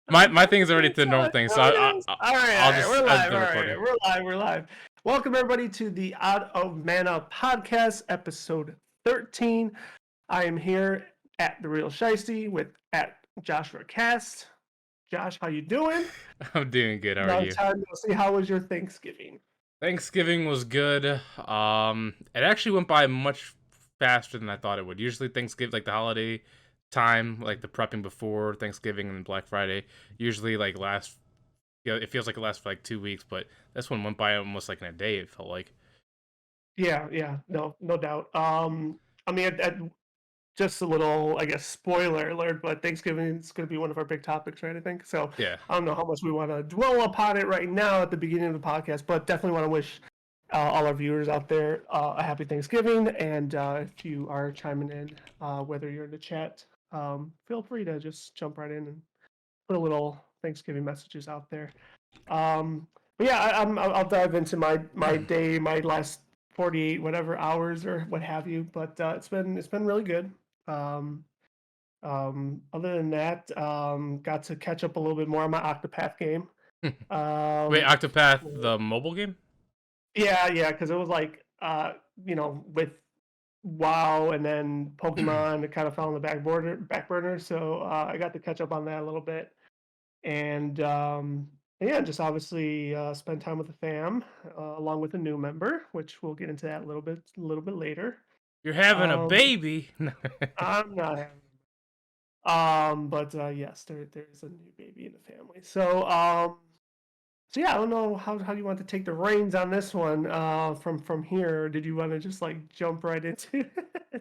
My thing is already to the normal thing, so No, it is. All right, I'll we're just end live. the All recording. right, we're live. Welcome everybody to the Out of Mana podcast, episode 13. I am here at the Real Shiesty with at Joshua Cast. Josh, how you doing? I'm doing good. How are Long you? time no see. How was your Thanksgiving? Thanksgiving was good. It actually went by much faster than I thought it would. Usually Thanksgiving, like the holiday time, like the prepping before Thanksgiving and Black Friday, usually like last. It feels like it lasts for like 2 weeks, but this one went by almost like in a day. It felt like. Yeah, no doubt. I mean, just a little, I guess, spoiler alert, but Thanksgiving is going to be one of our big topics, right? I think so. Yeah. I don't know how much we want to dwell upon it right now at the beginning of the podcast, but definitely want to wish all our viewers out there a happy Thanksgiving. And if you are chiming in, whether you're in the chat, feel free to just jump right in and put a little Thanksgiving messages out there. But yeah, I'll dive into my day, my last 48 whatever hours or what have you. But it's been really good. Um, Other than that, got to catch up a little bit more on my Octopath game. Wait, Um, Octopath, the mobile game? yeah, because it was like with WoW and then Pokemon, it kind of fell on the back burner. So I got to catch up on that a little bit, and yeah, just obviously spend time with the fam, along with a new member, which we'll get into that a little bit later. You're having a Um, baby. I'm not having but yes, there's a new baby in the family. So yeah, I don't know how you want to take the reins on this one from here. Did you want to just like jump right into to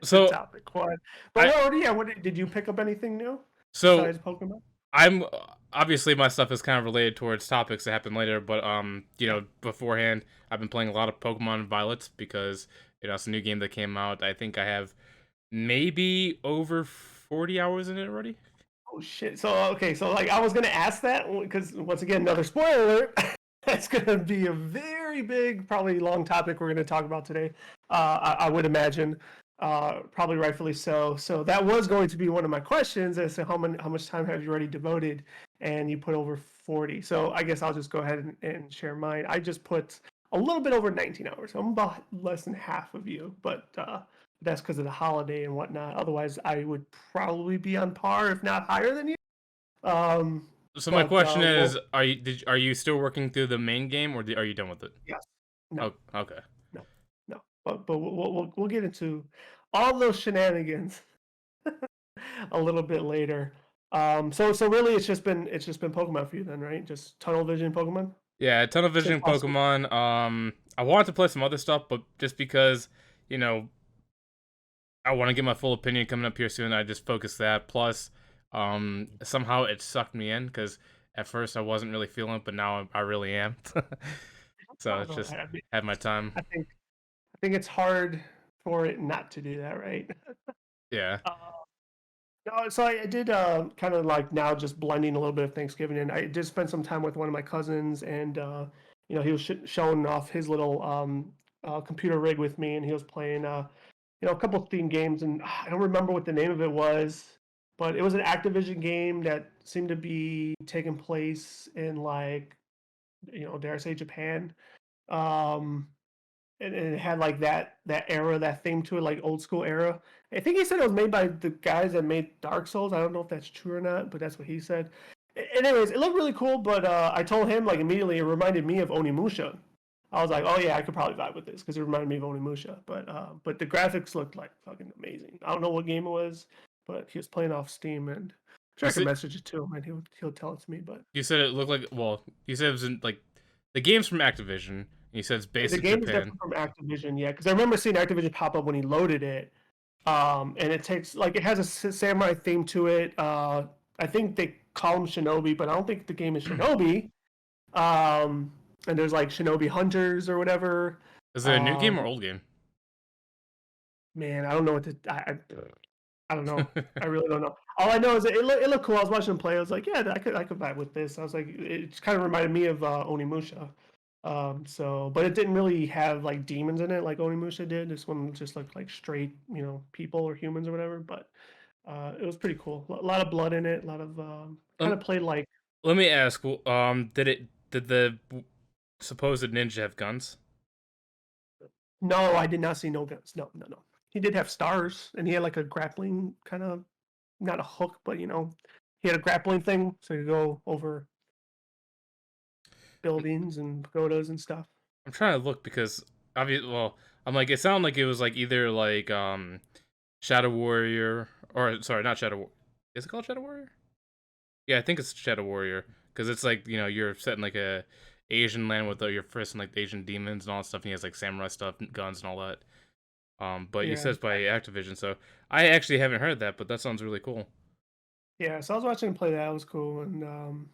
so topic one? But I what did you pick up anything new so besides Pokemon? I'm obviously my stuff is kind of related towards topics that happen later, but Yeah. beforehand I've been playing a lot of Pokemon Violet because it's a new game that came out. I think I have maybe over 40 hours in it already. Oh shit. So okay, so like I was gonna ask that because once again, another spoiler alert. That's gonna be a very big, probably long topic we're gonna talk about today. I would imagine, probably rightfully so. So that was going to be one of my questions as to how much time have you already devoted, and you put over 40. So I guess I'll just go ahead and share mine. I just put a little bit over 19 hours. I'm about less than half of you, but that's because of the holiday and whatnot. Otherwise, I would probably be on par, if not higher than you. Um, So my but question is, well, are you still working through the main game, or are you done with it? yes, no, Oh, okay. no, no. But we'll get into all those shenanigans a little bit later. So really, it's just been Pokemon for you then, right? Just tunnel vision Pokemon Yeah, Tunnel since Vision last week. Pokemon. I wanted to play some other stuff, but just because you know I want to get my full opinion coming up here soon. I just focused that. Plus, somehow it sucked me in because at first I wasn't really feeling it, but now I really am. So Oh it's no, just had my time. I think I think it's hard for it not to do that, right? Yeah. Uh, No, so I did kind of like now just blending a little bit of Thanksgiving, and I did spend some time with one of my cousins, and he was showing off his little computer rig with me, and he was playing a couple of theme games, and I don't remember what the name of it was, but it was an Activision game that seemed to be taking place in like dare I say Japan. Um, and it had like that era, that theme to it, like old school era. I think he said it was made by the guys that made Dark Souls. I don't know if that's true or not, but that's what he said. Anyways, it looked really cool, but I told him like immediately it reminded me of Onimusha. I was like, oh yeah, I could probably vibe with this because it reminded me of Onimusha. But the graphics looked like fucking amazing. I don't know what game it was, but he was playing off Steam, and I'm sure You I can said message it to him and he'll tell it to me. But you said it looked like you said it was in like the game's from Activision. And you said it's based the in game is Japan. different from Activision, yeah, because I remember seeing Activision pop up when he loaded it. And it takes like it has a samurai theme to it. I think they call him Shinobi, but I don't think the game is Shinobi. Um, and there's like Shinobi hunters or whatever. Is it a new game or Um, old game? Man, I don't know what to. I don't know. I really don't know. All I know is it looked cool. I was watching him play. I was like, yeah, I could vibe with this. I was like, it kind of reminded me of Onimusha. But it didn't really have like demons in it like Onimusha did. This one just looked like straight, people or humans or whatever. But it was pretty cool. A lot of blood in it. A lot of kind Lem- of played like. Let me ask. Did the supposed ninja have guns? No, I did not see no guns. No, no, no. He did have stars, and he had like a grappling kind of, not a hook, but he had a grappling thing so he could go over buildings and pagodas and stuff. I'm trying to look because obviously, well, I'm like it sounded like it was like either like Shadow Warrior or sorry, not Shadow. Is it called Shadow Warrior? Yeah, I think it's Shadow Warrior because it's like you're set in like a Asian land with your first and like Asian demons and all that stuff. And he has like samurai stuff, guns and all that. But you Yeah, said it's by Activision, so I actually haven't heard that, but that sounds really cool. yeah. So I was watching him play that. It was cool, and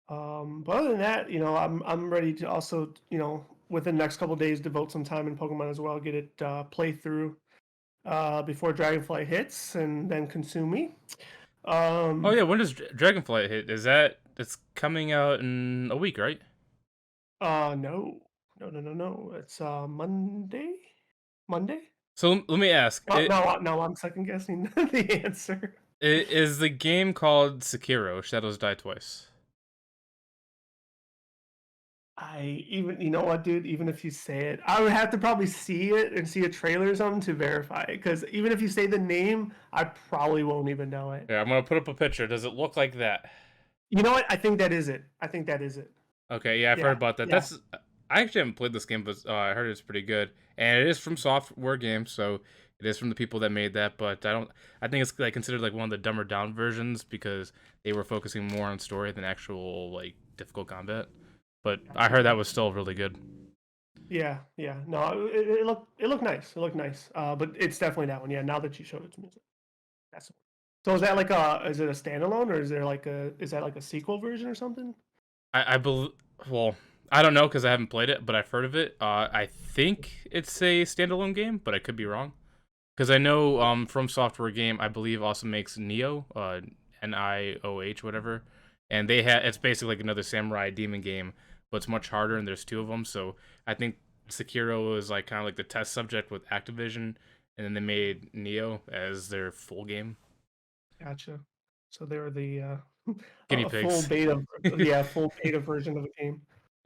but other than that, I'm ready to also, within the next couple of days, devote some time in Pokemon as well. Get it play through before Dragonflight hits, and then consume me. Oh Um, yeah, when does Dragonflight hit? Is that it's coming out in a week, right? no, no, no, no, no. It's Monday. Monday. So let me ask: Oh, no, I'm second guessing the answer. is the game called Sekiro: Shadows Die Twice? You know what, dude? Even if you say it, I would have to probably see it and see a trailer or something to verify it. Because even if you say the name, I probably won't even know it. Yeah, I'm gonna put up a picture. Does it look like that? You know what? I think that is it. I think that is it. Okay, yeah, I've heard Yeah, about that. yeah. That's I actually haven't played this game, but I heard it's pretty good, and it is from Software Games, so it is from the people that made that. But I don't. I think it's like considered like one of the dumber down versions because they were focusing more on story than actual like difficult combat. But I heard Gotcha. that was still really good. Yeah, yeah. No, it looked nice. It looked nice. But it's definitely that one. Yeah. Now that you showed it to me, that's the one. So is it a standalone, or is that like a sequel version or something? I believe. Well, I don't know because I haven't played it, but I've heard of it. I think it's a standalone game, but I could be wrong. Because I know From Software Game, I believe also makes Nioh, Nioh, whatever, and they had it's basically like another samurai demon game, but it's much harder, and there's two of them. So I think Sekiro is like kind of like the test subject with Activision, and then they made Nioh as their full game. Gotcha. So they were the Guinea a full pigs. beta, yeah, full beta version of the game.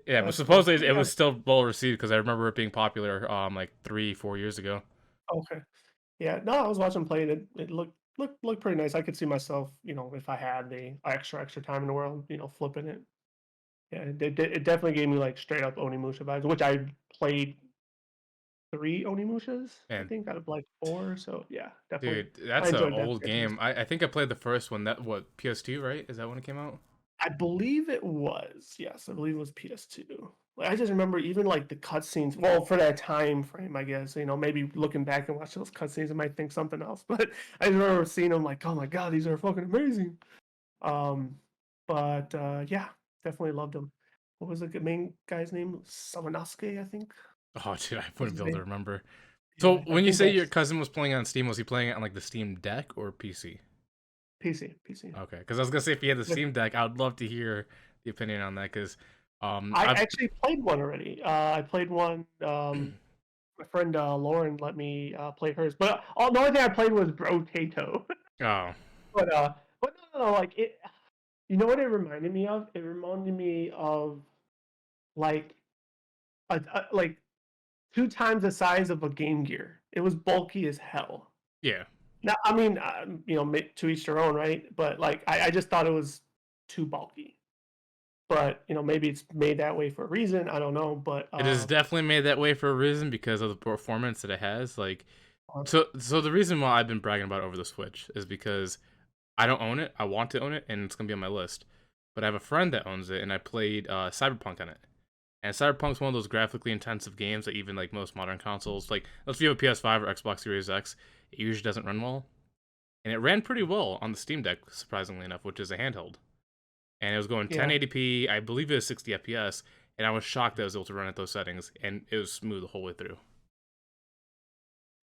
Yeah, but That's cool. supposedly it Yeah. was still well received because I remember it being popular like 3, 4 years ago. Okay. Yeah. No, I was watching play it. It looked pretty nice. I could see myself, if I had the extra time in the world, flipping it. Yeah. It definitely gave me like straight up Onimusha vibes, which I played three Onimushas, I And think, out of like four. So yeah, definitely. dude, I that's an enjoyed that old franchise. game. I think I played the first one. That what PS2, right? Is that when it came out? I believe it was. Yes, I believe it was PS2. Like, I just remember even like the cutscenes. Well, for that time frame, I guess maybe looking back and watching those cutscenes, I might think something else. But I just remember seeing them like, oh my god, these are fucking amazing. Um, but yeah, definitely loved them. What was the main guy's name? Samanosuke, I think Oh, dude, I was wouldn't his be able to name. remember. Yeah, So I when you think say your that's cousin was playing on Steam, was he playing it on like the Steam Deck or PC? PC. PC. Okay, because I was gonna say if he had the Yeah. Steam Deck, I would love to hear the opinion on that. Because, I I actually played one already. I played one. My friend Lauren let me play hers, but the only thing I played was Brotato. oh but uh, but no, like it. You know what it reminded me of? It reminded me of like like two times the size of a Game Gear. It was bulky as hell. yeah, Now, I mean, to each their own, right? But like, I just thought it was too bulky. But maybe it's made that way for a reason. I don't know. But it is definitely made that way for a reason because of the performance that it has. Like, uh, so the reason why I've been bragging about it over the Switch is because I don't own it. I want to own it, and it's gonna be on my list. But I have a friend that owns it, and I played Cyberpunk on it. And Cyberpunk's one of those graphically intensive games that even like most modern consoles, like let's you have a PS5 or Xbox Series X, it usually doesn't run well. And it ran pretty well on the Steam Deck, surprisingly enough, which is a handheld. And it was going yeah, 1080p, I believe it was 60 FPS, and I was shocked that I was able to run at those settings, and it was smooth the whole way through.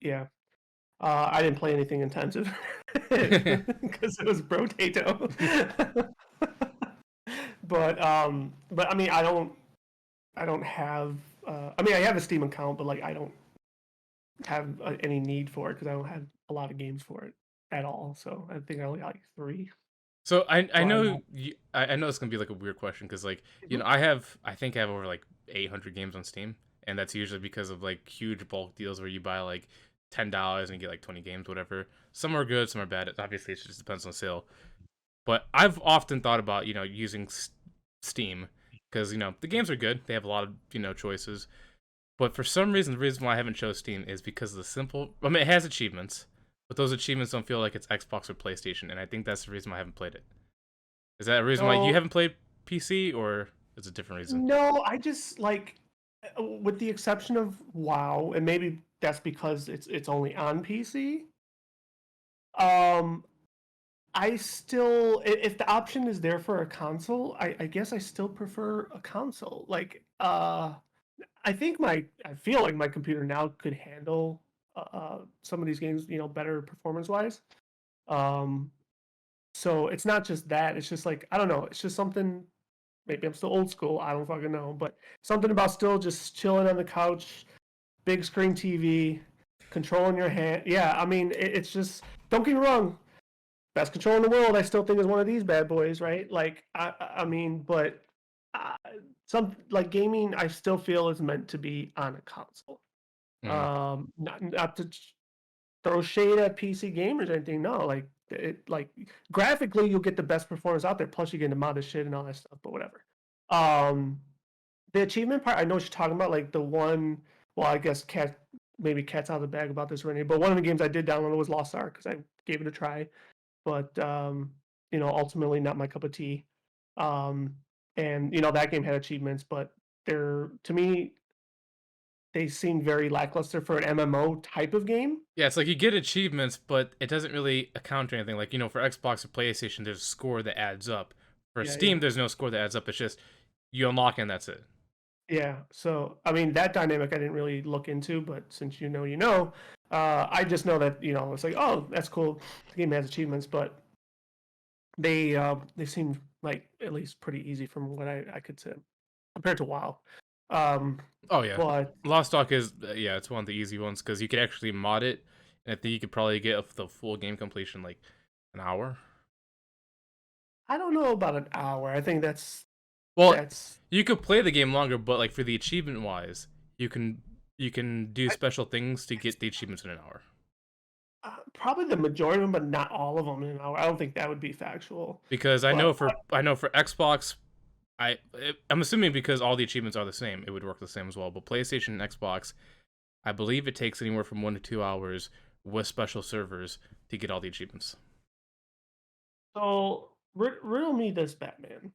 yeah. I didn't play anything intensive because it was Brotato. But I mean, I don't have. I mean, I have a Steam account, but like, I don't have any need for it because I don't have a lot of games for it at all. So I think I only got like three. So I But know I know it's gonna be like a weird question because like mhm. I think I have over like 800 games on Steam, and that's usually because of like huge bulk deals where you buy like $10 and you get like 20 games, whatever. Some are good, some are bad. Obviously, it just depends on sale. But I've often thought about using Steam because the games are good. They have a lot of choices. But for some reason, the reason why I haven't chose Steam is because of the simple. I mean, it has achievements, but those achievements don't feel like it's Xbox or PlayStation, and I think that's the reason why I haven't played it. Is that a reason why you So haven't played PC, or is it a different reason? no, I just like, with the exception of WoW, and maybe that's because it's only on PC. Um, I still, if the option is there for a console, I guess I still prefer a console. Like, I feel like my computer now could handle some of these games, better performance wise. Um, so it's not just that. It's just like I don't know. It's just something. Maybe I'm still old school. I don't fucking know. But something about still just chilling on the couch, big screen TV, controlling your hand. Yeah, I mean, it's just. Don't get me wrong. Best control in the world. I still think is one of these bad boys, right? Like I mean, but uh, some like gaming, I still feel is meant to be on a console. Mm. Not to throw shade at PC gamers or anything. No, like graphically, you'll get the best performance out there. Plus, you get the mod of shit and all that stuff. But whatever. Um, the achievement part, I know what you're talking about. Like the one, well, I guess maybe cat's out of the bag about this already. But one of the games I did download was Lost Ark because I gave it a try. But ultimately not my cup of tea. Um, and that game had achievements, but they're to me they seem very lackluster for an MMO type of game. Yeah, it's like you get achievements, but it doesn't really account to anything. Like for Xbox or PlayStation, there's a score that adds up. For Yeah, Steam, yeah. there's no score that adds up. It's just you unlock and that's it. Yeah, so I mean that dynamic I didn't really look into, but since I just know that it's like, oh, that's cool. The game has achievements, but they seem like at least pretty easy from what I could say compared to WoW. Um, Oh yeah, but Lost Ark is yeah, it's one of the easy ones because you could actually mod it, and I think you could probably get the full game completion like an hour. I don't know about an hour. I think Well, that's you could play the game longer, but like for the achievement wise, you can you can do I, special things to get the achievements in an hour. probably the majority of them, but not all of them in an hour. I don't think that would be factual. Because But I know for Xbox, I'm assuming because all the achievements are the same, it would work the same as well. But PlayStation and Xbox, I believe it takes anywhere from 1 to 2 hours with special servers to get all the achievements. so riddle me this, Batman.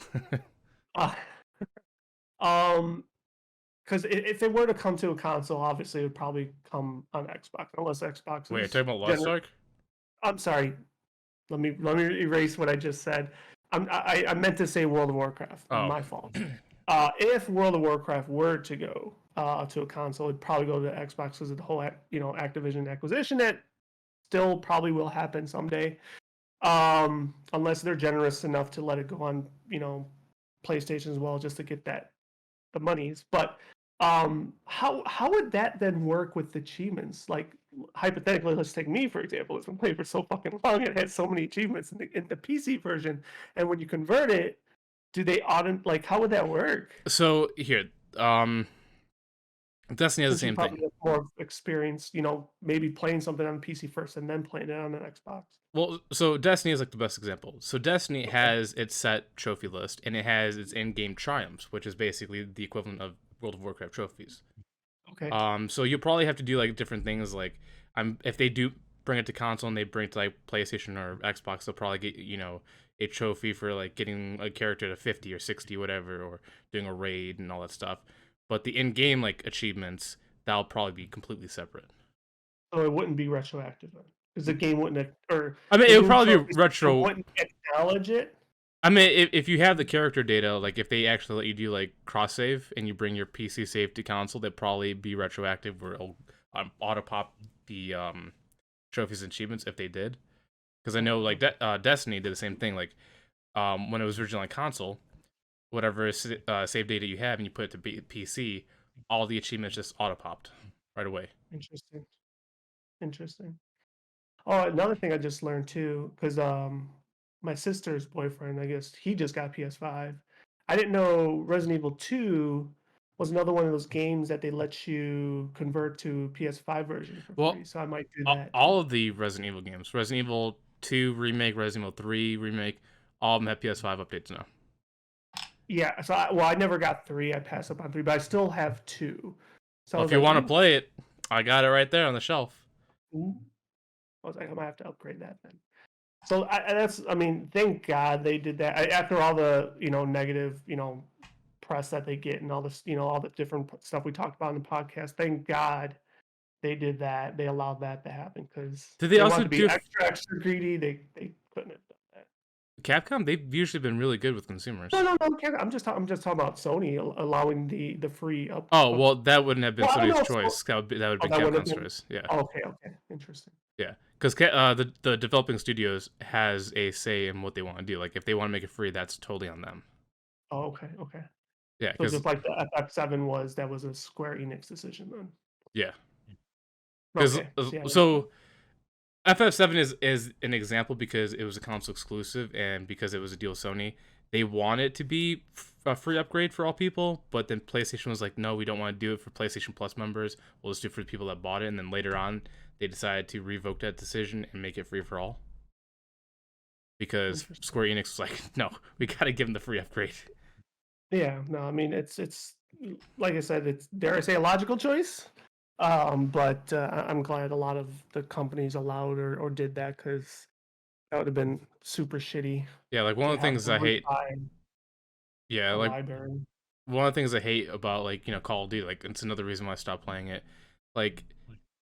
Uh, um, because if it were to come to a console, obviously it would probably come on Xbox, unless Xbox Wait, is talking about Lost gener. Ark? I'm sorry. Let me erase what I just said. I meant to say World of Warcraft. Oh, My fault. If World of Warcraft were to go to a console, it'd probably go to Xbox because of the whole Activision acquisition that still probably will happen someday. Unless they're generous enough to let it go on PlayStation as well, just to get the monies. But how would that then work with achievements? Like hypothetically, let's take me for example. It's been playing for so fucking long. It has so many achievements in the PC version, and when you convert it, do they like how would that work? so here, um, Destiny has the Since you same thing. probably have more experience, maybe playing something on PC first and then playing it on an Xbox. Well, so Destiny is like the best example. So Destiny Okay. has its set trophy list, and it has its in-game triumphs, which is basically the equivalent of World of Warcraft trophies. Okay. So you'll probably have to do like different things. Like, if they do bring it to console and they bring it to like PlayStation or Xbox, they'll probably get a trophy for like getting a character to 50 or 60, whatever, or doing a raid and all that stuff. But the in-game like achievements, that'll probably be completely separate. So it wouldn't be retroactive then, because the game wouldn't, or I mean, the it would new probably be trophy system retro. wouldn't acknowledge it. I mean, if you have the character data, like if they actually let you do like cross save and you bring your PC save to console, they'd probably be retroactive where it'll auto pop the trophies and achievements if they did. Because I know like Destiny did the same thing. Like when it was originally on console, whatever save data you have and you put it to PC, all the achievements just auto popped right away. Interesting. Interesting. Oh, another thing I just learned too, because my sister's boyfriend, I guess he just got PS5. I didn't know Resident Evil 2 was another one of those games that they let you convert to PS5 version for Well, free. So I might do that too. all of the Resident Evil games, Resident Evil 2 remake, Resident Evil 3 remake, all of them have PS5 updates now. Yeah. So I never got 3. I passed up on 3, but I still have 2. So I Well, if was you like, want to ooh, play it, I got it right there on the shelf. ooh. I was like, I might have to upgrade that then. So that's, I mean, thank God they did that. After all the, negative, press that they get and all this, all the different stuff we talked about in the podcast. Thank God they did that. They allowed that to happen because Did they they also wanted to be do extra greedy. They couldn't have done that. Capcom? They've usually been really good with consumers. No. Okay, I'm just talking about Sony allowing the free Oh well, that wouldn't have been Well, I don't Sony's know. choice. That would Oh, be that would have Capcom's been. choice. Yeah, Oh, okay, interesting. yeah. Because the developing studios has a say in what they want to do. Like if they want to make it free, that's totally on them. Oh, okay. Yeah, So because just like the FF7 was, that was a Square Enix decision then. yeah, because Okay, so yeah, so FF7 is an example because it was a console exclusive and because it was a deal with Sony. They want it to be a free upgrade for all people, but then PlayStation was like, no, we don't want to do it for PlayStation Plus members. We'll just do it for the people that bought it. And then later on, they decided to revoke that decision and make it free for all because interesting. Square Enix was like, no, we got to give them the free upgrade. Yeah, no, I mean it's like I said, it's, dare I say, a logical choice. But I'm glad a lot of the companies allowed or did that because that would have been super shitty Yeah, like one to of the have things to I hate. rebuy Yeah, a like library. one of the things I hate about like Call of Duty, like it's another reason why I stopped playing it. Like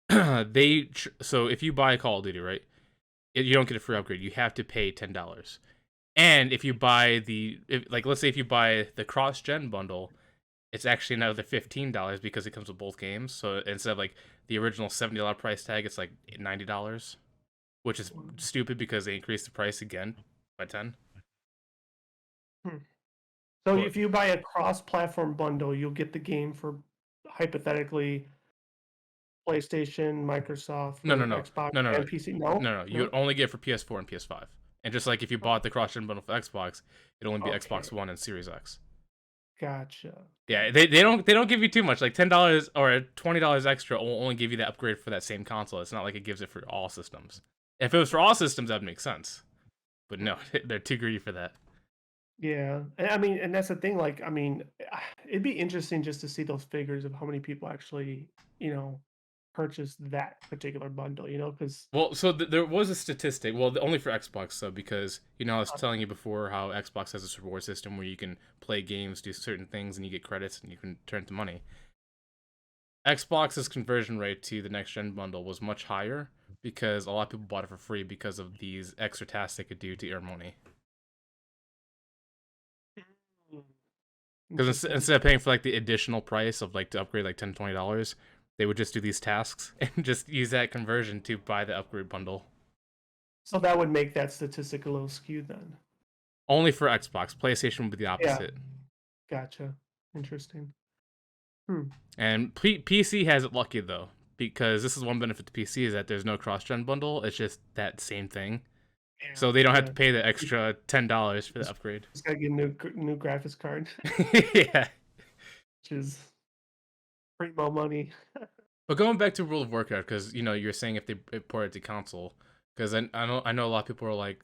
so if you buy Call of Duty, right, you don't get a free upgrade. You have to pay $10. And if you buy like let's say if you buy the cross gen bundle, it's actually another $15 because it comes with both games. So instead of like the original $70 price tag, it's like $90, which is stupid because they increased the price again by 10. Hmm. So But if you buy a cross-platform bundle, you'll get the game for hypothetically PlayStation, Microsoft, no, no, or no, Xbox no, no, no, and PC. No, no, no. You would no. only get it for PS4 and PS5. And just like if you bought the cross gen bundle for Xbox, it'd only be Okay, Xbox One and Series X. gotcha, Yeah, gotcha. they don't give you too much. Like $10 or $20 extra will only give you the upgrade for that same console. It's not like it gives it for all systems. If it was for all systems, that'd make sense. But no, they're too greedy for that. Yeah, and I mean, and that's the thing. Like, I mean, it'd be interesting just to see those figures of how many people actually, purchase that particular bundle. Because Well, so there was a statistic. Well, only for Xbox, so because I was telling you before how Xbox has this reward system where you can play games, do certain things, and you get credits, and you can turn to money. Xbox's conversion rate to the next gen bundle was much higher because a lot of people bought it for free because of these extra tasks they could do to earn money. Because interesting. instead of paying for like the additional price of like to upgrade like $10, $20, they would just do these tasks and just use that conversion to buy the upgrade bundle. So that would make that statistic a little skewed then. Only for Xbox. PlayStation would be the Yeah, opposite. gotcha. Interesting. Hmm. And PC has it lucky though, because this is one benefit to PC is that there's no cross-gen bundle. It's just that same thing, Yeah, so they don't have yeah. to pay the extra $10 for the upgrade. Just gotta get a new graphics card, Yeah. which is primo money. But going back to World of Warcraft, because you're saying if they port it to console, because I know a lot of people are like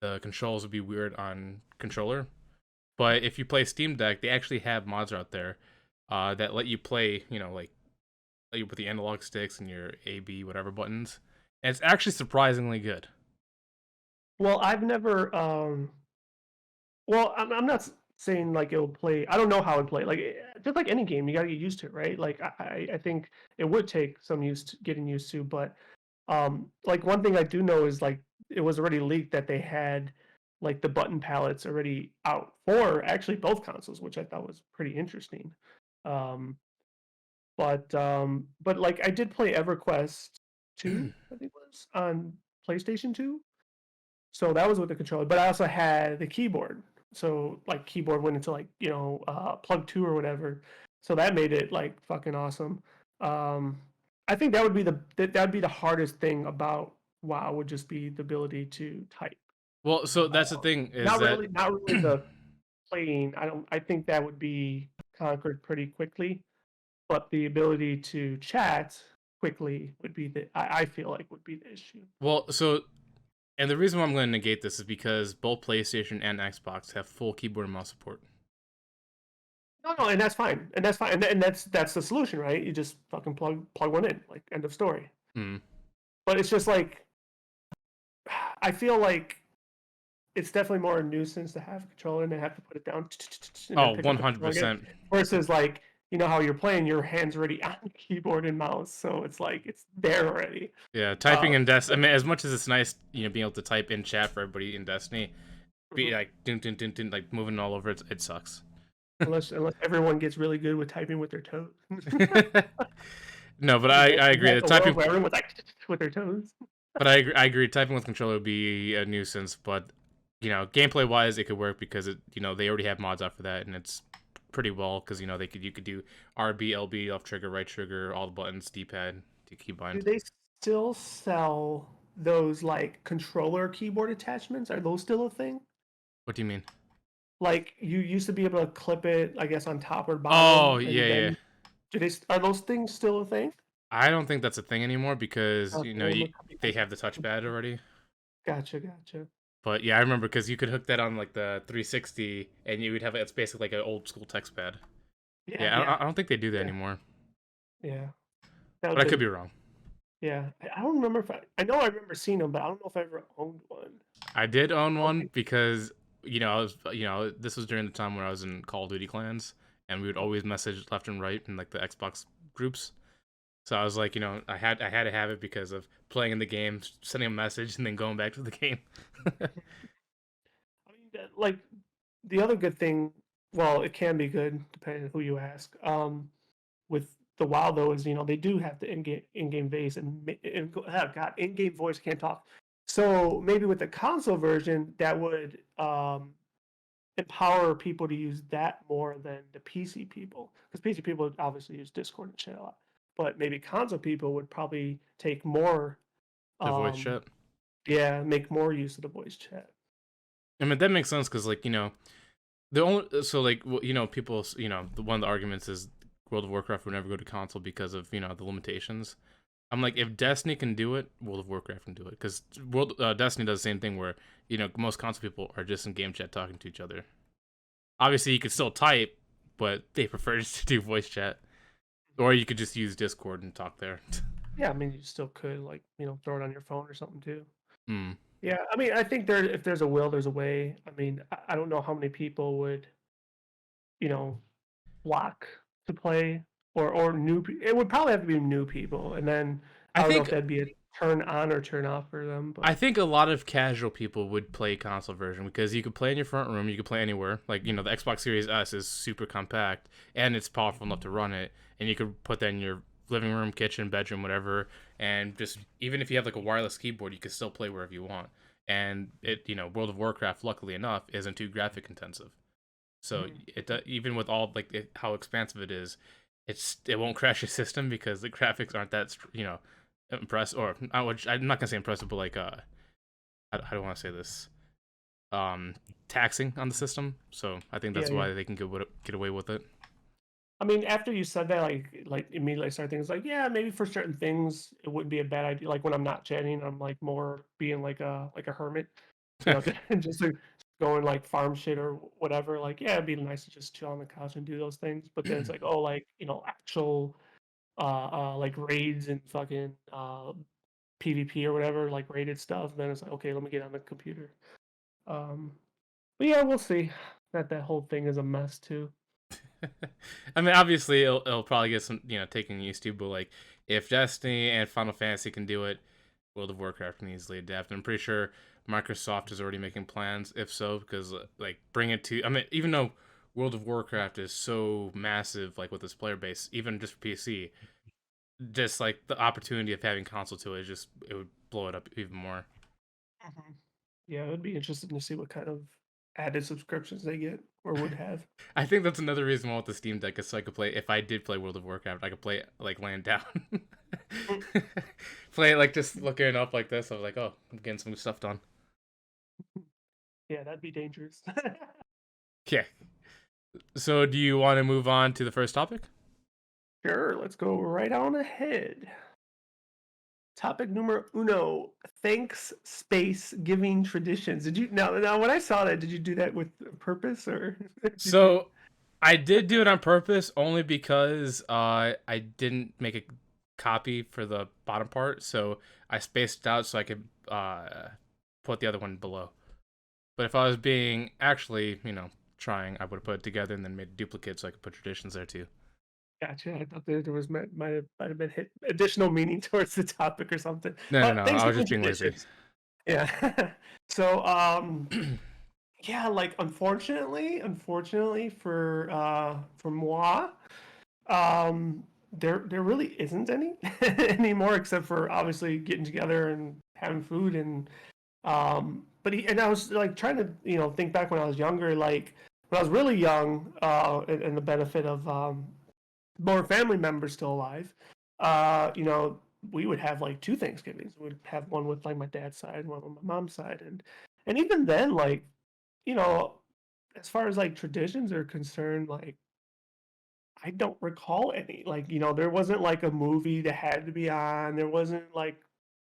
the controls would be weird on controller, but if you play Steam Deck, they actually have mods out there that let you play like let you with the analog sticks and your A B whatever buttons, and it's actually surprisingly good. Well, I've never. Well, I'm not saying like it'll play. I don't know how it play. Like just like any game, you gotta get used to it, right? Like I think it would take some getting used to, but like one thing I do know is like it was already leaked that they had like the button palettes already out for actually both consoles, which I thought was pretty interesting. Um, but like I did play EverQuest 2, I think it was on PlayStation 2. So that was with the controller, but I also had the keyboard. So like keyboard went into like, plug 2 or whatever. So that made it like fucking awesome. Um I think that would be the hardest thing about WoW would just be the ability to type. Well, so that's the thing is Not that really, not really the playing. I don't. I think that would be conquered pretty quickly. But the ability to chat quickly would be I feel like would be the issue. well, so and the reason why I'm going to negate this is because both PlayStation and Xbox have full keyboard and mouse support. No, no, and that's fine, and that's fine, and that's the solution, right? You just fucking plug one in, like end of story. Hmm. But it's just like I feel like it's definitely more a nuisance to have a controller and then have to put it down and then Oh, pick up the controller again, 100%. versus like you know how you're playing, your hands already on the keyboard and mouse, so it's like it's there already. Yeah, Uh, typing in Destiny. I mean, as much as it's nice, being able to type in chat for everybody in Destiny, be mhm. like dun dun dun dun, like moving all over, it sucks. Unless everyone gets really good with typing with their toes. No, but I agree. That's The a world typing, where everyone's like with their toes. but I agree. Typing with controller would be a nuisance, but gameplay wise, it could work because they already have mods out for that, and it's pretty well because you could do RB, LB, left trigger, right trigger, all the buttons, D-pad, to Do keybind. they still sell those like controller keyboard attachments? Are those still a thing? What do you mean? Like you used to be able to clip it, I guess, on top or Oh bottom, yeah, and yeah. then are those things still a thing? I don't think that's a thing anymore because Okay, let me look up they because have the touchpad already. gotcha, gotcha. But yeah, I remember because you could hook that on like the 360, and you would have it's basically like an old school text pad. Yeah, Yeah, yeah, I don't think they do that yeah, anymore, yeah. That would but I have could been be wrong. yeah. I don't remember if I know I remember seeing them, but I don't know if I ever owned one. I did own one Okay. because I was this was during the time when I was in Call of Duty clans, and we would always message left and right in like the Xbox groups. So I was like, I had to have it because of playing in the game, sending a message, and then going back to the game. I mean, like the other good thing, well, it can be good depending on who you ask. With the WoW though is they do have the in-game voice and oh god, in-game voice can't talk. So maybe with the console version, that would empower people to use that more than the PC people, because PC people obviously use Discord and shit a lot. But maybe console people would probably take more, The voice um, chat. yeah, make more use of the voice chat. I mean that makes sense because like the only so like people the one of the arguments is World of Warcraft would never go to console because of the limitations. I'm like, if Destiny can do it, World of Warcraft can do it because World Destiny does the same thing where most console people are just in game chat talking to each other. Obviously, you could still type, but they prefer just to do voice chat, or you could just use Discord and talk there. Yeah, I mean, you still could like throw it on your phone or something too. Hmm. Yeah, I mean, I think if there's a will, there's a way. I mean, I don't know how many people would, you know, block to play or new. It would probably have to be new people, and then I I don't know if think that'd be a turn on or turn off for them. I But think a lot of casual people would play console version because you could play in your front room, you could play anywhere. Like the Xbox Series S is super compact and it's powerful enough to run it, and you could put that in your living room, kitchen, bedroom, whatever, and just even if you have like a wireless keyboard, you can still play wherever you want. And World of Warcraft, luckily enough, isn't too graphic intensive, so Mhm. even with all like how expansive it is, it won't crash your system because the graphics aren't that impressive, or I'm not gonna say impressive, but like I don't want to say this um taxing on the system. So I think Yeah, that's yeah. why they can get away with it. I mean, after you said that, like immediately I started thinking, it's like, yeah, maybe for certain things it wouldn't be a bad idea. Like when I'm not chatting, I'm like more being like a hermit, just like going like farm shit or whatever. Like, yeah, it'd be nice to just chill on the couch and do those things. But then it's like, oh, like actual like raids and fucking PvP or whatever, like raided stuff. Then it's like, okay, let me get on the computer. Um, but yeah, we'll see. That whole thing is a mess too. I mean, obviously, it'll probably get some taking used to, but like if Destiny and Final Fantasy can do it, World of Warcraft can easily adapt. I'm pretty sure Microsoft is already making plans. If so, because like bring it to, I mean, even though World of Warcraft is so massive, like with its player base, even just for PC, just like the opportunity of having console to it, it would blow it up even more. Mhm. Yeah, it would be interesting to see what kind of added subscriptions they get or would have. I think that's another reason why with the Steam Deck is so I could play. If I did play World of Warcraft, I could play it like laying down, Mm. play it like just looking up like this. I was like, oh, I'm getting some stuff done. Yeah, that'd be dangerous. Okay. So, do you want to move on to the first topic? Sure, let's go right on ahead. Topic number uno: thanks space giving traditions. Did you now when I saw that, did you do that with purpose or did you? So, I did do it on purpose only because I didn't make a copy for the bottom part, so I spaced it out so I could put the other one below. But if I was being actually, trying, I would have put it together and then made a duplicate so I could put traditions there too. Gotcha. I thought there was might have been hit additional meaning towards the topic or something. No, no, But no. I was Thanksgiving just being lazy. traditions. Yeah. So yeah, like unfortunately for moi, there really isn't any anymore except for obviously getting together and having food and I was like trying to think back when I was younger, like when I was really young, and the benefit of more family members still alive, we would have like two Thanksgivings. We'd have one with like my dad's side, one with my mom's side, and even then, like you know, as far as like traditions are concerned, like I don't recall any. Like there wasn't like a movie that had to be on. There wasn't like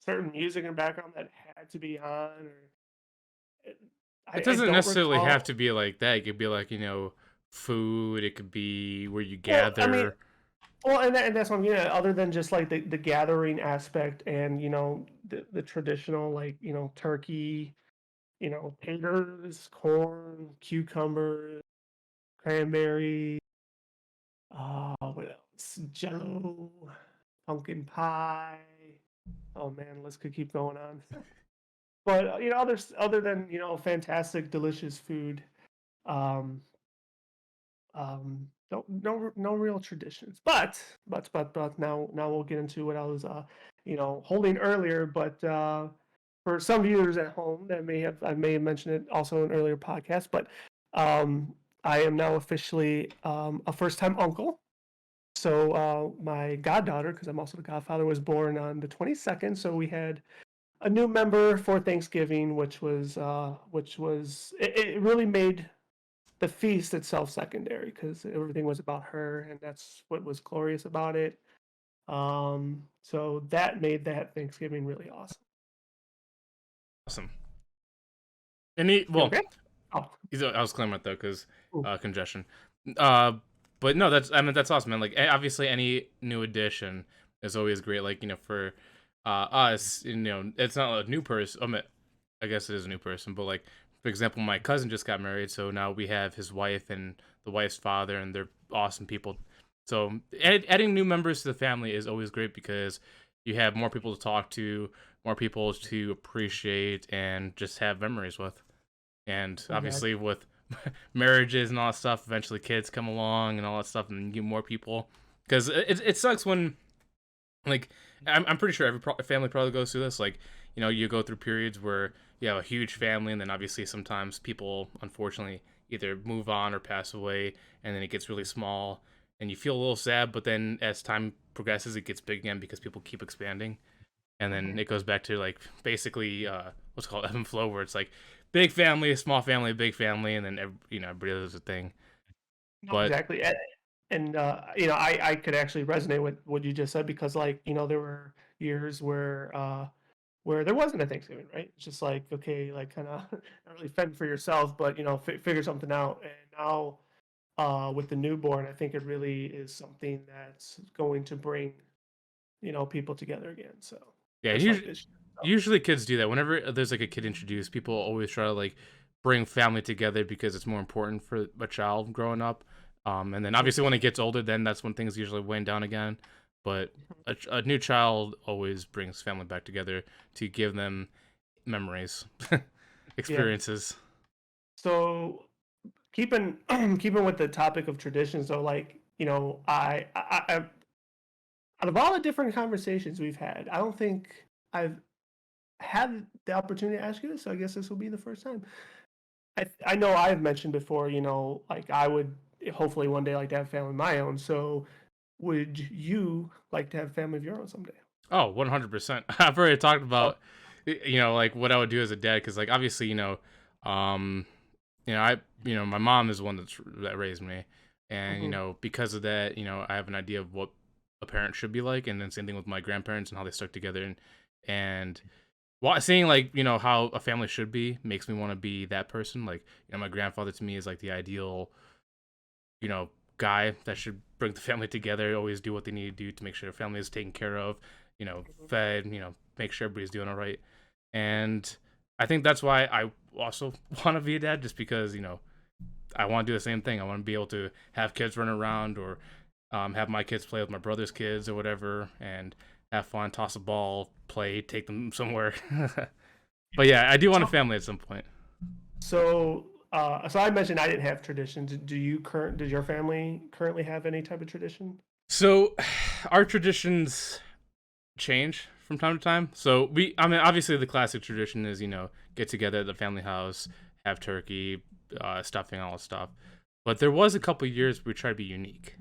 certain music in the background that had to be on, or It I doesn't don't necessarily have recall. to be like that. It could be like, food. It could be where you Well, I mean, gather. and that's what I'm getting at. Other than just like the gathering aspect and the traditional like turkey, taters, corn, cucumbers, cranberry, what else? Jello, pumpkin pie. Oh man, list could keep going on. But other than fantastic, delicious food, um, no real traditions. But now we'll get into what I was holding earlier. But for some viewers at home that I may have mentioned it also in earlier podcasts, but um, I am now officially a first time uncle. So my goddaughter, because I'm also the godfather, was born on the 22nd. So we had a new member for Thanksgiving, which was it really made the feast itself secondary because everything was about her, and that's what was glorious about it. So that made that Thanksgiving really awesome. Awesome. Any, You well, okay? Oh, I was claiming it though, because ooh, congestion. Uh, but no, that's awesome, man. Like, obviously, any new addition is always great. Like, for us, it's not a new person. I guess it is a new person, but like, for example, my cousin just got married, so now we have his wife and the wife's father, and they're awesome people. So, adding new members to the family is always great because you have more people to talk to, more people to appreciate, and just have memories with. And exactly. obviously, with marriages and all that stuff, eventually kids come along and all that stuff, and you get more people. Because it sucks when, like, I'm pretty sure every family probably goes through this. Like, you go through periods where you have a huge family, and then obviously sometimes people, unfortunately, either move on or pass away, and then it gets really small, and you feel a little sad. But then as time progresses, it gets big again because people keep expanding, and then Mhm. it goes back to like basically what's called ebb and flow, where it's like big family, small family, big family, and then everybody does a thing. No, But exactly. And I could actually resonate with what you just said because like there were years where there wasn't a Thanksgiving, right? It's just like okay, like kind of not really fend for yourself, but figure something out. And now with the newborn, I think it really is something that's going to bring people together again. So yeah, just like this year. So, usually kids do that. Whenever there's like a kid introduced, people always try to like bring family together because it's more important for a child growing up. And then obviously when it gets older, then that's when things usually wane down again. But a new child always brings family back together to give them memories, yeah. experiences. So keeping keeping with the topic of traditions, though, like out of all the different conversations we've had, I don't think I've had the opportunity to ask you this. So I guess this will be the first time. I know I've mentioned before, like I would hopefully one day like to have family of my own. So would you like to have family of your own someday? Oh, 100%. I've already talked Oh, about, like what I would do as a dad. Cause like, obviously, Um, I my mom is the one that raised me, and Hmm. because of that, I have an idea of what a parent should be like, and then same thing with my grandparents and how they stuck together, and seeing like how a family should be makes me want to be that person. Like my grandfather to me is like the ideal you know guy that should bring the family together, always do what they need to do to make sure the family is taken care of, fed, make sure everybody's doing all right. And I think that's why I also want to be a dad, just because I want to do the same thing. I want to be able to have kids run around, or have my kids play with my brother's kids or whatever, and have fun, toss a ball, play, take them somewhere. But yeah, I do want a So, family at some point. so I mentioned I didn't have traditions. Did your family currently have any type of tradition? So our traditions change from time to time. So I mean, obviously the classic tradition is get together at the family house, have turkey, stuffing, all that stuff. But there was a couple years we tried to be unique,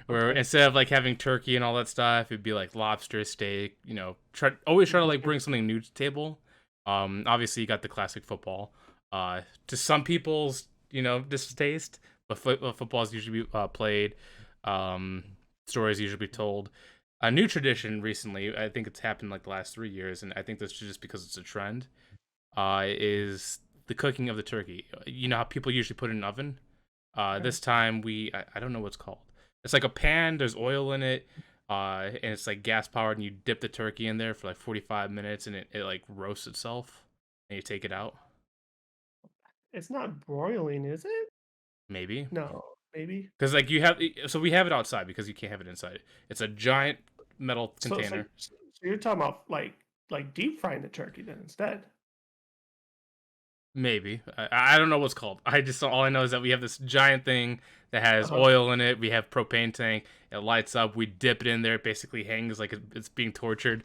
where Okay. instead of like having turkey and all that stuff, it'd be like lobster, steak. Always try to like bring something new to the table. Obviously you got the classic football. To some people's distaste, but football is usually played. Um, Stories usually told. A new tradition recently, I think it's happened like the last 3 years, and I think this is just because it's a trend, is the cooking of the turkey. You know how people usually put it in an oven? Okay. This time I don't know what's called. It's like a pan, there's oil in it, and it's like gas powered, and you dip the turkey in there for like 45 minutes, and it like roasts itself, and you take it out. It's not broiling, is it? Maybe. No, maybe. Because like we have it outside because you can't have it inside. It's a giant metal So, so, container. so you're talking about like deep frying the turkey then instead? Maybe. I don't know what's called. All I know is that we have this giant thing that has Uh-huh. oil in it. We have propane tank. It lights up. We dip it in there. It basically hangs like it's being tortured,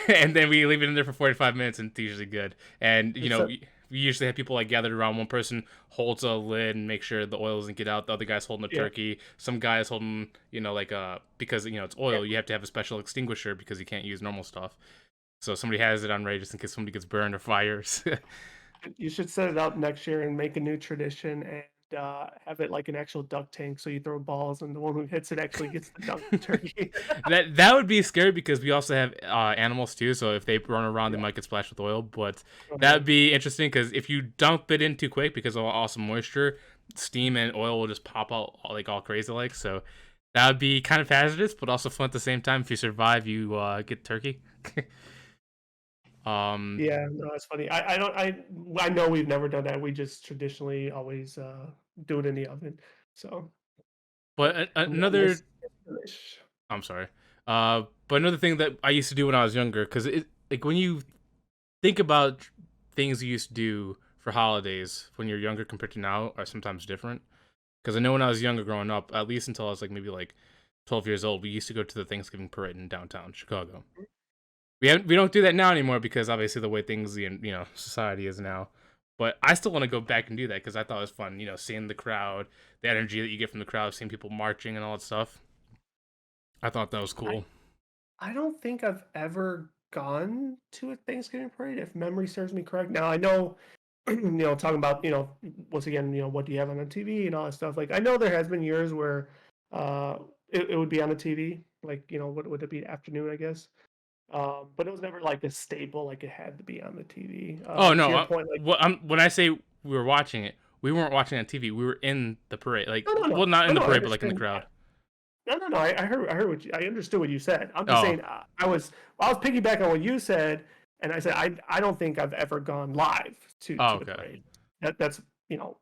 and then we leave it in there for 45 minutes, and it's usually good. And It's a, we usually have people like gathered around. One person holds a lid and make sure the oil doesn't get out. The other guy's holding a yeah, turkey. Some guy's holding like because it's yeah. oil. You have to have a special extinguisher because you can't use normal stuff. So somebody has it on ready just in case somebody gets burned or fires. You should set it up next year and make a new tradition and have it like an actual duck tank. So you throw balls, and the one who hits it actually gets the duck turkey. That would be scary because we also have animals too. So if they run around, they Yeah. might get splashed with oil. But Uh-huh. that'd be interesting because if you dump it in too quick because of all some moisture, steam and oil will just pop out like all crazy like. So that would be kind of hazardous, but also fun at the same time. If you survive, you get turkey. um, Yeah, no, that's funny. I don't I know we've never done that. We just traditionally always do it in the oven. So but unless another, it's finished. I'm sorry. But another thing that I used to do when I was younger, because it like when you think about things you used to do for holidays when you're younger compared to now are sometimes different. Because I know when I was younger growing up, at least until I was like maybe like 12 years old, we used to go to the Thanksgiving parade in downtown Chicago. We don't do that now anymore because obviously the way things in society is now. But I still want to go back and do that because I thought it was fun. Seeing the crowd, the energy that you get from the crowd, seeing people marching and all that stuff. I thought that was I cool. I don't think I've ever gone to a Thanksgiving parade, if memory serves me correct. Now I know, talking about, once again, what do you have on the TV and all that stuff. Like I know there has been years where it would be on the TV, like, what would it be, afternoon, I guess. But it was never like a staple, like it had to be on the TV. Oh To no! your point, like When I say we were watching it, we weren't watching on TV. We were in the parade. Like, no, no, well, no, not no, in the no, I parade, but like in the understand. crowd. No, no, no. I heard what I understood what you said. I'm just Oh, saying I was piggybacking on what you said, and I said I don't think I've ever gone live to the okay. parade. That's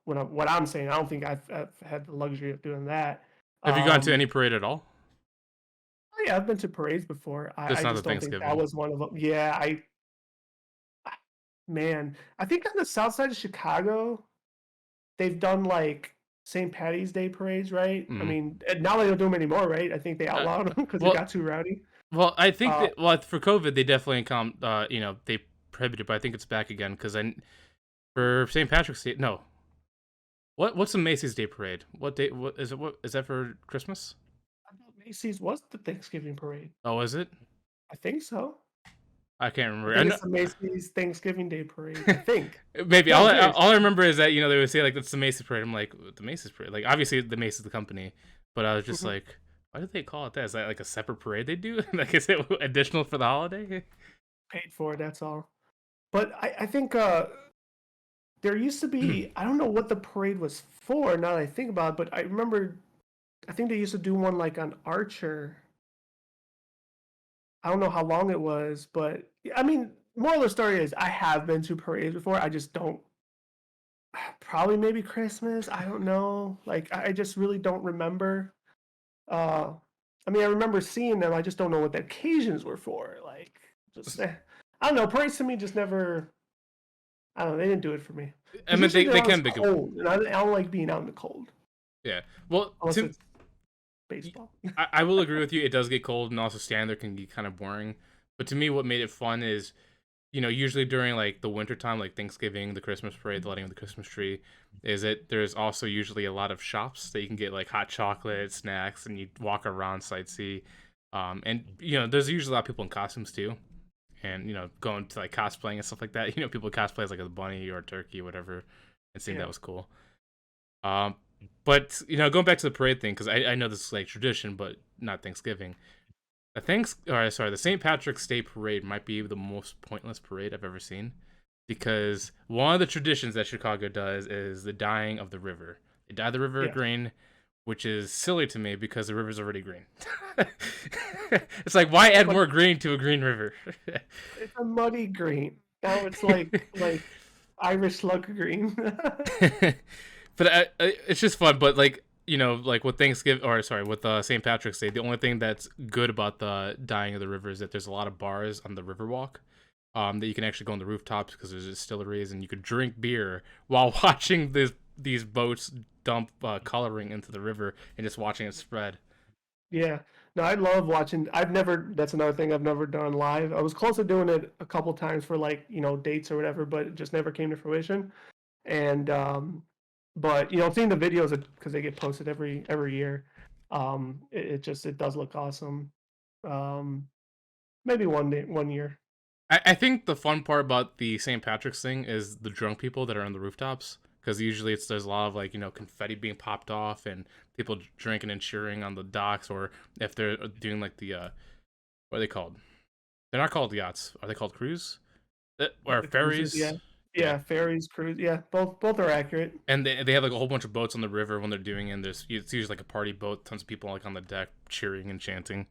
what I'm saying. I don't think I've had the luxury of doing that. Have you gone to Um, any parade at all? oh yeah, I've been to parades before. Just I not the just don't think that Thanksgiving. was one of them. Yeah, man, I think on the south side of Chicago, they've done like St. Patty's Day parades, right? I Mm. mean, and now they don't do them anymore, right? I think they Uh, outlawed them because it well, got too rowdy. I think Uh, that for COVID they definitely they prohibited, but I think it's back again because I for St. Patrick's Day. No, what's the Macy's Day Parade? What day? What is it? What is that for Christmas? I thought Macy's was the Thanksgiving parade. Oh, is it? I think so. I can't I remember. I think know it's the Macy's Thanksgiving Day Parade. I think. maybe No, all I'm I, serious. all I remember is that they would say like that's the Macy's parade. I'm like the Macy's parade. Like obviously the Macy's the company, but I was just Mhm. like, why do they call it that? Is that like a separate parade they do? Like is it additional for the holiday? Paid for it, that's all. But I think there used to be, I don't know what the parade was for now that I think about it, but I remember, I think they used to do one like on Archer. I don't know how long it was, but I mean, moral of the story is I have been to parades before. I just don't, probably maybe Christmas. I don't know. Like, I just really don't remember. Uh, I mean, I remember seeing them. I just don't know what the occasions were for. Like, just, I don't know. Parades to me just never, I don't know. They didn't do it for me. I Because mean usually they they're always can be good. cold, and I don't like being out in the cold Yeah. Well, unless to it's baseball. I will agree with you. It does get cold, and also standing there can get kind of boring. But to me, what made it fun is, usually during like the winter time, like Thanksgiving, the Christmas parade, the lighting of the Christmas tree, is that there's also usually a lot of shops that you can get like hot chocolate, snacks, and you walk around, sightsee. And there's usually a lot of people in costumes too, and going to like cosplaying and stuff like that. People cosplay as like a bunny or a turkey or whatever, and seeing that Yeah, was cool. Um, but going back to the parade thing, because I know this is like tradition, but not Thanksgiving. The St. Patrick's Day parade might be the most pointless parade I've ever seen, because one of the traditions that Chicago does is the dyeing of the river. They dye the river yeah. green, which is silly to me because the river's already green. It's like, why add But more green to a green river? it's a muddy green. Now it's like Irish slug green. But it's just fun. But like like with Thanksgiving, or sorry, with St. Patrick's Day, the only thing that's good about the dyeing of the river is that there's a lot of bars on the Riverwalk. That you can actually go on the rooftops because there's distilleries, and you could drink beer while watching these boats dump coloring into the river and just watching it spread. Yeah. No, I love watching. I've never, that's another thing I've never done live. I was close to doing it a couple times for like, dates or whatever, but it just never came to fruition. And but seeing the videos because they get posted every year, it does look awesome. Um maybe one day, one year. I think the fun part about the St. Patrick's thing is the drunk people that are on the rooftops, because usually there's a lot of like confetti being popped off and people drinking and cheering on the docks, or if they're doing like the what are they called? They're not called yachts. Are they called cruise? Or The cruises, yeah. ferries? Yeah. Yeah, ferries, cruise, yeah, both are accurate. And they have like a whole bunch of boats on the river when they're doing it. And it's usually like a party boat, tons of people like on the deck cheering and chanting.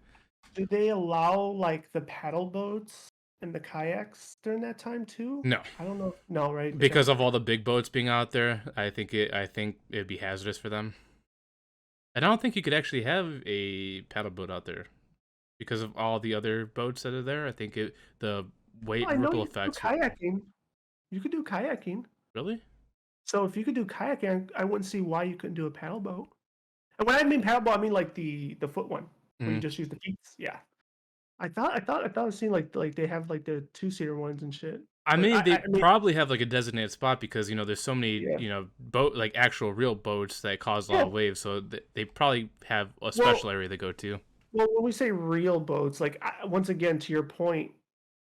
Do they allow like the paddle boats and the kayaks during that time too? No, I don't know. No, right? Okay. because of all the big boats being out there, I think it'd be hazardous for them. And I don't think you could actually have a paddle boat out there because of all the other boats that are there. I think the Well, weight I and know ripple you could do effects. kayaking. You could do kayaking. Really? So if you could do kayaking, I wouldn't see why you couldn't do a paddle boat. And when I mean paddle boat, I mean like the foot one where you Mm. just use the feet. Yeah. I thought I've seen like they have like the two-seater ones and shit. I But mean, they I mean, probably have like a designated spot because there's so many yeah. boat like actual real boats that cause a lot Yeah. of waves, so they probably have a Well, special area they go to. when we say real boats, like once again to your point,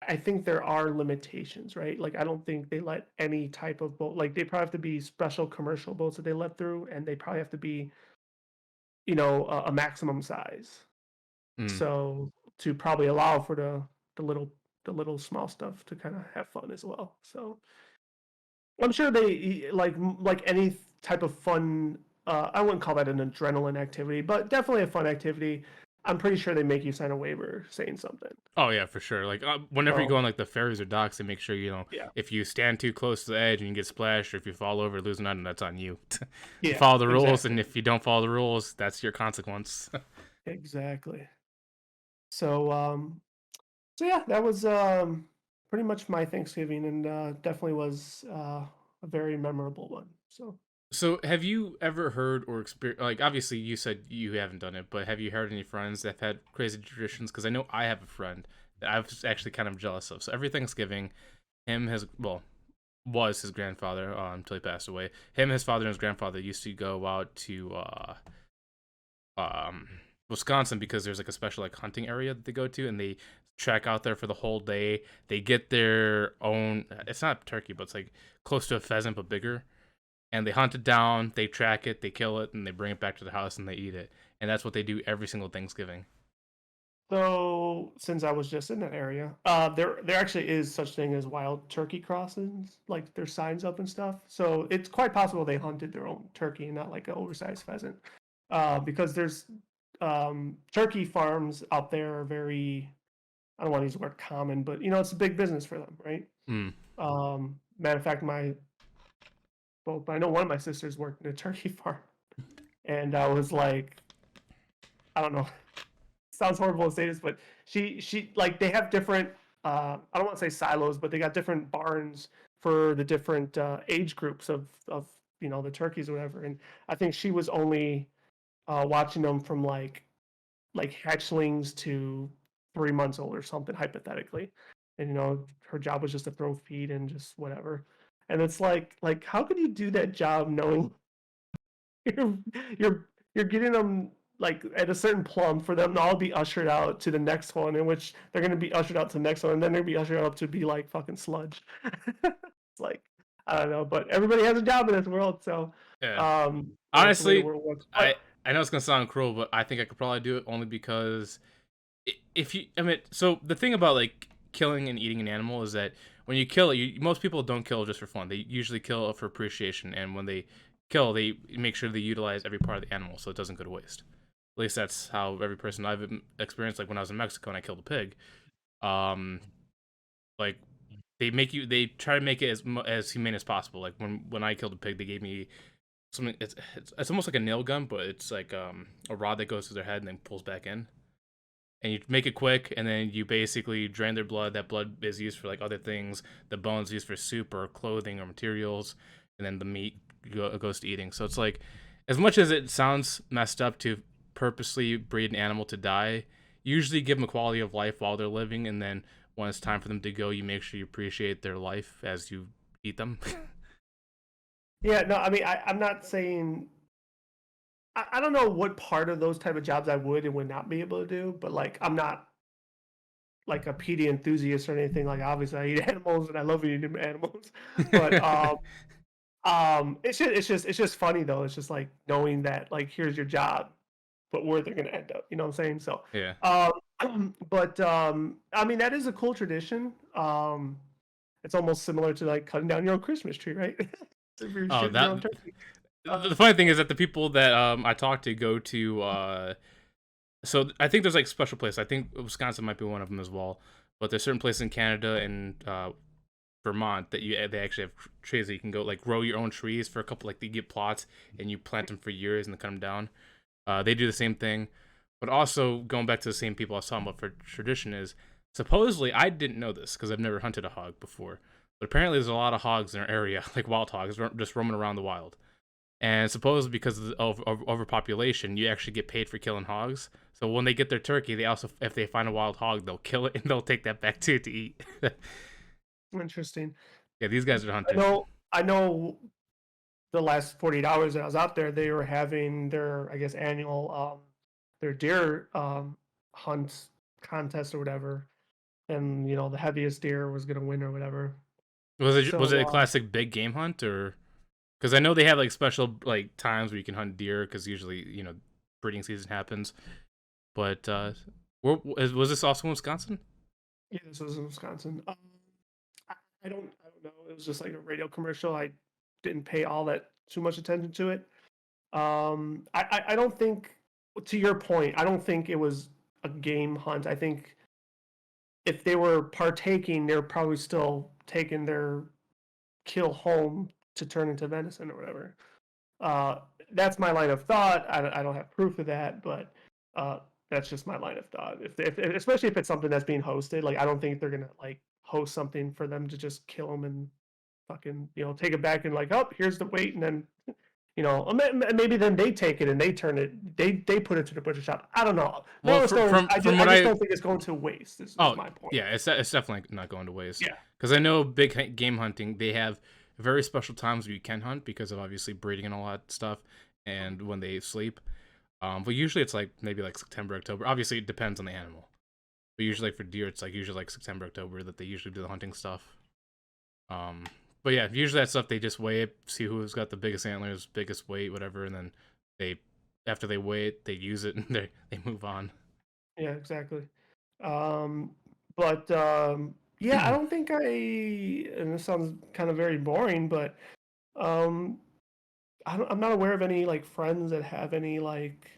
I think there are limitations, right? Like I don't think they let any type of boat, like they probably have to be special commercial boats that they let through, and they probably have to be, a maximum size. Mm. So to probably allow for the little the little small stuff to kind of have fun as well. So I'm sure they like any type of fun. I wouldn't call that an adrenaline activity, but definitely a fun activity. I'm pretty sure they make you sign a waiver saying something. Oh yeah, for sure. Like whenever you go So on like the ferries or docks, they make sure yeah, if you stand too close to the edge and you get splashed, or if you fall over, lose an item, that's on you. You yeah, follow the rules, and exactly, if you don't follow the rules, that's your consequence. exactly. So so yeah, that was pretty much my Thanksgiving, and definitely was a very memorable one. So So, have you ever heard or experienced, like, obviously you said you haven't done it, but have you heard any friends that have had crazy traditions? Because I know I have a friend that I was actually kind of jealous of. So, every Thanksgiving, was his grandfather until he passed away. Him, his father, and his grandfather used to go out to Wisconsin because there's like a special like hunting area that they go to and they track out there for the whole day. They get their own. It's not turkey, but it's like close to a pheasant but bigger. And they hunt it down. They track it. They kill it, and they bring it back to the house and they eat it. And that's what they do every single Thanksgiving. So since I was just in that area, there actually is such thing as wild turkey crossings, like there's signs up and stuff. So it's quite possible they hunted their own turkey and not like an oversized pheasant, because there's turkey farms out there are very, I don't want to use the word common, but it's a big business for them, right? Mm. Matter of fact, I know one of my sisters worked in a turkey farm, and I was like, I don't know, sounds horrible to say this, but she like they have different, I don't want to say silos, but they got different barns for the different age groups of the turkeys or whatever. And I think she was only watching them from like hatchlings to 3 months old or something hypothetically. And her job was just to throw feed and just whatever. And it's like how could you do that job knowing you're you're getting them like at a certain plum for them to all be ushered out to the next one, in which they're gonna be ushered out to the next one, and then they're gonna be ushered out to be like fucking sludge. It's like I don't know, but everybody has a job in this world, so Yeah. that's the way the Honestly, world works. I But I know it's gonna sound cruel, but I think I could probably do it only because if you, I mean, so the thing about like killing and eating an animal is that when you kill it, most people don't kill just for fun. They usually kill for appreciation, and when they kill, they make sure they utilize every part of the animal so it doesn't go to waste. At least that's how every person I've experienced. Like when I was in Mexico and I killed a pig, um, like they try to make it as humane as possible. Like when I killed a pig, they gave me something. It's almost like a nail gun, but it's like a rod that goes to their head and then pulls back in. And you make it quick, and then you basically drain their blood. That blood is used for like other things. The bones used for soup or clothing or materials, and then the meat goes to eating. So it's like, as much as it sounds messed up to purposely breed an animal to die, usually give them a quality of life while they're living, and then when it's time for them to go, you make sure you appreciate their life as you eat them. yeah, no, I mean I'm not saying I don't know what part of those type of jobs I would and would not be able to do, but like I'm not like a PD enthusiast or anything. Like obviously I eat animals and I love eating animals, but it's just funny though. It's just like knowing that like here's your job, but where they're gonna end up. You know what I'm saying? So, Yeah. but I mean that is a cool tradition. It's almost similar to like cutting down your own Christmas tree, right? If you're Oh, shooting your that. own turkey. The funny thing is that the people that I talk to go to so I think there's like special places. I think Wisconsin might be one of them as well. But there's certain places in Canada and Vermont that they actually have trees that you can go like grow your own trees for a couple, like they get plots and you plant them for years and then cut them down. They do the same thing, but also going back to the same people I was talking about for tradition is supposedly I didn't know this because I've never hunted a hog before, but apparently there's a lot of hogs in our area, like wild hogs, just roaming around the wild. And supposedly because of overpopulation, you actually get paid for killing hogs. So when they get their turkey, they also, if they find a wild hog, they'll kill it and they'll take that back too to eat. Interesting. Yeah, these guys are I hunters. know. I know. The last 48 hours that I was out there, they were having their, I guess, annual their deer hunt contest or whatever, and the heaviest deer was gonna win or whatever. Was it So a classic big game hunt or? Because I know they have like special like times where you can hunt deer because usually breeding season happens. But was this also in Wisconsin? yeah, this was in Wisconsin. I, I don't know. It was just like a radio commercial. I didn't pay all that too much attention to it. I don't think, to your point, I don't think it was a game hunt. I think if they were partaking, they're probably still taking their kill home to turn into venison or whatever. Uh, that's my line of thought. I don't have proof of that, but uh, that's just my line of thought. If especially if it's something that's being hosted, like I don't think they're gonna like host something for them to just kill them and fucking take it back and like, oh, here's the weight, and then maybe then they take it and they turn it, they put it to the butcher shop. I don't know. Well, Moral of the story is, from I what just I don't think it's going to waste. Is oh my point. yeah, it's definitely not going to waste. Yeah. Because I know big game hunting, they have very special times where you can hunt because of obviously breeding and all that stuff, and when they sleep. But usually it's like maybe like September, October. Obviously, it depends on the animal. But usually, like for deer, it's like usually like September, October that they usually do the hunting stuff. Um, but yeah, usually that stuff they just weigh it, see who's got the biggest antlers, biggest weight, whatever, and then they after they weigh it, they use it and they move on. Yeah, exactly. Um, but yeah, I don't think and this sounds kind of very boring, but um, I'm not aware of any like friends that have any like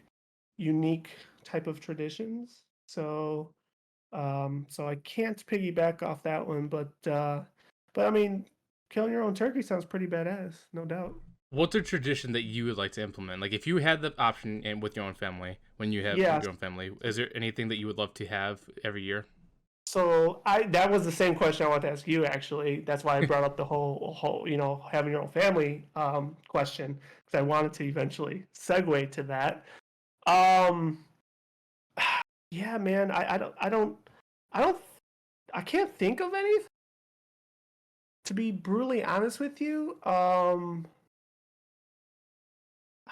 unique type of traditions. So I can't piggyback off that one, but I mean, killing your own turkey sounds pretty badass, no doubt. What's a tradition that you would like to implement? Like if you had the option and with your own family, when you have Yeah, your own family, is there anything that you would love to have every year? so I that was the same question I wanted to ask you actually. That's why I brought up the whole having your own family question because I wanted to eventually segue to that. Um, yeah, man, I don't I can't think of anything to be brutally honest with you. I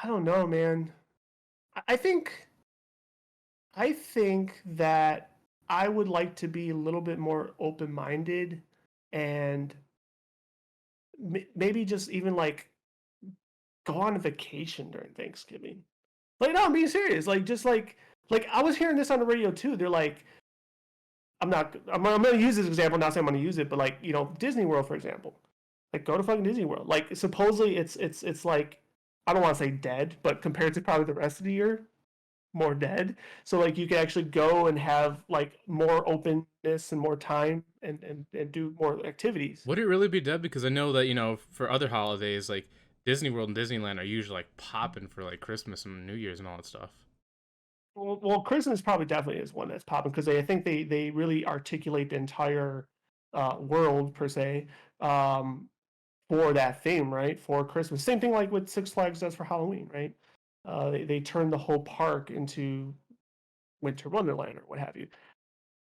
don't know, man. I I think I think that I would like to be a little bit more open-minded and maybe just even like go on a vacation during Thanksgiving. Like, no, I'm being serious. Like, just like I was hearing this on the radio too. They're like, I'm going to use this example. Not saying I'm going to use it, but like, Disney World, for example. Like, go to fucking Disney World. Like, supposedly it's like, I don't want to say dead, but compared to probably the rest of the year, more dead. So like you can actually go and have like more openness and more time and do more activities. Would it really be dead? Because I know that for other holidays like Disney World and Disneyland are usually like popping for like Christmas and New Year's and all that stuff. Well, Christmas probably definitely is one that's popping because I think they really articulate the entire world per se um, for that theme, right? For Christmas, same thing like what Six Flags does for Halloween, right? They turn the whole park into Winter Wonderland or what have you.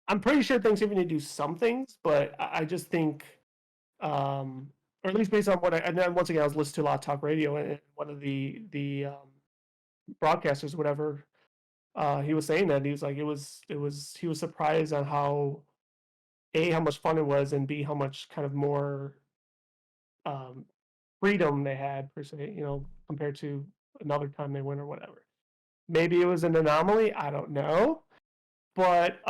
I'm pretty sure Thanksgiving they do some things, but I just think or at least based on what and then once again I was listening to a lot of talk radio and one of the broadcasters, whatever, he was saying that he was like it was he was surprised on how a how much fun it was and b how much kind of more um, freedom they had per se, compared to another time they went or whatever. Maybe it was an anomaly, I don't know, but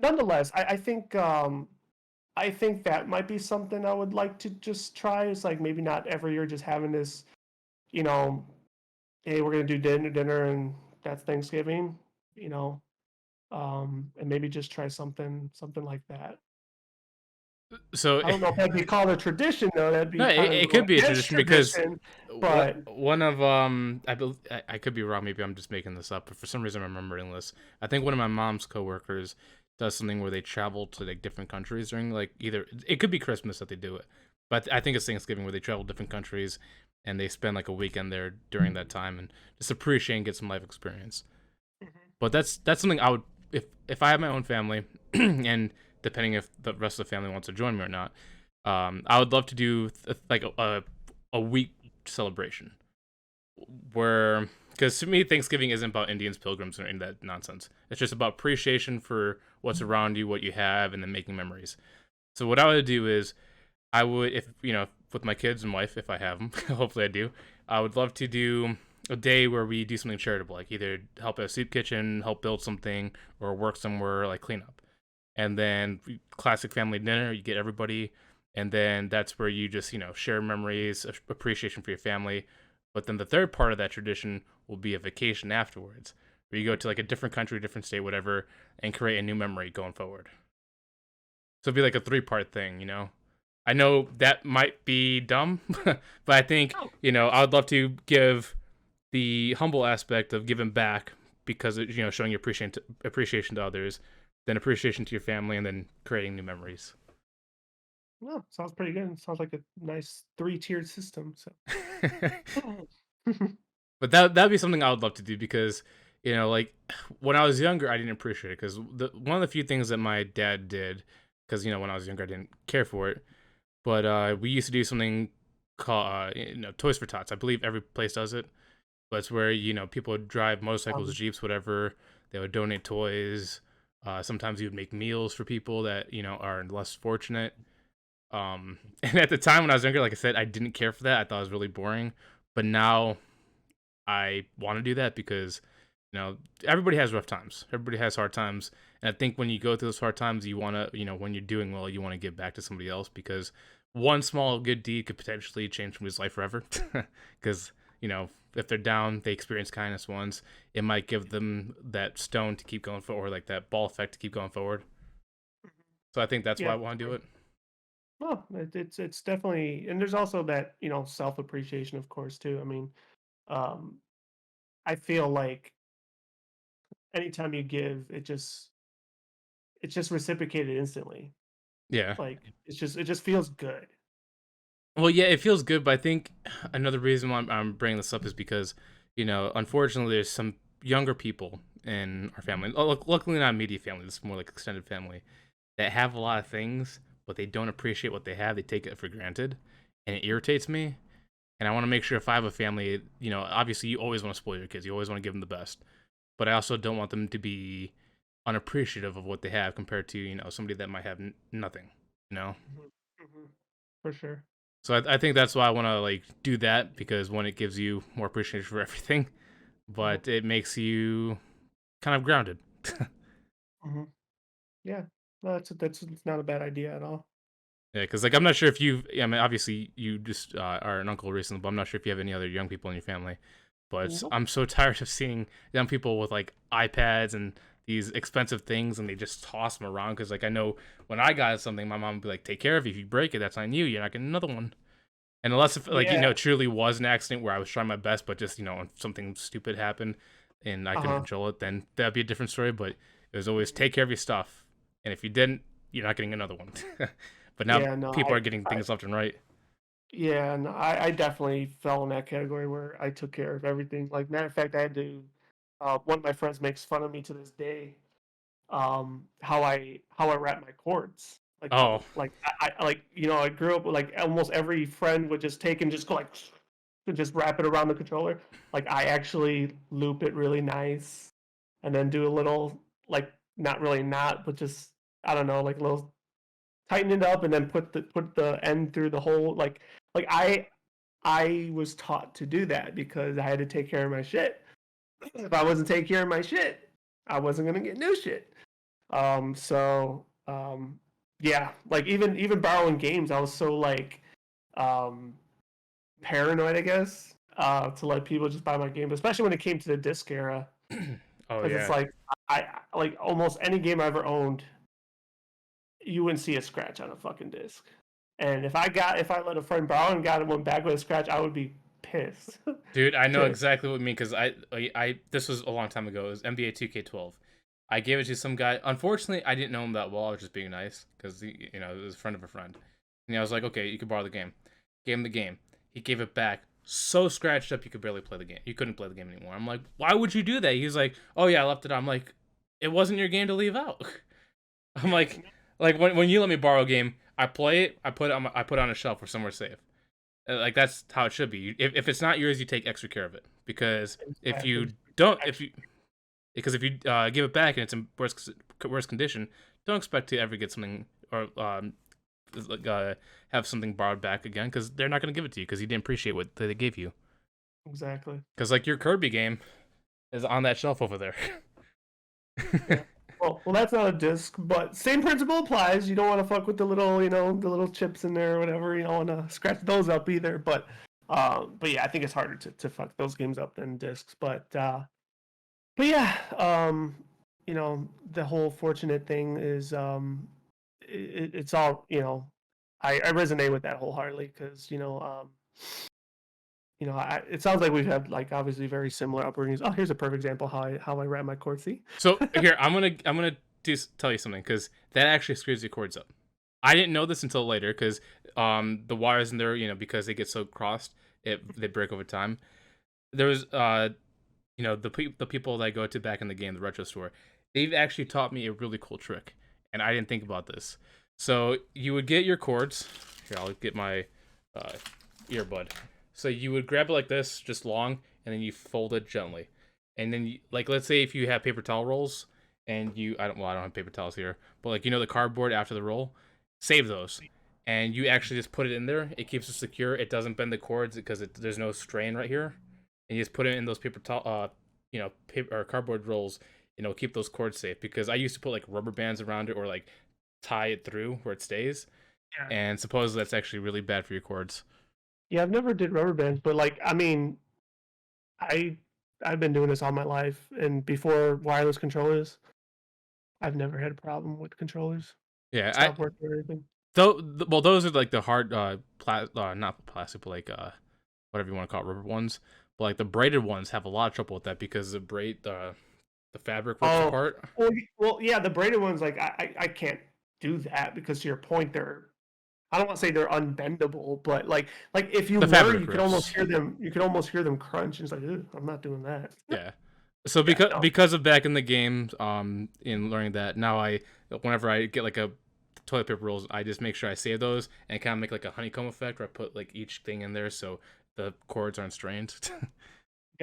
nonetheless, I think that might be something I would like to just try. It's like maybe not every year just having this, you know, hey, we're gonna do dinner and that's Thanksgiving, you know, and maybe just try something like that. So I don't know if that'd be called a tradition though. That'd no, be it, kind of it go could be a against tradition because tradition. what But one of I could be wrong. Maybe I'm just making this up, but for some reason I'm remembering this. I think one of my mom's coworkers does something where they travel to like different countries during like either it could be Christmas that they do it, but I think it's Thanksgiving where they travel to different countries and they spend like a weekend there during that time and just appreciate and get some life experience. But that's something I would if I have my own family and depending if the rest of the family wants to join me or not, I would love to do like a week celebration where because to me Thanksgiving isn't about Indians, pilgrims, or any of that nonsense. It's just about appreciation for what's around you, what you have, and then making memories. So what I would do is I would if with my kids and wife if I have them, hopefully I do. I would love to do a day where we do something charitable, like either help at a soup kitchen, help build something, or work somewhere like clean up. And then classic family dinner, you get everybody, and then that's where you just share memories, appreciation for your family. But then the third part of that tradition will be a vacation afterwards, where you go to like a different country, different state, whatever, and create a new memory going forward. So it'd be like a three-part thing. I know that might be dumb, but I think oh, I would love to give the humble aspect of giving back because showing your appreciation to others, then appreciation to your family, and then creating new memories. no, sounds pretty good. Sounds like a nice three-tiered system. So. But that'd be something I would love to do because like when I was younger, I didn't appreciate it because one of the few things that my dad did because when I was younger, I didn't care for it. But we used to do something called Toys for Tots. I believe every place does it. That's where people would drive motorcycles, Um, jeeps, whatever. They would donate toys. Sometimes you would make meals for people that are less fortunate. And at the time when I was younger, like I said, I didn't care for that. I thought it was really boring. But now I want to do that because you know everybody has rough times. Everybody has hard times, and I think when you go through those hard times, you want to when you're doing well, you want to give back to somebody else because one small good deed could potentially change somebody's life forever. Because if they're down, they experience kindness once. It might give them that stone to keep going forward, like that ball effect to keep going forward. So I think that's why yeah, I want to do it. well, it's definitely, and there's also that self appreciation, of course, too. I mean, um, I feel like anytime you give, it's just reciprocated instantly. Yeah. Like it just feels good. Well, yeah, it feels good, but I think another reason why I'm bringing this up is because, unfortunately, there's some younger people in our family. Luckily, not immediate family. This is more like extended family that have a lot of things, but they don't appreciate what they have. They take it for granted, and it irritates me. And I want to make sure if I have a family, obviously you always want to spoil your kids. You always want to give them the best, but I also don't want them to be unappreciative of what they have compared to somebody that might have nothing. You know. Mhm, mhm, for sure. So I think that's why I want to like do that because one, it gives you more appreciation for everything, Mhm, but it makes you kind of grounded. mhm. Yeah, no, that's it's not a bad idea at all. Yeah, because like I'm not sure if you've. I mean, obviously you just are an uncle recently, but I'm not sure if you have any other young people in your family. But Nope. I'm so tired of seeing young people with like iPads and these expensive things, and they just toss them around. Because like I know when I got something, my mom would be like, "Take care of it. If you break it, that's on you. You're not getting another one." And unless if like Yeah. it truly was an accident where I was trying my best, but just something stupid happened and I couldn't Uh-huh. control it, then that'd be a different story. But it was always take care of your stuff, and if you didn't, you're not getting another one. But now Yeah, no, people are getting I things left and right. yeah, no, I definitely fell in that category where I took care of everything. Like, matter of fact, I had to one of my friends makes fun of me to this day, how I wrap my cords. Oh, Like I like I grew up with like almost every friend would just take and just go like to just wrap it around the controller. Like I actually loop it really nice and then do a little like not really knot, but just I don't know, like a little tighten it up and then put the end through the hole. Like I was taught to do that because I had to take care of my shit. If I wasn't taking care of my shit, I wasn't gonna get new shit. So yeah, like even borrowing games, I was so like um paranoid, I guess, to let people just buy my games, especially when it came to the disc era, oh because it's yeah, like like almost any game I ever owned, you wouldn't see a scratch on a fucking disc. And if I let a friend borrow and got one back with a scratch, I would be pissed. dude, I know to exactly what you mean because I this was a long time ago. It was NBA 2K12. I gave it to some guy. Unfortunately, I didn't know him that well. I was just being nice because it was a friend of a friend. And I was like, okay, you can borrow the game. Gave him the game. He gave it back. So scratched up, you could barely play the game. You couldn't play the game anymore. I'm like, why would you do that? He's like, oh yeah, I left it out. I'm like, it wasn't your game to leave out. I'm like when you let me borrow a game, I play it. I put it on a shelf or somewhere safe. Like that's how it should be. If it's not yours, you take extra care of it because if exactly you don't, if you give it back and it's in worse condition, don't expect to ever get something or like, have something borrowed back again because they're not going to give it to you because you didn't appreciate what they gave you. exactly. Because like your Kirby game is on that shelf over there. Yeah. Well, that's not a disc, but same principle applies. You don't want to fuck with the little, the little chips in there or whatever. You don't want to scratch those up either. But yeah, I think it's harder to fuck those games up than discs. But yeah, the whole fortunate thing is, it's all, I resonate with that wholeheartedly because, it sounds like we've had like obviously very similar upbringings. Oh, here's a perfect example how I wrap my cord. See? So here, I'm gonna tell you something because that actually screws your cords up. I didn't know this until later because the wires in there, because they get so crossed, they break over time. There was the people that I go to back in the game, the retro store, they've actually taught me a really cool trick, and I didn't think about this. So you would get your cords. Here, I'll get my uh, earbud. So you would grab it like this, just long, and then you fold it gently, and then like let's say if you have paper towel rolls, and I don't have paper towels here, but like the cardboard after the roll, save those, and you actually just put it in there. It keeps it secure. It doesn't bend the cords because there's no strain right here, and you just put it in those paper towel paper or cardboard rolls. Keep those cords safe because I used to put like rubber bands around it or like tie it through where it stays, Yeah. and supposedly that's actually really bad for your cords. Yeah, I've never did rubber bands, but like I mean, I I've been doing this all my life, and before wireless controllers, I've never had a problem with controllers. Yeah, Stop working or anything. well, those are like the hard not plastic, but like whatever you want to call it, rubber ones. But like the braided ones have a lot of trouble with that because the fabric rips Oh, apart. well, yeah, the braided ones, like I can't do that because to your point, they're I don't want to say they're unbendable, but like if you The were, fabric you could almost rips. hear them. You could almost hear them crunch. And it's like, "Ugh, I'm not doing that." Yeah. So Yeah, no, because of back in the game, in learning that now whenever I get like a toilet paper rolls, I just make sure I save those and kind of make like a honeycomb effect where I put like each thing in there so the cords aren't strained.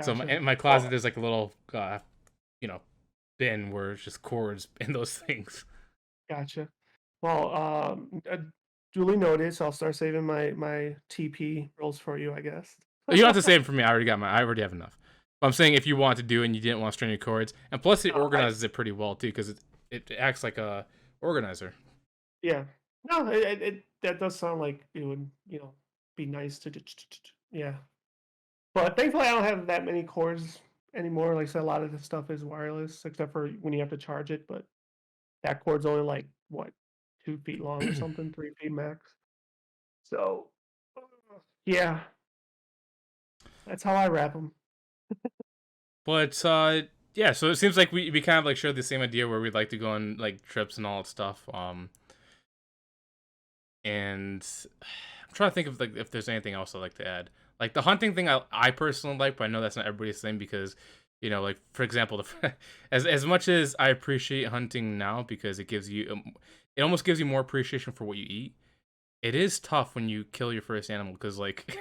So gotcha. my Well, closet is like a little you know bin where it's just cords in those things. gotcha. Well, duly noted. So I'll start saving my TP rolls for you, I guess. You don't have to save it for me. I already have enough. But I'm saying if you want to do it and you didn't want to strain your cords, and plus it No, I organizes it pretty well too because it acts like a organizer. yeah. No, that does sound like it would be nice to yeah. But thankfully, I don't have that many cords anymore. Like I said, a lot of the stuff is wireless, except for when you have to charge it. But that cord's only like what 2 feet long or something, 3 feet max. So yeah, that's how I wrap them. But yeah, so it seems like we kind of like share the same idea where we'd like to go on like trips and all that stuff. And I'm trying to think of like if there's anything else I'd like to add. Like the hunting thing, I personally like, but I know that's not everybody's thing because like for example, as much as I appreciate hunting now because it gives you it almost gives you more appreciation for what you eat. It is tough when you kill your first animal because like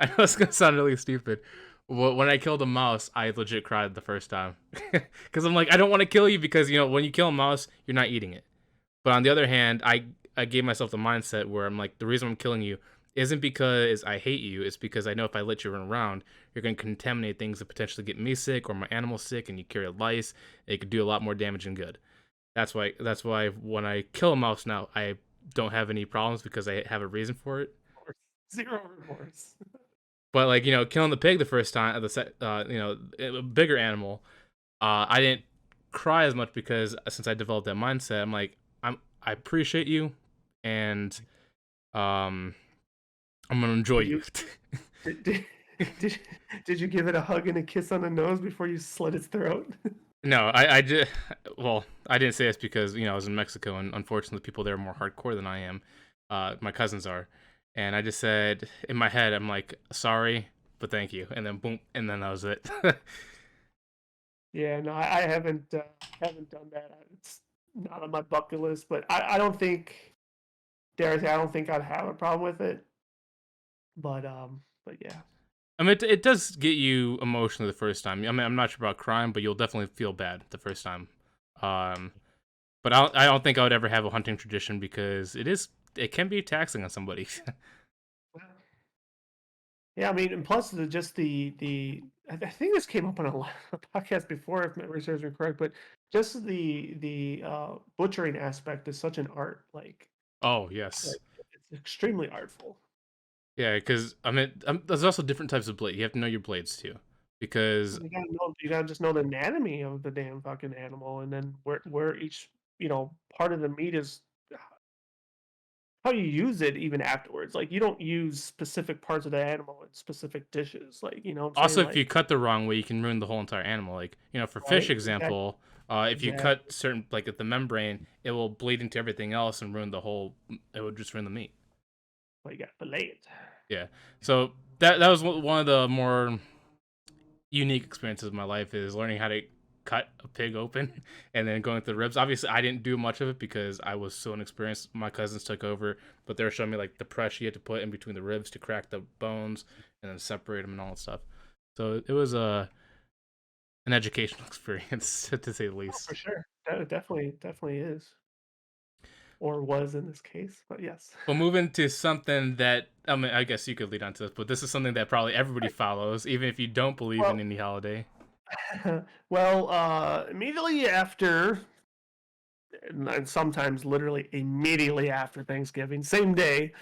I know it's gonna sound really stupid. When I killed a mouse, I legit cried the first time because I'm like I don't want to kill you because when you kill a mouse, you're not eating it. But on the other hand, I gave myself the mindset where I'm like, the reason I'm killing you isn't because I hate you. It's because I know if I let you run around, you're going to contaminate things that potentially get me sick or my animal sick, and you carry lice. It could do a lot more damage than good. That's why when I kill a mouse now, I don't have any problems because I have a reason for it. Zero remorse. But like killing the pig the first time, a bigger animal, I didn't cry as much because since I developed that mindset, I'm like I appreciate you, and um, I'm gonna enjoy Did you. you did, did, did, did you give it a hug and a kiss on the nose before you slit its throat? No, I just well, I didn't say this because I was in Mexico, and unfortunately, people there are more hardcore than I am. My cousins are, and I just said in my head, I'm like sorry, but thank you, and then boom, and then that was it. Yeah, no, I haven't done that. It's not on my bucket list, but I don't think dare I say I don't think I'd have a problem with it. But yeah. I mean, it does get you emotionally the first time. I mean, I'm not sure about crying, but you'll definitely feel bad the first time. Um, but I don't think I would ever have a hunting tradition because it can be taxing on somebody. Yeah, I mean, and plus just the I think this came up on a podcast before, if memory serves me correct, but just the butchering aspect is such an art, Oh yes, like it's extremely artful. yeah. Because I mean, there's also different types of blade. You have to know your blades too, because You gotta just know the anatomy of the damn fucking animal, and then where each part of the meat is, how you use it even afterwards. Like you don't use specific parts of the animal in specific dishes. Like what I'm saying, also if you like cut the wrong way, you can ruin the whole entire animal. Like for fish right, exactly, example, if you cut exactly. certain like at the membrane, it will bleed into everything else and ruin the whole. It would just ruin the meat. Well, you got fillet it. Yeah. So that was one of the more unique experiences of my life is learning how to cut a pig open and then going through the ribs. Obviously, I didn't do much of it because I was so inexperienced. My cousins took over, but they were showing me like the press you had to put in between the ribs to crack the bones and then separate them and all that stuff. So it was an educational experience to say the Oh, for least. sure. That definitely is, or was in this case. But yes. But moving to something that I mean, I guess you could lead on to this, but this is something that probably everybody follows, even if you don't believe in Well, any holiday. well, immediately after, and sometimes literally immediately after Thanksgiving, same day,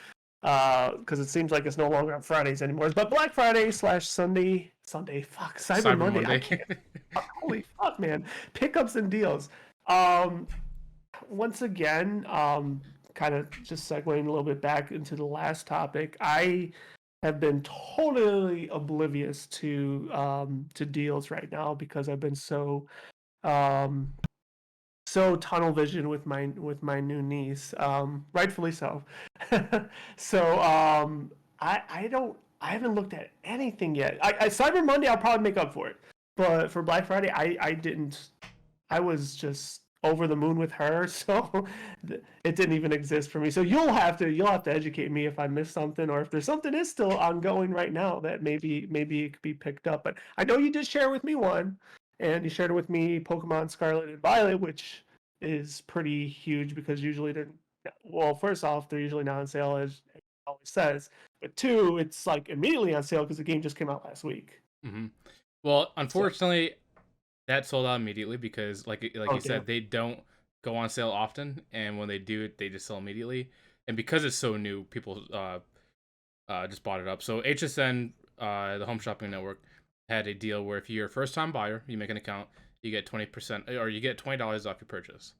because it seems like it's no longer on Fridays anymore. But Black Friday slash Sunday, fuck, Cyber Cyber Monday. I Monday. can't. Holy fuck, man! Pickups and deals. Um, Once again, kind of just segueing a little bit back into the last topic, I have been totally oblivious to deals right now because I've been um, so tunnel vision with my new niece, rightfully so. So I haven't looked at anything yet. Cyber Monday I'll probably make up for it, but for Black Friday I didn't. I was just over the moon with her, so it didn't even exist for me. So you'll have to educate me if I missed something or if there's something is still ongoing right now that maybe it could be picked up. But I know you did share with me one, and you shared with me Pokemon Scarlet and Violet, which is pretty huge because usually they're, well, first off, they're usually not on sale as it always says, but two, it's like immediately on sale because the game just came out last week. Hmm. Well, So, unfortunately, that sold out immediately because, like oh you said, damn, they don't go on sale often, and when they do, they just sell immediately. And because it's so new, people just bought it up. So HSN, the Home Shopping Network, had a deal where if you're a first time buyer, you make an account, you get 20% or you get $20 off your purchase.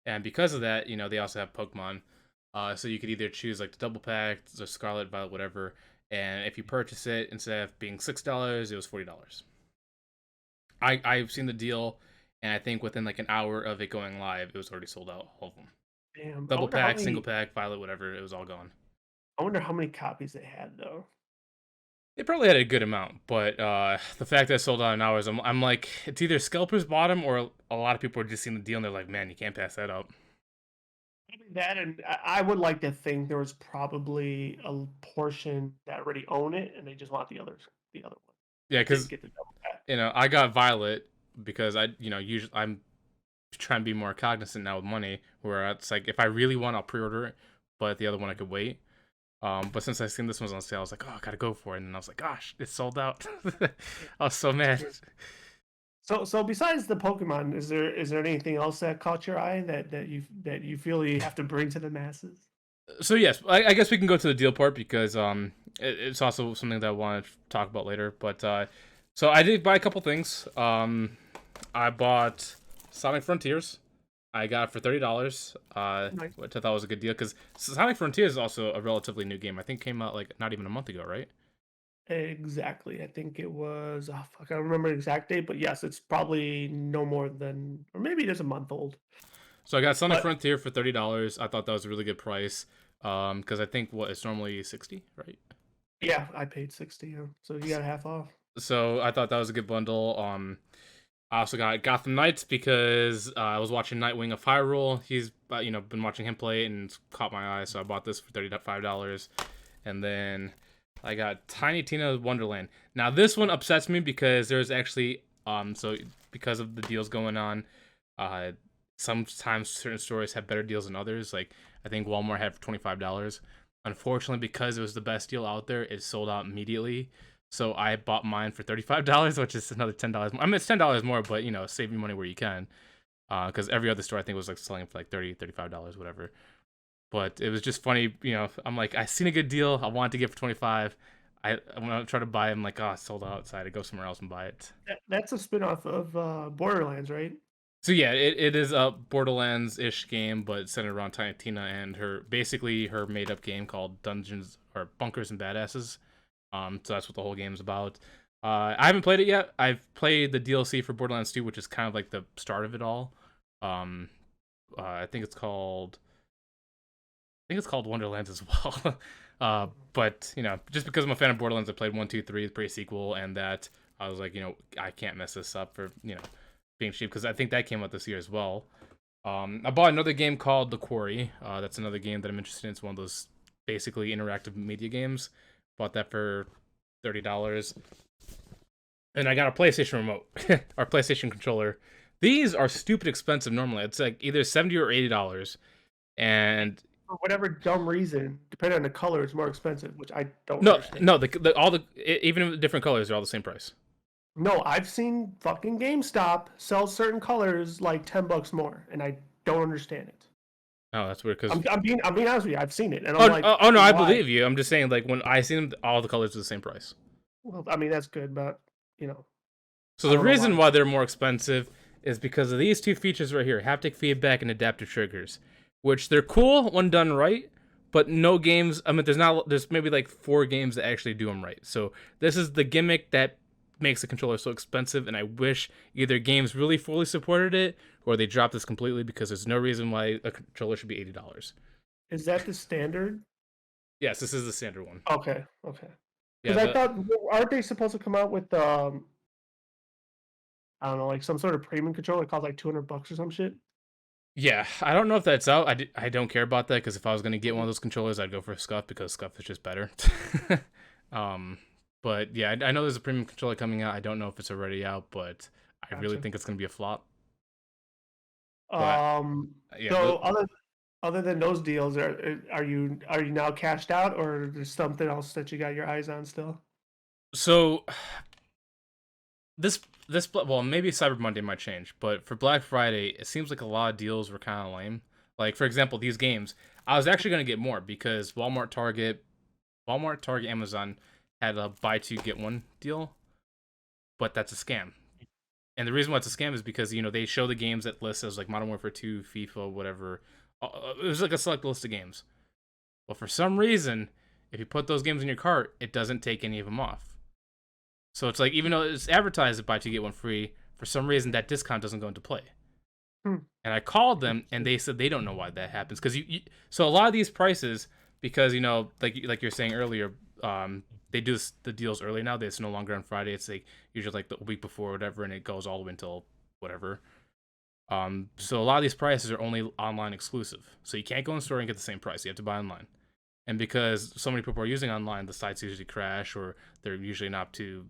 And because of that, they also have Pokemon. So you could either choose like the double pack, the Scarlet, Violet, whatever. And if you purchase it, instead of being $6, it was $40. I've seen the deal, and I think within like an hour of it going live, it was already sold out, all of them. damn. Double pack, single pack, Violet, whatever, it was all gone. I wonder how many copies they had though. They probably had a good amount, but the fact that it sold out in hours, I'm like, it's either scalpers bottom or a lot of people are just seeing the deal and they're like, man, you can't pass that up. Probably that, and I would like to think there was probably a portion that already own it, and they just want the other one. Yeah, Didn't because get the double pack. I got Violet because usually I'm trying to be more cognizant now with money, where it's like if I really want, I'll pre-order it, but the other one I could wait. But since I seen this one's on sale, I was like, oh, I gotta go for it, and then I was like, gosh, it's sold out. I was so mad. So besides the Pokemon, is there anything else that caught your eye that you feel you have to bring to the masses? So yes, I guess we can go to the deal part because it's also something that I want to talk about later. But so I did buy a couple things. I bought Sonic Frontiers. I got it for $30, Nice. which I thought was a good deal because Sonic Frontiers is also a relatively new game. I think came out like not even a month ago, right? Exactly. I think it was. Oh, fuck, I don't remember the exact date, but yes, it's probably no more than, or maybe it is a month old. So I got Sonic But Frontier for $30. I thought that was a really good price. Because I think what it's normally 60, right? yeah, I paid 60, yeah, so you got half off. So I thought that was a good bundle. I also got Gotham Knights because I was watching Nightwing of Hyrule. He's been watching him play it and it's caught my eye, so I bought this for $35. And then I got Tiny Tina's Wonderland. Now this one upsets me because there's actually so because of the deals going on, uh sometimes certain stores have better deals than others. Like I think Walmart had for $25. Unfortunately, because it was the best deal out there, it sold out immediately. So I bought mine for $35, which is another $10 more. I mean, it's $10 more, but save your money where you can. Because every other store I think was like selling for like $35, whatever. But it was just funny, I'm like, I seen a good deal. I wanted to get for 25. When I try to buy it, I'm like, oh, it's sold out outside. I go somewhere else and buy it. That's a spin-off of Borderlands, right? So yeah, it is a Borderlands-ish game, but centered around Tiny Tina and her made-up game called Dungeons or Bunkers and Badasses. So that's what the whole game's about. I haven't played it yet. I've played the DLC for Borderlands 2, which is kind of like the start of it all. Um, I think it's called Wonderlands as well. But just because I'm a fan of Borderlands, I played 1, 2, 3, the pre-sequel, and that I was like, I can't mess this up for being cheap because I think that came out this year as well. I bought another game called The Quarry. That's another game that I'm interested in. It's one of those basically interactive media games. Bought that for $30. and I got a PlayStation remote, our PlayStation controller. These are stupid expensive normally. It's like either $70 or $80, and For whatever dumb reason, depending on the color, it's more expensive, which I don't no, understand. no, even with different colors, they're all the same price. No, I've seen fucking GameStop sell certain colors like $10 more, and I don't understand it. Oh, that's weird. I'm being honest with you. I've seen it, and I'm like, Oh no, I why? believe you. I'm just saying, like when I see them, all the colors are the same price. Well, I mean that's good, but you know, So I the don't know why. reason why they're more expensive is because of these two features right here: haptic feedback and adaptive triggers, which they're cool when done right. But no games. I mean, there's maybe like 4 games that actually do them right. So this is the gimmick that makes the controller so expensive. And I wish either games really fully supported it or they dropped this completely because there's no reason why a controller should be $80. Is that the standard? Yes, this is the standard one. Okay, okay. Yeah, Because I the thought, aren't they supposed to come out with I don't know, like some sort of premium controller that costs like $200 or some shit? Yeah, I don't know if that's out. I don't care about that because if I was gonna get one of those controllers, I'd go for Scuff because Scuff is just better. um, but yeah, I know there's a premium controller coming out. I don't know if it's already out, but I really Gotcha. think it's gonna be a flop. But Um, yeah, so other than those deals, are you now cashed out, or there's something else that you got your eyes on still? so this well maybe Cyber Monday might change, but for Black Friday, it seems like a lot of deals were kind of lame. Like for example, these games, I was actually gonna get more because Walmart, Target, Amazon had a buy two get one deal, but that's a scam. And the reason why it's a scam is because they show the games that list as like Modern Warfare 2, FIFA, whatever. It was like a select list of games. But for some reason, if you put those games in your cart, it doesn't take any of them off. So it's like even though it's advertised that buy two get one free, for some reason that discount doesn't go into play. Hmm. And I called them, and they said they don't know why that happens because so a lot of these prices, because like you're saying earlier, they do the deals early now. It's no longer on Friday. It's like usually like the week before or whatever, and it goes all the way until whatever. So a lot of these prices are only online exclusive. So you can't go in store and get the same price. You have to buy online. And because so many people are using online, the sites usually crash or they're usually not up to,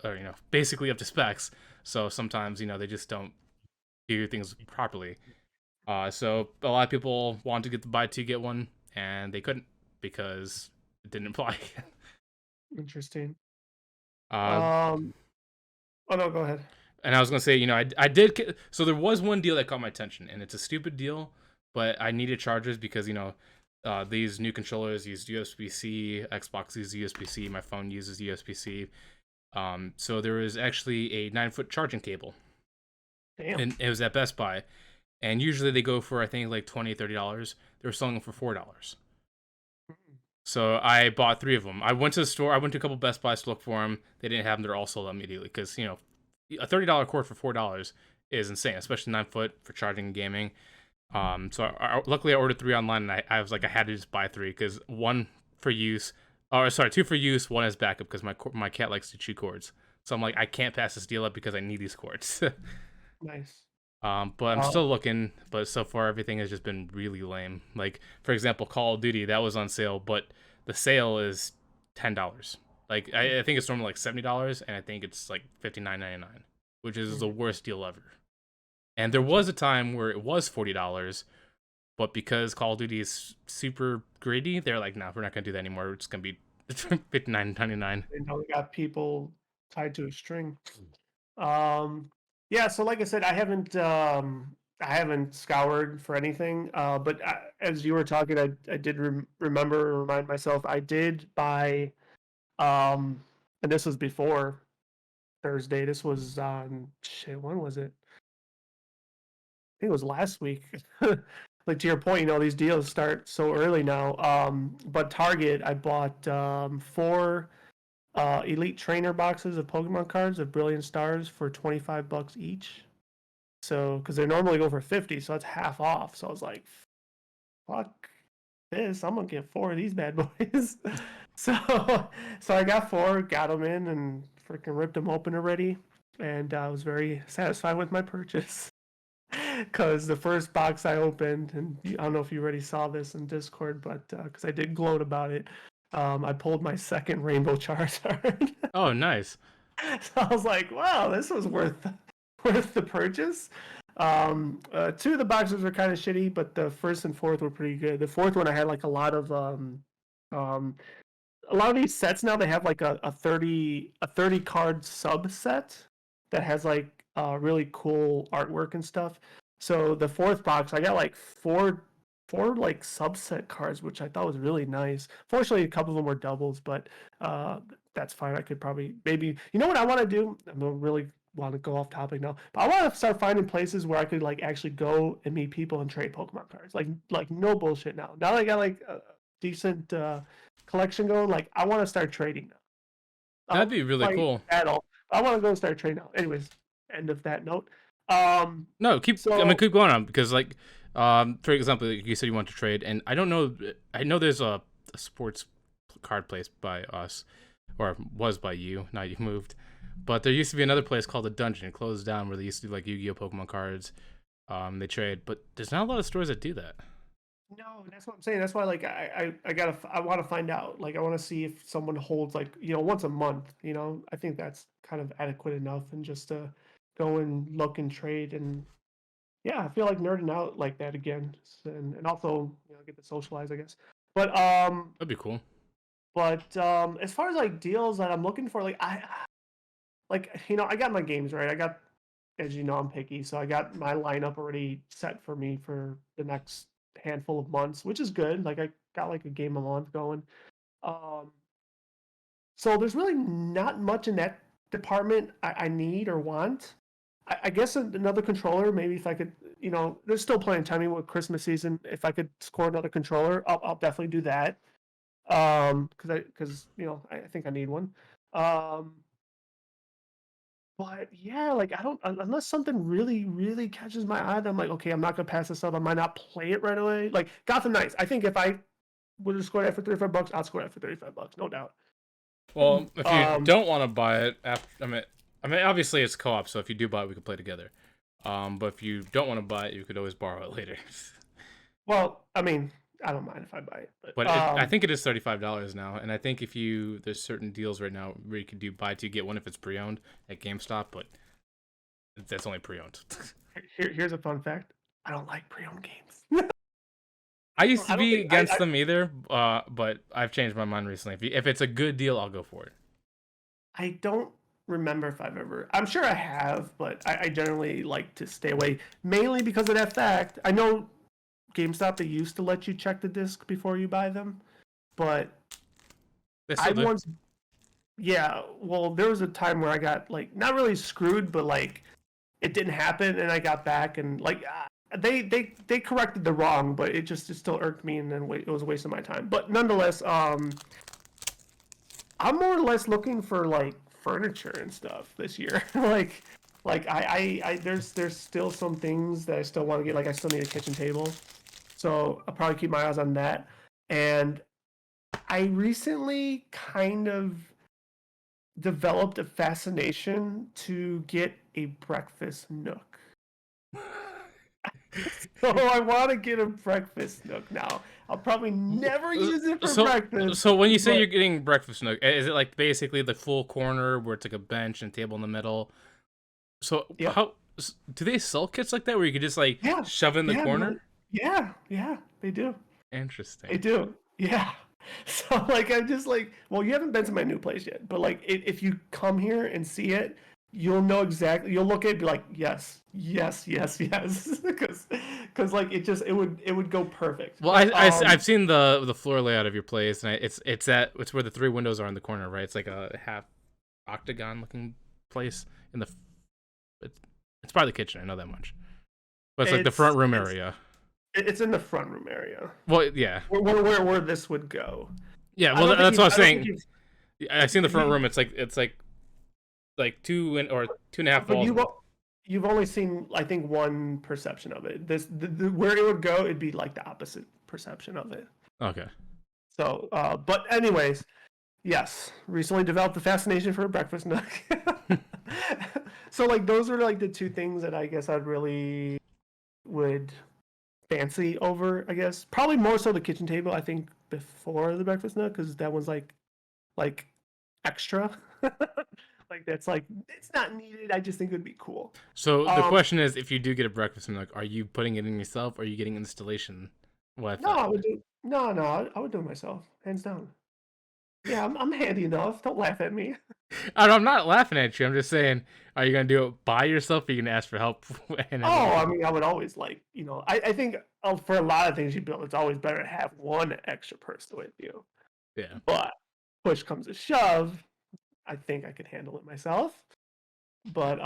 or, basically up to specs. So sometimes they just don't do things properly. So a lot of people want to get the buy two get one, and they couldn't because it didn't apply. Interesting. uh, Um, oh no, go ahead. and I was gonna say, I did. So there was one deal that caught my attention, and it's a stupid deal, but I needed chargers because these new controllers use USB-C, Xbox uses USB-C, my phone uses USB-C. So there was actually a 9-foot charging cable, Damn. and it was at Best Buy, and usually they go for I think like $20-$30. They were selling them for $4. So I bought 3 of them. I went to the store. I went to a couple Best Buys to look for them. They didn't have them. They're all sold out immediately because a $30 cord for $4 is insane, especially 9-foot for charging and gaming. So luckily I ordered 3 online, and I was like I had to just buy 3 because one for use, or sorry, 2 for use, one as backup because my cat likes to chew cords. So I'm like I can't pass this deal up because I need these cords. Nice. But I'm Um, still looking. But so far, everything has just been really lame. Like for example, Call of Duty that was on sale, but the sale is $10. Like I think it's normally like $70, and I think it's like $59.99, which is the worst deal ever. And there was a time where it was $40, but because Call of Duty is super greedy, they're like, "No, we're not gonna do that anymore. It's gonna be $59.99." they know they got people tied to a string. Um, yeah, so like I said, I haven't scoured for anything. But as you were talking, I did remind myself I did buy, and this was before Thursday. This was on shit. When was it? I think it was last week. Like to your point, these deals start so early now. But Target, I bought 4 Elite Trainer boxes of Pokemon cards of Brilliant Stars for $25 each. So, because they normally go for 50, so that's half off. So I was like, fuck this, I'm gonna get 4 of these bad boys. so, so I got 4, got them in, and freaking ripped them open already, and I was very satisfied with my purchase. Because the first box I opened, and I don't know if you already saw this in Discord, but because I did gloat about it, I pulled my second Rainbow Charizard. Oh, nice. So I was like, wow, this was worth the purchase. Two of the boxes were kind of shitty, but the first and fourth were pretty good. The fourth one I had like um a lot of these sets now they have like a 30 card subset that has like really cool artwork and stuff. So the fourth box I got like four like subset cards, which I thought was really nice. Fortunately, a couple of them were doubles, but uh, that's fine. I could probably maybe you know what I want to do. I'm gonna really want to go off topic now, but I want to start finding places where I could like actually go and meet people and trade Pokemon cards. Like no bullshit now. Now that I got like a decent collection going, like I want to start trading now. I That'd don't be really fight cool. at all. I want to go and start trading now. Anyways, end of that note. Um, No, so keep going on because like, for example, like you said you want to trade, and I don't know. I know there's a sports card place by us, or was by you. Now you've moved, but there used to be another place called the Dungeon. It closed down where they used to do like Yu-Gi-Oh, Pokemon cards. They trade, but there's not a lot of stores that do that. no, that's what I'm saying. That's why like I want to find out. Like I want to see if someone holds like once a month. I think that's kind of adequate enough, and just to go and look and trade and yeah, I feel like nerding out like that again, and also get to socialize, I guess. But That'd be cool. as far as like deals that I'm looking for, like I got my games right. I got, as you know, I'm picky, so I got my lineup already set for me for the next handful of months, which is good. Like I got like a game a month going. Um, so there's really not much in that department I need or want. I guess another controller, maybe if I could, there's still plenty of time with Christmas season. If I could score another controller, I'll definitely do that. Because I think I need one. Um, but yeah, like I don't unless something really really catches my eye, then I'm like, okay, I'm not gonna pass this up. I might not play it right away. Like Gotham Knights, I think if I would have scored that for $35, I'd score that for $35, no doubt. Well, if you Um, don't want to buy it, after I mean, obviously it's co-op, so if you do buy it, we can play together. But if you don't want to buy it, you could always borrow it later. well, I mean, I don't mind if I buy it, but But I think it is $35 now, and I think if you there's certain deals right now where you can do buy two get one if it's pre-owned at GameStop, but that's only pre-owned. here's a fun fact: I don't like pre-owned games. I used to I don't be think I, against them either, but I've changed my mind recently. If it's a good deal, I'll go for it. I don't remember if I've ever. I'm sure I have, but I generally like to stay away, mainly because of that fact. I know GameStop they used to let you check the disc before you buy them, but They I still do. once, yeah, well, there was a time where I got like not really screwed, but like it didn't happen, and I got back and like they corrected the wrong, but it still irked me, and then it was a waste of my time. But nonetheless, I'm more or less looking for like furniture and stuff this year. There's still some things that I still want to get. Like I still need a kitchen table, so I'll probably keep my eyes on that. And I recently kind of developed a fascination to get a breakfast nook. So I want to get a breakfast nook now. I'll probably never use it for So, breakfast, so when you say but you're getting breakfast nook, is it like basically the full corner where it's like a bench and table in the middle? So yep, do they sell kits like that where you could just like yeah, shove in the yeah, no, corner? yeah, they do. They Interesting. do. Yeah. So like I'm just like, well, you haven't been to my new place yet, but like if you come here and see it, you'll know exactly. You'll look at it, and be like, yes, yes, yes, yes, because like it would go perfect. Well, But I've seen the floor layout of your place, and it's where the three windows are in the corner, right? It's like a half octagon looking place in the it's, it's by the kitchen. I know that much, but it's like the it's front room it's area. it's in the front room area Well, yeah, where this would go. yeah. I Well, don't think that's what I you've. was I don't think saying. you've. I've seen the front You, room. It's like or two and a half but walls. you've only seen I think one perception of it. Where it would go, it'd be like the opposite perception of it. Okay. So, but anyways, yes, recently developed a fascination for a breakfast nook. So like those are like the two things that I guess I'd really would fancy over. I guess probably more so the kitchen table. I think before the breakfast nook because that one's like extra. like that's like it's not needed. I just think it would be cool. So the Um, question is, if you do get a breakfast nook, are you putting it in yourself, or are you getting installation with no, it? I would do no, I would do it myself, hands down. Yeah, I'm handy enough. Don't laugh at me. I'm not laughing at you. I'm just saying, are you gonna do it by yourself, or are you gonna ask for help and Oh, I everything? mean, I would always like, I think for a lot of things you build, it's always better to have one extra person with you. Yeah. But push comes to shove, I think I could handle it myself. But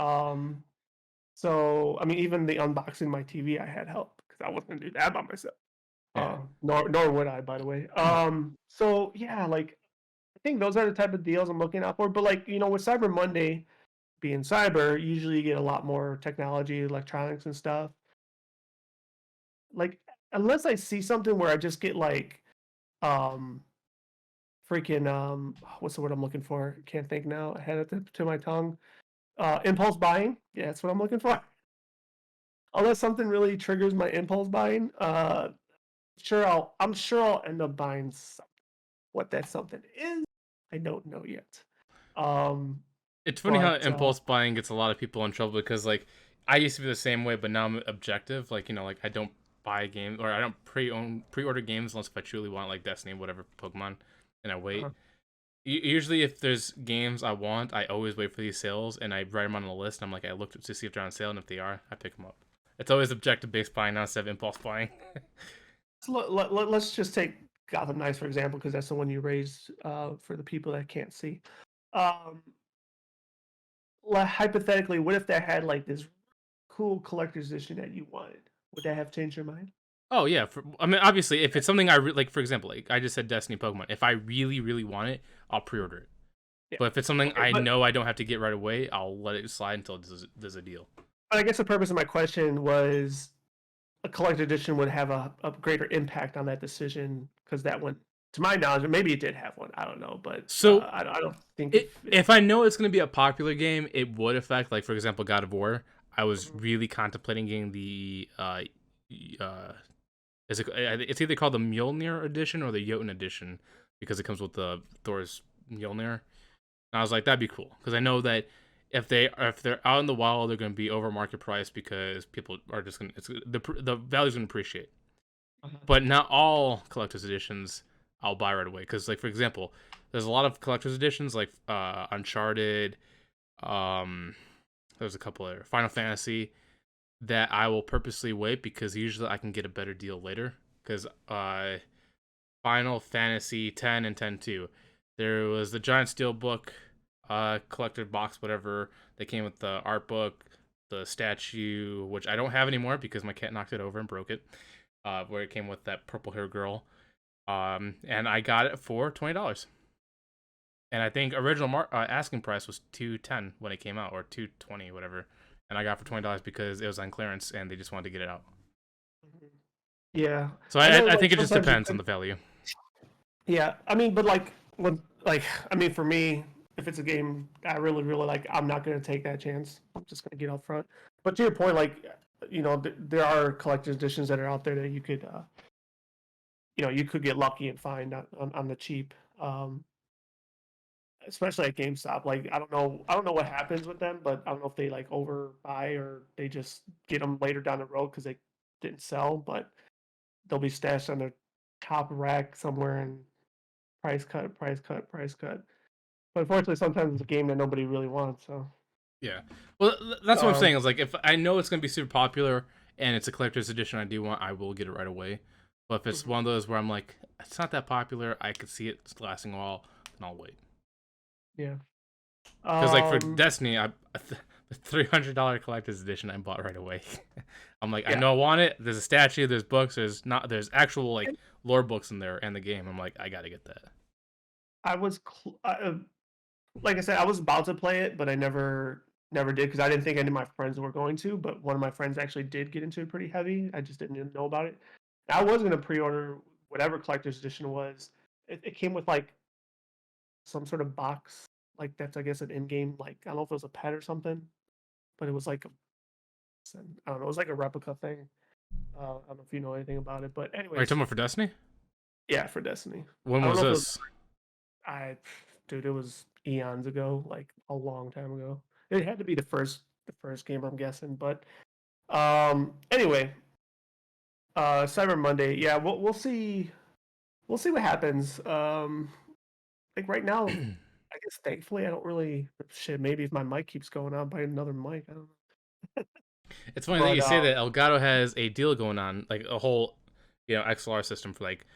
so I mean, even the unboxing my TV, I had help because I wasn't gonna do that by myself. Yeah. Nor would I, by the way. So yeah, like I think those are the type of deals I'm looking out for. But like with Cyber Monday being cyber, usually you get a lot more technology, electronics, and stuff. Like unless I see something where I just get like um freaking what's the word I'm looking for? Can't think now. I had it to my tongue. Impulse buying. Yeah, that's what I'm looking for. Unless something really triggers my impulse buying, I'm sure I'll end up buying something. What that something is, I don't know yet. Um, It's funny how but impulse buying gets a lot of people in trouble because, like, I used to be the same way, but now I'm objective. Like, like I don't buy games, or I don't pre-order games unless if I truly want, like Destiny, whatever, Pokemon, and I wait. uh, Usually, if there's games I want, I always wait for these sales, and I write them on the list. I'm like, I look to see if they're on sale, and if they are, I pick them up. It's always objective based buying, not instead of impulse buying. let's just take Gotham Knights for example, because that's the one you raised for the people that can't see. Um, Hypothetically, what if that had like this cool collector's edition that you wanted? Would that have changed your mind? Oh yeah, I mean, obviously, if it's something like, for example, like I just said, Destiny, Pokemon. If I really, really want it, I'll pre-order it. Yeah. But if it's something Okay, I but know I don't have to get right away, I'll let it slide until there's a deal. I guess the purpose of my question was a collector edition would have a greater impact on that decision because that one, to my knowledge, maybe it did have one. I don't know, but So I don't think if if I know it's going to be a popular game, it would affect. Like for example, God of War. I was Mhm. really contemplating getting the uh, it's either called the Mjolnir edition or the Jotun edition because it comes with the Thor's Mjolnir. And I was like, that'd be cool because I know that if they're out in the wild, they're going to be over market price because people are just going to the value's going to appreciate. Uh-huh. But not all collector's editions I'll buy right away because, like for example, there's a lot of collector's editions like Uncharted. Um, there's a couple of Final Fantasy that I will purposely wait because usually I can get a better deal later. Because Final Fantasy 10 and 10-2, there was the giant steel book, collector box, whatever. They came with the art book, the statue, which I don't have anymore because my cat knocked it over and broke it. Where it came with that purple hair girl. And I got it for $20. And I think original asking price was $210 when it came out, or $220, whatever. And I got it for $20 because it was on clearance and they just wanted to get it out. Mhm. Yeah, So I know. I Like think it just sometimes you depends on could. the value. Yeah, I mean, but like when I mean, for me, if it's a game I really really like, I'm not gonna take that chance. I'm just gonna get up front. But to your point, like there are collector's editions that are out there that you could get lucky and find on the cheap. Um, Especially at GameStop. Like I don't know what happens with them, but I don't know if they like overbuy or they just get them later down the road because they didn't sell, but they'll be stashed on their top rack somewhere and price cut, price cut, price cut. But unfortunately, sometimes it's a game that nobody really wants. So, Yeah. Well, that's what I'm um, saying. Is like if I know it's gonna be super popular and it's a collector's edition I do want, I will get it right away. But if it's mhm, one of those where I'm like, it's not that popular, I could see it lasting a while, then I'll wait. yeah. Because like for Um, Destiny, the $300 collector's edition I bought right away. I'm like, I yeah. know I want it. There's a statue, there's books, there's actual like lore books in there and the game. I'm like, I gotta get that. I was like I said, I was about to play it, but I never did because I didn't think any of my friends were going to. But one of my friends actually did get into it pretty heavy. I just didn't even know about it. I was gonna pre-order whatever collector's edition was. It came with like some sort of box, like that's I guess an in-game like I don't know if it was a pet or something, but it was like I don't know, it was like a replica thing. I don't know if you know anything about it, but Are you anyways, talking about for Destiny? yeah, for Destiny. When I don't was know if it was this? I, dude, it was eons ago, like a long time ago. It had to be the first game, I'm guessing. But anyway, Cyber Monday. Yeah, we'll see. We'll see what happens. Like right now, I guess thankfully I don't really shit. Maybe if my mic keeps going, I'll buy another mic. I don't know. It's funny that But you say that. Elgato has a deal going on, like a whole, XLR system for like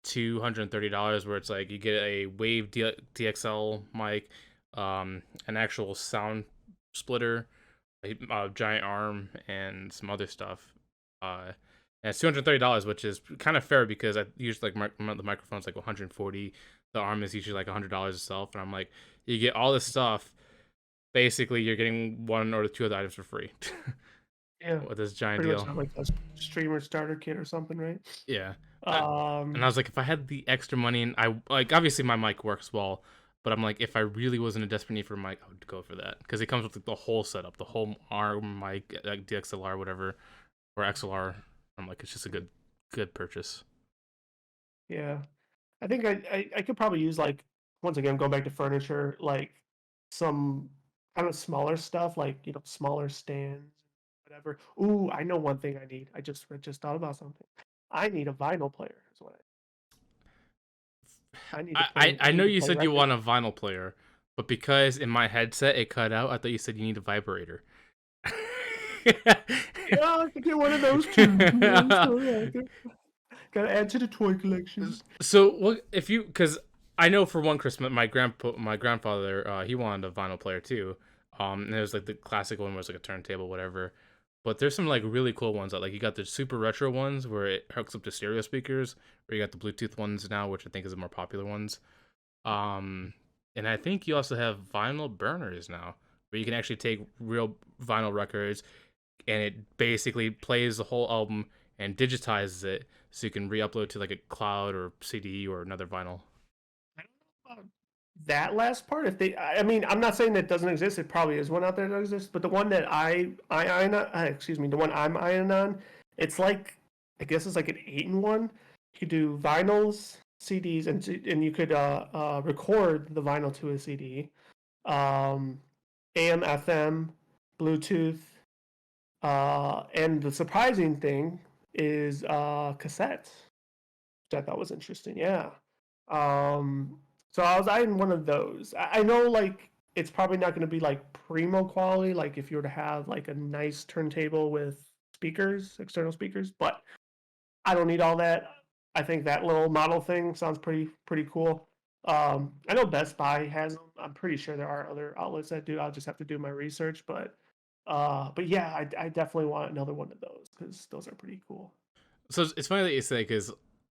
$230, where it's like you get a Wave DXL mic, an actual sound splitter, a giant arm, and some other stuff. And it's $230, which is kind of fair because I usually like the microphone's like 140. The arm is usually like $100 itself, and I'm like, you get all this stuff. Basically, you're getting one or two of the items for free yeah, with this giant pretty much deal. not like a streamer starter kit or something, right? Yeah. And I Um, was like, if I had the extra money, and I like, obviously my mic works well, but I'm like, if I really was in a desperate need for a mic, I would go for that because it comes with like, the whole setup, the whole arm mic, like DXLR, whatever, or XLR. I'm like, it's just a good purchase. yeah, I think I could probably use like once again going back to furniture, like some kind of smaller stuff, like smaller stands, whatever. Ooh, I know one thing I need. I just thought about something. I need a vinyl player. Is what I need to play. I I know need to you play said you records. want a vinyl player, but because in my headset it cut out, I thought you said you need a vibrator. Yeah, I could get one of those too. Yeah, so yeah, gotta add to the toy collection. So what if you? Because I know for one Christmas, my grandfather, he wanted a vinyl player too. And it was like the classic one was like a turntable, whatever. But there's some like really cool ones that like you got the super retro ones where it hooks up to stereo speakers, or you got the Bluetooth ones now, which I think is the more popular ones. Um, and I think you also have vinyl burners now, where you can actually take real vinyl records and it basically plays the whole album and digitizes it so you can re-upload to like a cloud or CD or another vinyl. I don't know about that last part. If they, I mean, I'm not saying that doesn't exist. It probably is one out there that exists. But the one that I iron on, excuse me, the one I'm ironing on, it's like, I guess it's like an 8-in-1. You could do vinyls, CDs, and you could record the vinyl to a CD. AM, FM, Bluetooth, and the surprising thing is cassettes, which I thought was interesting. Yeah. Um, so I was eyeing one of those. I know like it's probably not going to be like primo quality, like if you were to have like a nice turntable with speakers, external speakers, but I don't need all that. I think that little model thing sounds pretty cool. I know Best Buy has them. I'm pretty sure there are other outlets that do. I'll just have to do my research, but yeah, I definitely want another one of those because those are pretty cool. So it's funny that you say because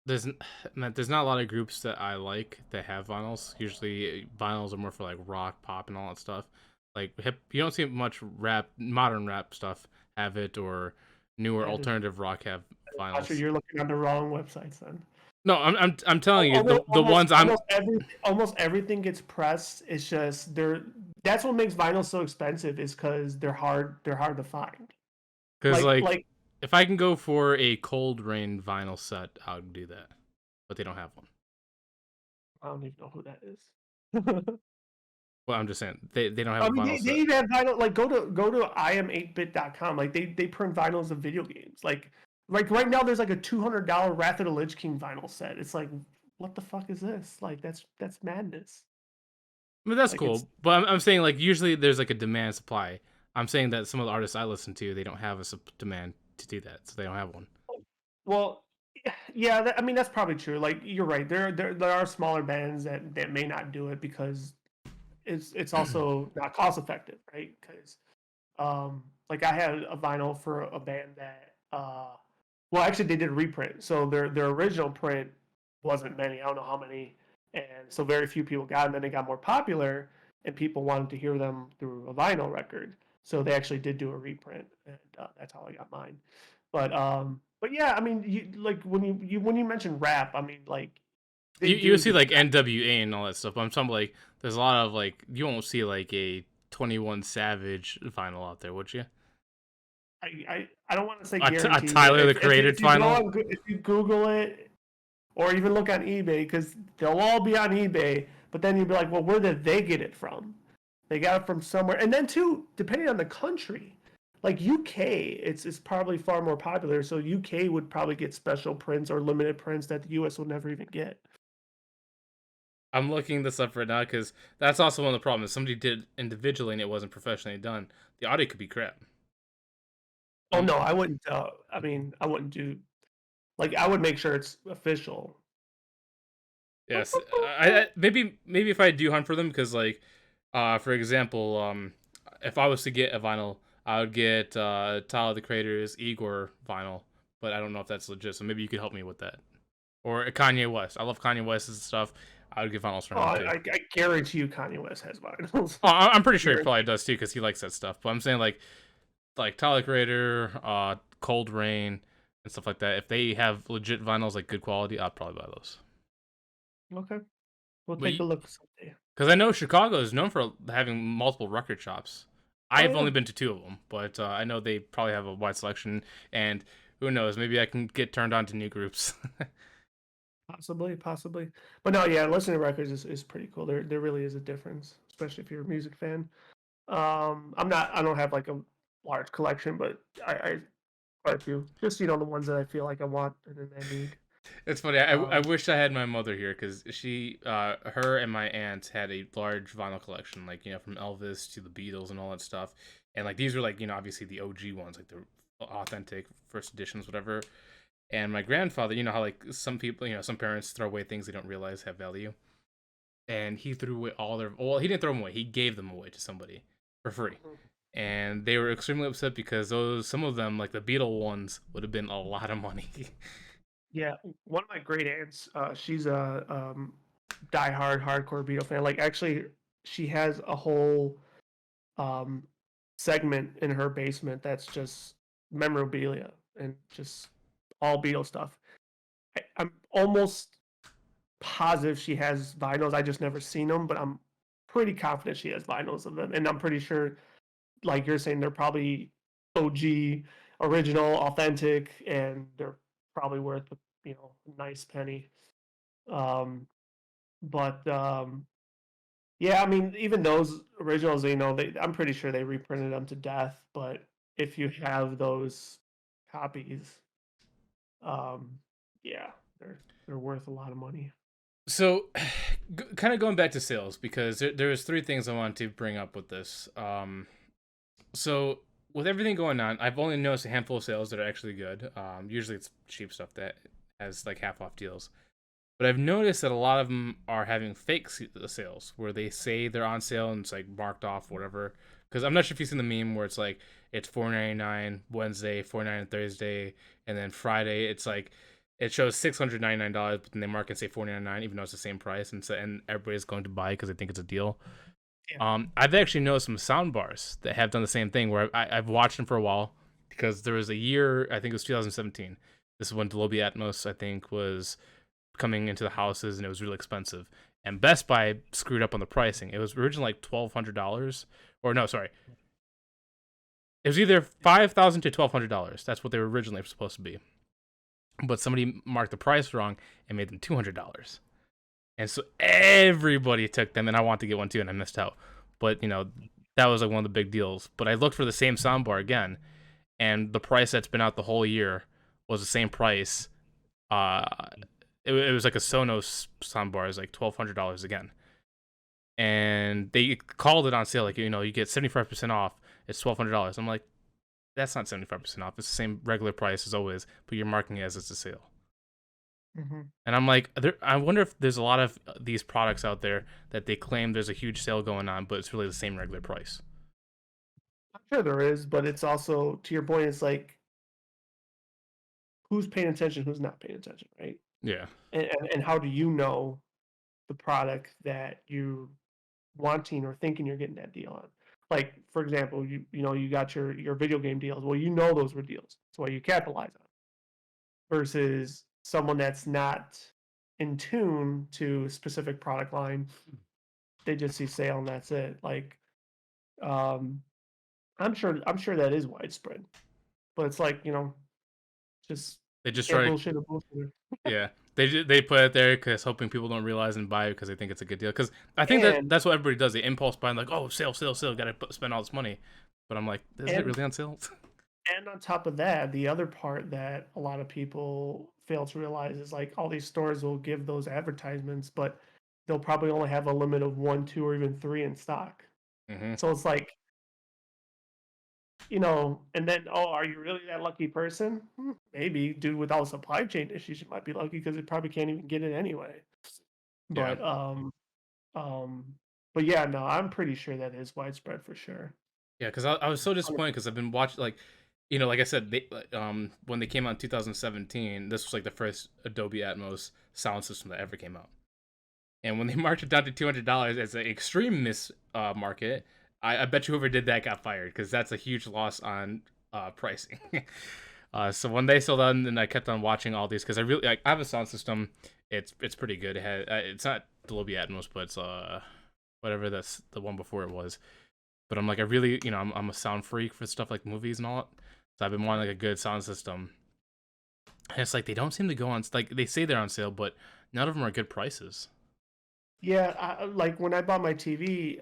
there's there's not a lot of groups that I like that have vinyls. Usually vinyls are more for like rock, pop, and all that stuff. Like hip, you don't see much rap, modern rap stuff have it, or newer And alternative rock have Asher, vinyls. you're looking on the wrong websites then. No, I'm telling you Almost, the almost, ones I'm almost every, almost everything gets pressed. It's just they're. That's what makes vinyl so expensive is because they're hard. They're hard to find. because Like, like like if I can go for a Cold Rain vinyl set, I'll do that, but they don't have one. I don't even know who that is. Well, I'm just saying they don't have I a mean, vinyl they set. even have vinyl. Like, go to iam8bit.com. Like, they print vinyls of video games. Like right now, there's like a $200 Wrath of the Lich King vinyl set. It's like, what the fuck is this? Like, that's madness. I mean, that's Like, it's cool, but I'm saying like usually there's like a demand supply. I'm saying that some of the artists I listen to they don't have a demand to do that, so they don't have one. well, yeah. I mean, that's probably true. Like, you're right. There are smaller bands that may not do it because it's also not cost effective, right? Because like I had a vinyl for a band that well actually they did a reprint. So their original print wasn't many. I don't know how many. And so very few people got them. Then they got more popular and people wanted to hear them through a vinyl record. So they actually did do a reprint and that's how I got mine. But yeah, I mean you like when you mentioned rap, I mean like they You do see do like rap. NWA and all that stuff. But I'm talking like there's a lot of like you won't see like a 21 Savage vinyl out there, would you? I don't want to say A guarantee, but Tyler the Creator if you go vinyl. on if you Google it or even look on eBay because they'll all be on eBay, But then you'd be like, well, where did they get it from? They got it from somewhere. And then too, depending on the country, like UK, it's probably far more popular. So UK would probably get special prints or limited prints that the US would never even get. I'm looking this up right now because that's also one of the problems. Somebody did it individually and it wasn't professionally done. The audio could be crap. Oh Um, no, I wouldn't. I mean, I wouldn't do like I would make sure it's official. yes, maybe if I do hunt for them because like, for example, if I was to get a vinyl, I would get Tyler the Creator's Igor vinyl, but I don't know if that's legit. So maybe you could help me with that. Or Kanye West. I love Kanye West's stuff. I would get vinyls for Oh, him too. I guarantee you, Kanye West has vinyls. Oh, I'm pretty sure he Guarantee. probably does too because he likes that stuff. But I'm saying like Tyler the Creator, Cold Rain, and stuff like that. If they have legit vinyls like good quality, I'd probably buy those. Okay, we'll But take a look someday. because I know Chicago is known for having multiple record shops. Oh I've yeah, only been to two of them, but I know they probably have a wide selection. And who knows? Maybe I can get turned on to new groups. possibly, possibly. But no, yeah, listening to records is pretty cool. There really is a difference, especially if you're a music fan. I'm not. I don't have like a large collection, but I quite a few. Just the ones that I feel like I want and then I need. It's funny. I Um, wish I had my mother here because her and my aunt had a large vinyl collection, like from Elvis to the Beatles and all that stuff. And like these were like obviously the OG ones, like the authentic first editions, whatever. And my grandfather, you know how like some people, some parents throw away things they don't realize have value, and he threw away all their. Well, he didn't throw them away. He gave them away to somebody for free, and they were extremely upset because some of them, like the Beatle ones, would have been a lot of money. yeah, one of my great aunts, she's a diehard hardcore Beatle fan. Like actually, she has a whole um, segment in her basement that's just memorabilia and just all Beatles stuff. I'm almost positive she has vinyls. I just never seen them, but I'm pretty confident she has vinyls of them, and I'm pretty sure, like you're saying, they're probably OG, original, authentic, and they're probably worth a nice penny. Um, but yeah, I mean, even those originals, I'm pretty sure they reprinted them to death. But if you have those copies, um, yeah, they're worth a lot of money. So, kind of going back to sales because there was three things I wanted to bring up with this. So with everything going on, I've only noticed a handful of sales that are actually good. Usually it's cheap stuff that has like half off deals. But I've noticed that a lot of them are having fake sales where they say they're on sale and it's like marked off whatever. Because I'm not sure if you've seen the meme where it's like it's $4.99 Wednesday, $4.99 Thursday, and then Friday it's like it shows $699, but then they mark and say $4.99 even though it's the same price, and everybody's going to buy because they think it's a deal. Yeah. I've actually noticed some sound bars that have done the same thing where I've watched them for a while because there was a year, I think it was 2017. This is when Dolby Atmos, I think, was coming into the houses and it was really expensive. And Best Buy screwed up on the pricing. It was originally like $1,200, or no, sorry, it was either $5,000 to $1,200. That's what they were originally supposed to be. But somebody marked the price wrong and made them $200. And so everybody took them, and I wanted to get one too, and I missed out. But that was like one of the big deals. But I looked for the same soundbar again, and the price that's been out the whole year was the same price. Uh, it was like a Sonos soundbar, it was like $1,200 again, and they called it on sale like you get 75% off. It's $1,200. I'm like, that's not 75% off. It's the same regular price as always, but you're marking it as it's a sale. Hmm. And I'm like, I wonder if there's a lot of these products out there that they claim there's a huge sale going on, but it's really the same regular price. I'm sure there is, but it's also to your point. It's like who's paying attention, who's not paying attention, right? Yeah. And how do you know the product that you're wanting or thinking you're getting that deal on? Like for example, you got your video game deals. Well, those were deals. That's why you capitalize on it. Versus someone that's not in tune to a specific product line, they just see sale and that's it. Like um, I'm sure that is widespread, but it's like just They just can't try to, bullshit a bullshitter. yeah. They put it there because hoping people don't realize and buy it because they think it's a good deal. Because I think And that's what everybody does. They impulse buy, like, oh, sale, sale, sale, gotta spend all this money. But I'm like, is it and really on sale? and on top of that, the other part that a lot of people fail to realize is like all these stores will give those advertisements, but they'll probably only have a limit of one, two, or even three in stock. Hmm. So it's like, and then, oh, are you really that lucky person? Maybe, dude, with all the supply chain issues, you might be lucky because it probably can't even get it anyway. Yeah, But um, but yeah, no, I'm pretty sure that is widespread for sure. yeah. Because I was so disappointed because I've been watching like, like I said, when they came out in 2017, this was like the first Adobe Atmos sound system that ever came out. And when they marked it down to $200 as an extreme miss market, I bet you whoever did that got fired because that's a huge loss on pricing. So when they sold out, and I kept on watching all these because I really like. I have a sound system. It's pretty good. It's not Dolby Atmos, but it's whatever that's the one before it was. But I'm like I really I'm a sound freak for stuff like movies and all that. So I've been wanting like a good sound system. And it's like they don't seem to go on like they say they're on sale, but none of them are good prices. Yeah, like when I bought my TV,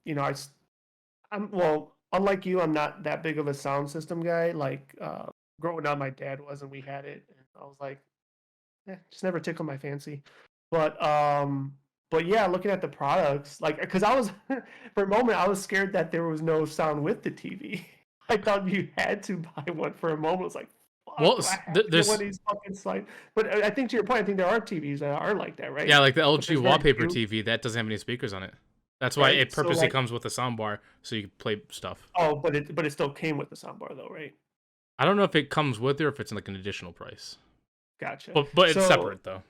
you know, I'm well, unlike you, I'm not that big of a sound system guy. Like growing up, my dad was, and we had it, and I was like, just never tickled my fancy. But um, but yeah, looking at the products, like, because I was for a moment, I was scared that there was no sound with the TV. I thought you had to buy one for a moment. I was like, fuck, Well, do I have to get one of there's these fucking slide? But I think to your point, I think there are TVs that are like that, yeah, right? like the But LG there's very wallpaper few, TV that doesn't have any speakers on it. That's why right? it So purposely like, comes with a soundbar so you can play stuff. oh, but it still came with the soundbar though, right? I don't know if it comes with it or if it's like an additional price, Gotcha. but it's So separate though.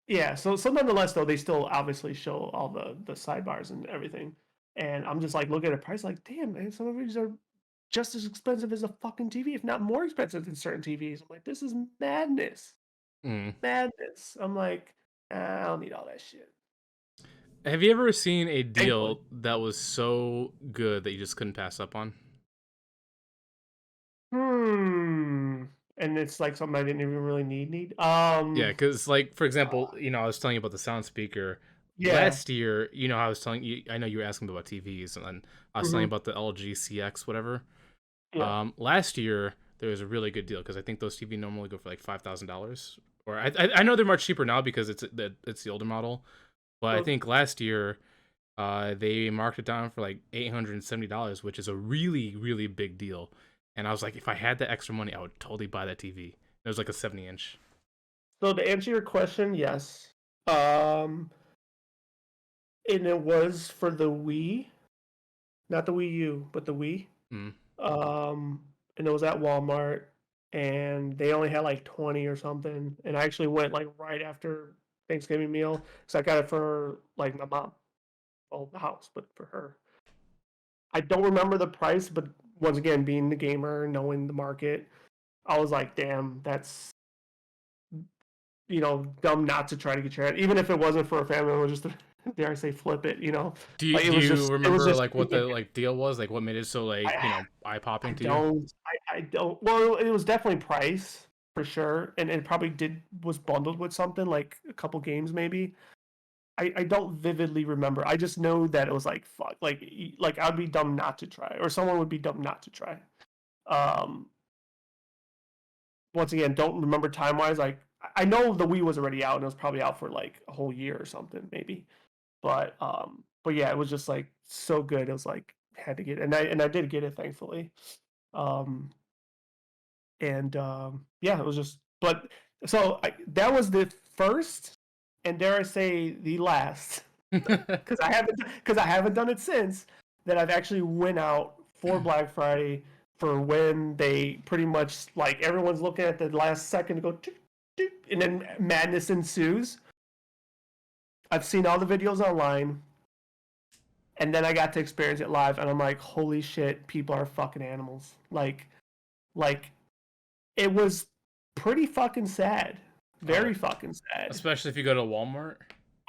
yeah, so nonetheless though, they still obviously show all the sidebars and everything. And I'm just like looking at a price like, damn man, some of these are just as expensive as a fucking TV, if not more expensive than certain TVs. I'm like, this is madness. Mm. Madness. I'm like, I don't need all that shit. Have you ever seen a Thankfully. deal that was so good that you just couldn't pass up on? Hmm. And it's like something I didn't even really need. Yeah, because like for example, I was telling you about the sound speaker Yeah. last year. I was telling you, I know you were asking about TVs, and then I was telling you Hmm. about the LG CX whatever. Yeah. Last year there was a really good deal because I think those TV normally go for like $5,000, or I know they're much cheaper now because it's the older model, but I So think last year they marked it down for like $870, which is a really really big deal. And I was like, if I had that extra money, I would totally buy that TV. It was like a 70-inch. so to answer your question, yes. Um and it was for the Wii, not the Wii U, but the Wii. Mm. Um, and it was at Walmart, and they only had like 20 or something. And I actually went like right after Thanksgiving meal, so I got it for like my mom, well, the house, but for her. I don't remember the price, but once again, being the gamer, knowing the market, I was like, damn, that's dumb not to try to get your head, even if it wasn't for a family member, just to, dare I say, flip it. Do you Like do you it was remember just like what the like deal was? Like what made it so like I eye I popping to you? don't. I don't. Well, it was definitely price for sure, and it probably was bundled with something like a couple games maybe. I don't vividly remember. I just know that it was like fuck, like I'd be dumb not to try, or someone would be dumb not to try. Um, Once again, don't remember time wise. Like I know the Wii was already out, and it was probably out for like a whole year or something maybe. But yeah, it was just like so good. It was like had to get it, and I did get it thankfully. Um, and yeah, it was just. But so that was the first, and dare I say the last, because I haven't done it since. That I've actually went out for Black Friday for when they pretty much like everyone's looking at the last second to go, doot, doot, and then madness ensues. I've seen all the videos online, and then I got to experience it live, and I'm like, holy shit, people are fucking animals. Like it was pretty fucking sad. Oh, Very fucking sad. especially if you go to Walmart.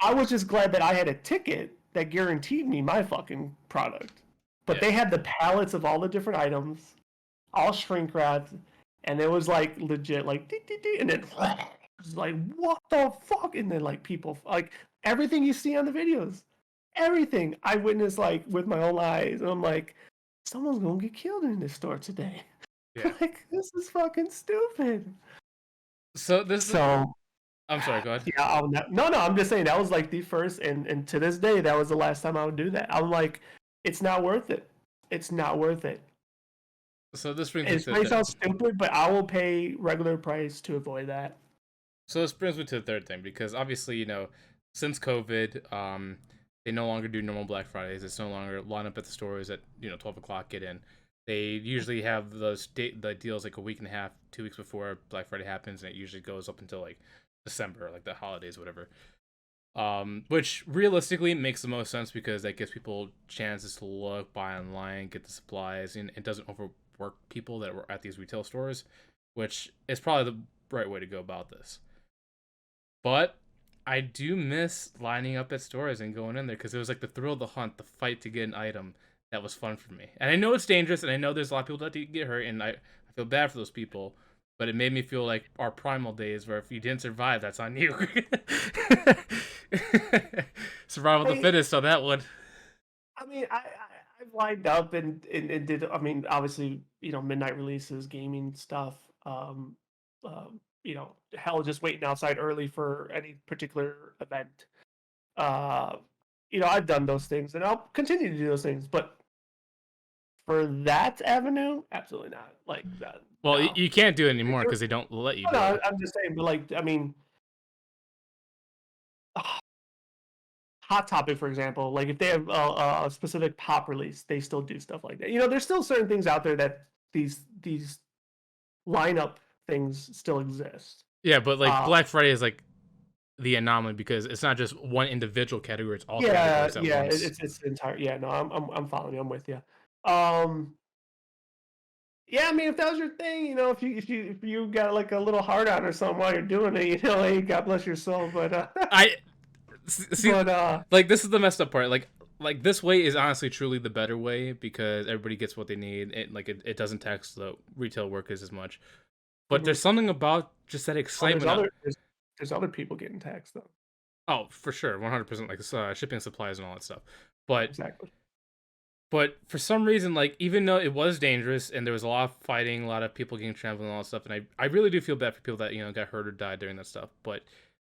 I was just glad that I had a ticket that guaranteed me my fucking product. But Yeah. they had the pallets of all the different items, all shrink wrapped, and it was like legit, like dee, dee, dee, and then It's like, what the fuck? And then like people like everything you see on the videos, everything I witnessed like with my own eyes, and I'm like, someone's gonna get killed in this store today. Yeah. Like this is fucking stupid. So this is. So I'm sorry. Go ahead. yeah, no, I'm just saying that was like the first, and to this day, that was the last time I would do that. I'm like, it's not worth it. It's not worth it. So this brings me It to might sound stupid, but I will pay regular price to avoid that. so this brings me to the third thing because obviously since COVID, they no longer do normal Black Fridays. It's no longer line up at the stores at 12 o'clock, get in. They usually have the deals like a week and a half, 2 weeks before Black Friday happens, and it usually goes up until like December, like the holidays, whatever. Which realistically makes the most sense because that gives people chances to look, buy online, get the supplies, and it doesn't overwork people that were at these retail stores, which is probably the right way to go about this. But I do miss lining up at stores and going in there because it was like the thrill of the hunt, the fight to get an item that was fun for me. And I know it's dangerous, and I know there's a lot of people that get hurt, and I feel bad for those people. But it made me feel like our primal days, where if you didn't survive, that's on you. Survival of the I fittest on that one. I mean, I've lined up and did. I mean, obviously, midnight releases, gaming stuff. Hell, just waiting outside early for any particular event. Uh, I've done those things, and I'll continue to do those things. But for that avenue, absolutely not. Like, Well, no. you can't do it anymore because they don't let you No, do it. I'm just saying. But like, I mean, Hot Topic, for example, like if they have a specific pop release, they still do stuff like that. There's still certain things out there that these lineup things still exist. Yeah, but like Uh, Black Friday is like the anomaly because it's not just one individual category; it's all yeah, categories at yeah, once. it's entire. Yeah, no, I'm following you. I'm with you. Um, yeah, I mean, if that was your thing, if you got like a little hard on or something while you're doing it, hey, God bless your soul. But I see, but like this is the messed up part. Like this way is honestly truly the better way because everybody gets what they need. It doesn't tax the retail workers as much. But mhm. there's something about just that Oh, there's excitement. other there's other people getting taxed though. Oh, for sure, 100%. Like shipping supplies and all that stuff. But Exactly. but for some reason, like even though it was dangerous and there was a lot of fighting, a lot of people getting trampled and all that stuff, and I really do feel bad for people that got hurt or died during that stuff. But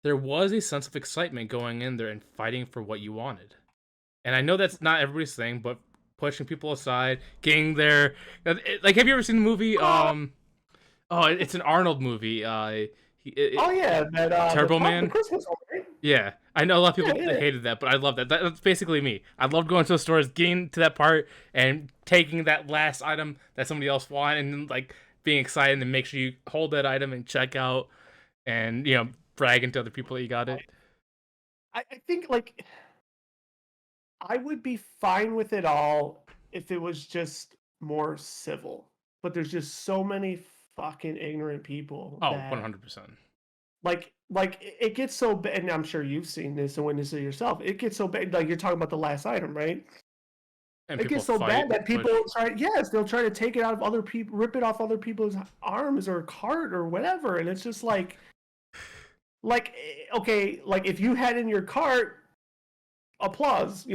there was a sense of excitement going in there and fighting for what you wanted. And I know that's not everybody's thing, but pushing people aside, getting there. Like, have you ever seen the movie? Oh, it's an Arnold movie. Oh yeah, that Turbo the Man. Christmas one, right? Yeah, I know a lot of Yeah, people yeah. hated that, but I love that. That's basically me. I love going to the stores, getting to that part, and taking that last item that somebody else wanted, and then, like being excited and make sure you hold that item and check out, and bragging to other people that you got it. I think like I would be fine with it all if it was just more civil. But there's just so many fucking ignorant people Oh, that 100%. like it gets so bad, and I'm sure you've seen this and witnessed it yourself. It gets so bad, like you're talking about the last item, right? And It people gets so fight bad and that people push. try, yes, they'll try to take it out of other people, rip it off other people's arms or cart or whatever, and it's just like okay, like if you had in your cart, applause,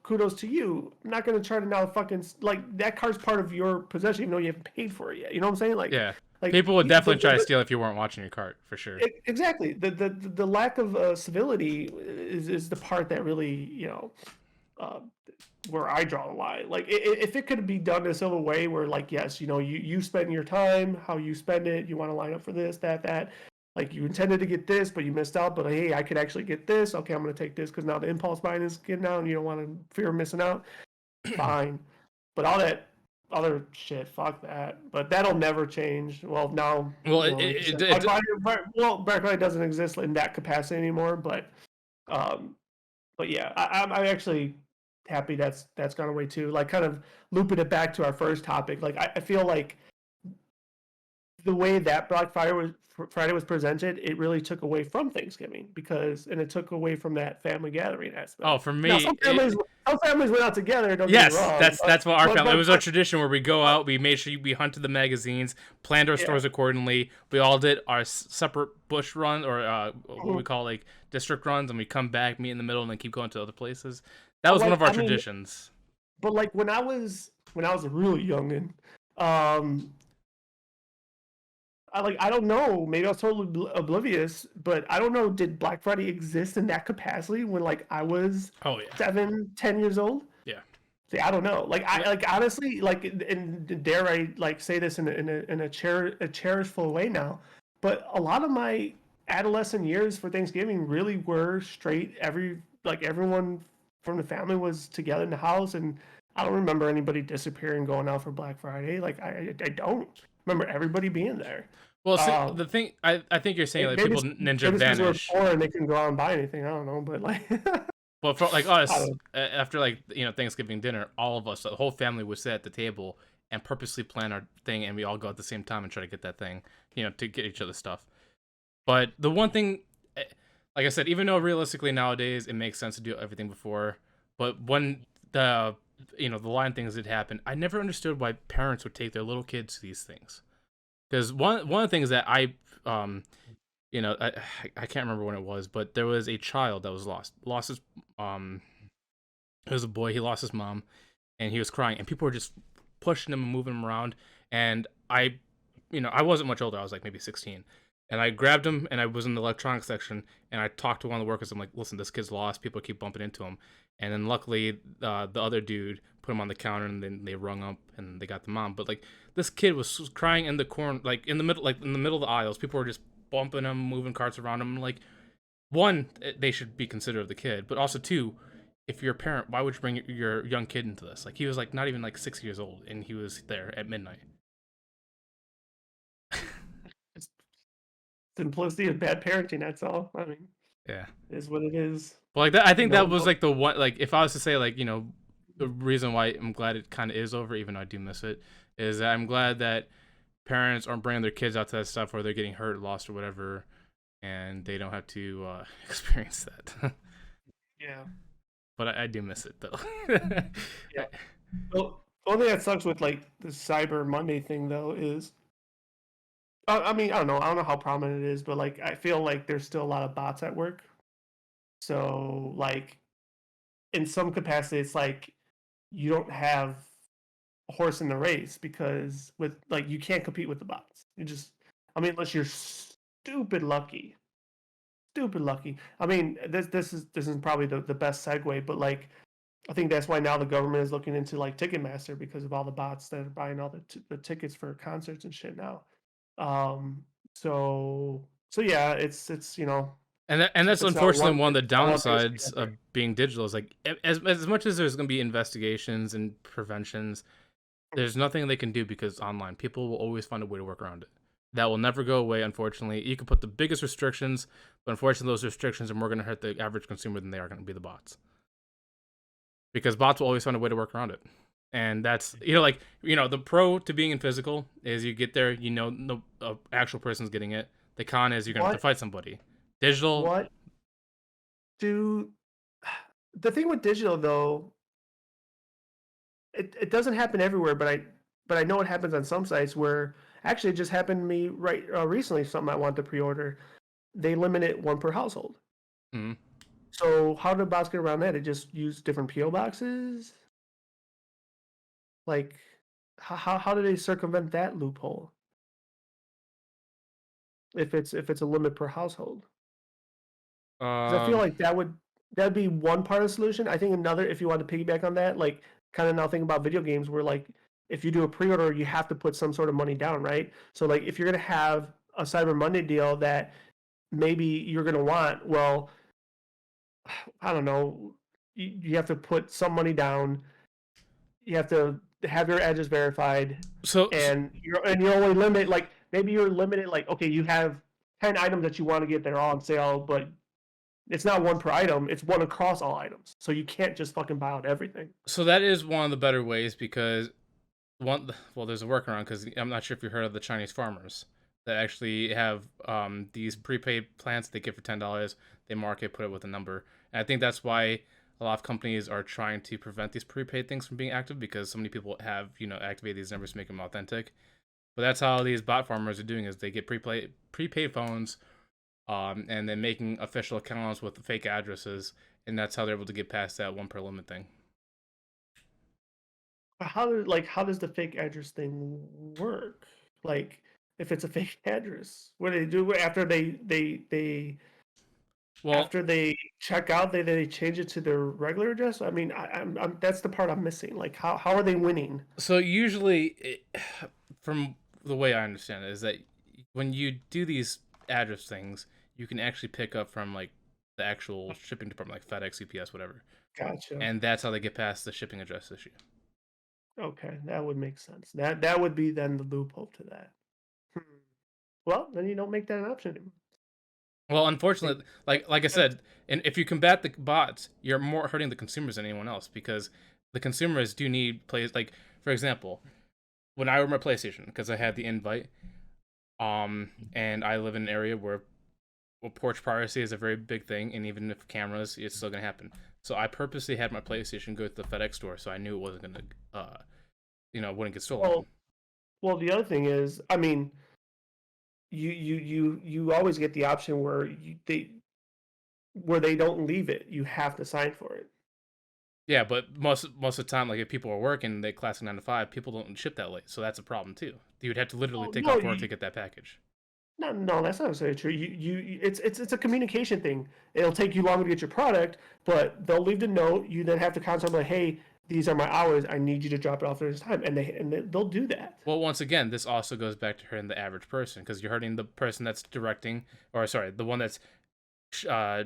kudos to you. I'm not gonna try to now fucking like that cart's part of your possession, even though you haven't paid for it yet. You know what I'm saying? Yeah, Like people would the, definitely try to the, steal if you weren't watching your cart for sure. exactly the lack of civility is the part that really uh, where I draw the line. Like if it could be done in a civil way, where like yes, you spend your time, how you spend it, you want to line up for this, that. Like you intended to get this, but you missed out. But hey, I could actually get this. Okay, I'm going to take this because now the impulse buying is getting out, and you don't want to fear missing out. Fine, but all that other shit, fuck that. But that'll never change. Well, now Well, like you said, it Black Friday doesn't exist in that capacity anymore. Um, but yeah, I'm actually happy that's gone away too. Like kind of looping it back to our first topic. Like I feel like the way that Friday was presented, it really took away from Thanksgiving and it took away from that family gathering Oh, aspect. for Now, me, it, some families went out together. Don't get me yes, wrong, that's what our family. It was a but tradition where we go out, we made sure we hunted the magazines, planned our yeah. stores accordingly. We all did our separate bush run or what we Mhm. call like district runs, and we come back, meet in the middle, and then keep going to other places. That But was one like, of our I mean, traditions. but like when I was a really youngin, um, I don't know. Maybe I was totally oblivious, but I don't know. Did Black Friday exist in that capacity when like I was Oh yeah, 10 years old? yeah. See, I don't know. Li- Like honestly, like, and dare I like say this in a cherishful way now, but a lot of my adolescent years for Thanksgiving really were straight. Everyone from the family was together in the house, and I don't remember anybody disappearing going out for Black Friday. Like I don't remember everybody being there. Well, see, Uh, the thing I think you're saying like maybe people it's, ninja maybe it's because we're vanish. poor and they can go out and buy anything. I don't know, but like But for like I us, don't. after like Thanksgiving dinner, all of us, the whole family would sit at the table and purposely plan our thing, and we all go at the same time and try to get that thing, to get each other stuff. But the one thing, like I said, even though realistically nowadays it makes sense to do everything before, but when the line things did happen, I never understood why parents would take their little kids to these things. Because one of the things that um I I can't remember when it was, but there was a child that was lost his um it was a boy. He lost his mom, and he was crying, and people were just pushing him and moving him around. And I wasn't much older. I was like maybe 16, and I grabbed him, and I was in the electronics section, and I talked to one of the workers. I'm like, listen, this kid's lost. People keep bumping into him, and then luckily, the other dude put him on the counter, and then they rung up, and they got the mom. But like this kid was crying in the corner, like in the middle of the aisles. People were just bumping him, moving carts around him. Like, one, they should be considerate of the kid, but also two, if you're a parent, why would you bring your young kid into this? Like he was like not even like 6 years old, and he was there at midnight. Just simplicity of bad parenting. That's all. I mean, Yeah, it is what it is. but like that, I think that No, was no. like the one. Like if I was to say like the reason why I'm glad it kind of is over, even though I do miss it, is that I'm glad that parents aren't bringing their kids out to that stuff where they're getting hurt, lost, or whatever, and they don't have to experience that. Yeah, But I do miss it though. yeah. Well, the only thing that sucks with like the Cyber Monday thing though is, I mean, I don't know. I don't know how prominent it is, but like I feel like there's still a lot of bots at work. So like in some capacity, it's like you don't have a horse in the race because with like you can't compete with the bots. You just, I mean, unless you're stupid lucky, stupid lucky. I mean, this is probably the best segue, but like I think that's why now the government is looking into like Ticketmaster because of all the bots that are buying all the tickets for concerts and shit now. Um, so yeah, it's And that's it's not unfortunately one of the it's not one thing to downsides the other. of being digital is like as much as there's going to be investigations and preventions, there's nothing they can do because online people will always find a way to work around it. That will never go away. Unfortunately, you can put the biggest restrictions, but unfortunately, those restrictions are more going to hurt the average consumer than they are going to be the bots because bots will always find a way to work around it. And that's the pro to being in physical is you get there, no actual person's getting it. The con is you're gonna have to What fight somebody. Digital. what do the thing with digital though, it doesn't happen everywhere, but I know it happens on some sites where actually it just happened to me right recently. Something I wanted to pre-order, they limit it one per household. Mhm. So how did bots get around that? They just use different PO boxes. Like, how do they circumvent that loophole if it's a limit per household? Because I feel Um, like that'd be one part of the solution. I think another, if you want to piggyback on that, like kind of now think about video games where like if you do a pre-order, you have to put some sort of money down, right? So like if you're gonna have a Cyber Monday deal that maybe you're gonna want, well, I don't know, you have to put some money down. You have to have your edges verified, so and you're only limited like maybe you're limited like okay, you have 10 items that you want to get that are all on sale, but it's not one per item, it's one across all items. So you can't just fucking buy out everything. so that is one of the better ways because Well, there's a workaround because I'm not sure if you heard of the Chinese farmers that actually have these prepaid plans that they get for $10. They market, put it with a number, and I think that's why a lot of companies are trying to prevent these prepaid things from being active because so many people have activated these numbers to make them authentic. But that's how these bot farmers are doing is they get prepaid phones, and then making official accounts with fake addresses, and that's how they're able to get past that one per limit thing. How does the fake address thing work? Like, if it's a fake address, what do they do after Well, they check out? They change it to their regular address. I mean, I'm that's the part I'm missing. Like, how are they winning? so usually, from the way I understand it, is that when you do these address things, you can actually pick up from like the actual shipping department, like FedEx, UPS, whatever, Gotcha. and that's how they get past the shipping address issue. Okay, that would make sense. That would be then the loophole to that. Hmm. Well, then you don't make that an option anymore. Well, Make unfortunately, like I said, and if you combat the bots, you're more hurting the consumers than anyone else because the consumers do need plays. Like for example, when I ordered my PlayStation, because I had the invite, and I live in an area where porch piracy is a very big thing, and even if cameras, it's still gonna happen. So I purposely had my PlayStation go to the FedEx store, so I knew it wasn't gonna, wouldn't get stolen. well, well, the other thing is, I mean, you always get the option where they don't leave it. You have to sign for it. Yeah, but most of the time, like if people are working, they classic 9 to 5, people don't ship that late, so that's a problem too. You would have to literally Oh take no, off work to get that package. no, that's not necessarily true. It's a communication thing. It'll take you longer to get your product, but they'll leave the note. You then have to contact them like, hey, these are my hours. I need you to drop it off at this time, and they'll do that. Well, once again, this also goes back to hurting the average person because you're hurting the person that's directing, or sorry, the one that's uh,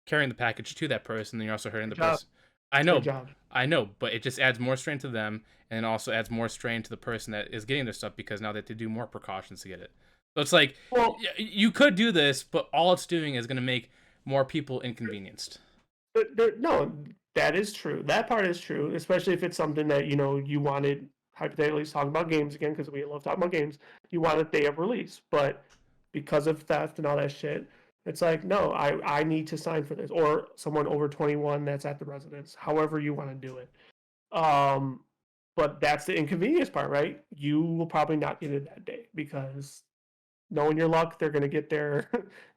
carrying the package to that person. Then you're also hurting Their the job. person. I It's their know, job. I know, but it just adds more strain to them, and it also adds more strain to the person that is getting their stuff because now they have to do more precautions to get it. So it's like Well, you could do this, but all it's doing is going to make more people inconvenienced. no, that is true. That part is true, especially if it's something that you wanted. Hypothetically, talking about games again because we love talking about games. You want a day of release, but because of theft and all that shit, it's like no, I need to sign for this, or someone over 21 that's at the residence. However you want to do it. Um, but that's the inconvenience part, right? You will probably not get it that day because knowing your luck, they're gonna get there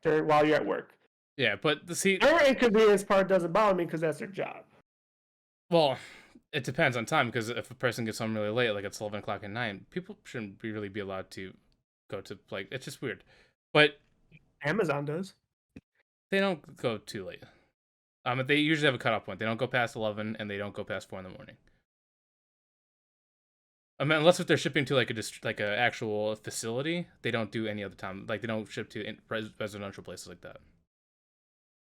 during while you're at work. Yeah, but see, Their inconvenience part doesn't bother me because that's their job. well, it depends on time because if a person gets home really late, like it's 11 o'clock at night, people shouldn't really be allowed to go to like. It's just weird, but Amazon does. they don't go too late. They usually have a cutoff point. They don't go past 11, and they don't go past 4 in the morning. I mean, unless if they're shipping to like like a actual facility, they don't do any other time. Like they don't ship to residential places like that.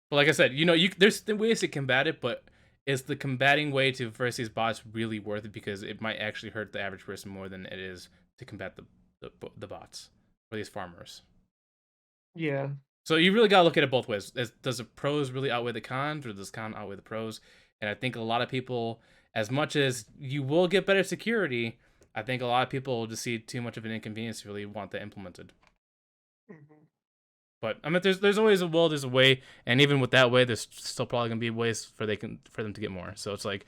But like I said, there's the ways to combat it, but is the combating way to versus these bots really worth it? Because it might actually hurt the average person more than it is to combat the bots or these farmers. Yeah. So you really gotta look at it both ways. Does the pros really outweigh the cons, or does the con outweigh the pros? And I think a lot of people, as much as you will get better security, I think a lot of people will just see too much of an inconvenience to really want that implemented. Mhm. But I mean, there's always a will, there's a way, and even with that way, there's still probably gonna be ways for them to get more. So it's like,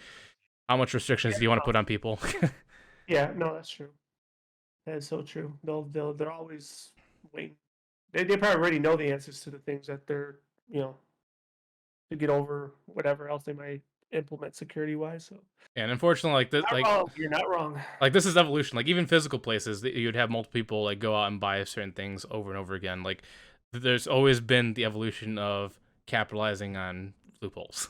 how much restrictions do you want to put on people? Yeah. No, that's true. That is so true. They're always waiting. They probably already know the answers to the things that they're you know to get over whatever else they might implement security wise. So And unfortunately, like this, not wrong. You're not wrong. like this is evolution. Like even physical places, you'd have multiple people like go out and buy certain things over and over again. Like there's always been the evolution of capitalizing on loopholes.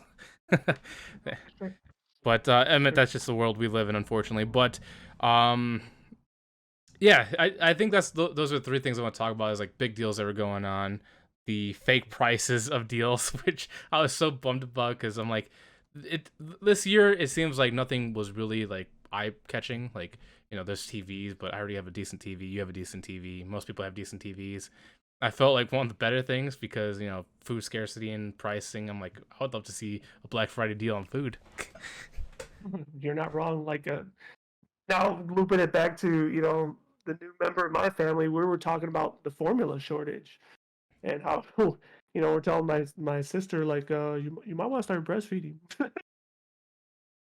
Sure. But I mean, Sure. that's just the world we live in, unfortunately. But um, yeah, I think those are three things I want to talk about. Is like big deals that were going on, the fake prices of deals, which I was so bummed about because I'm like, it this year it seems like nothing was really like eye catching. Like there's TVs, but I already have a decent TV. You have a decent TV. Most people have decent TVs. I felt like one of the better things because food scarcity and pricing. I'm like, I would love to see a Black Friday deal on food. You're not wrong. Now looping it back to the new member of my family, we were talking about the formula shortage and how we're telling my sister like you might want to start breastfeeding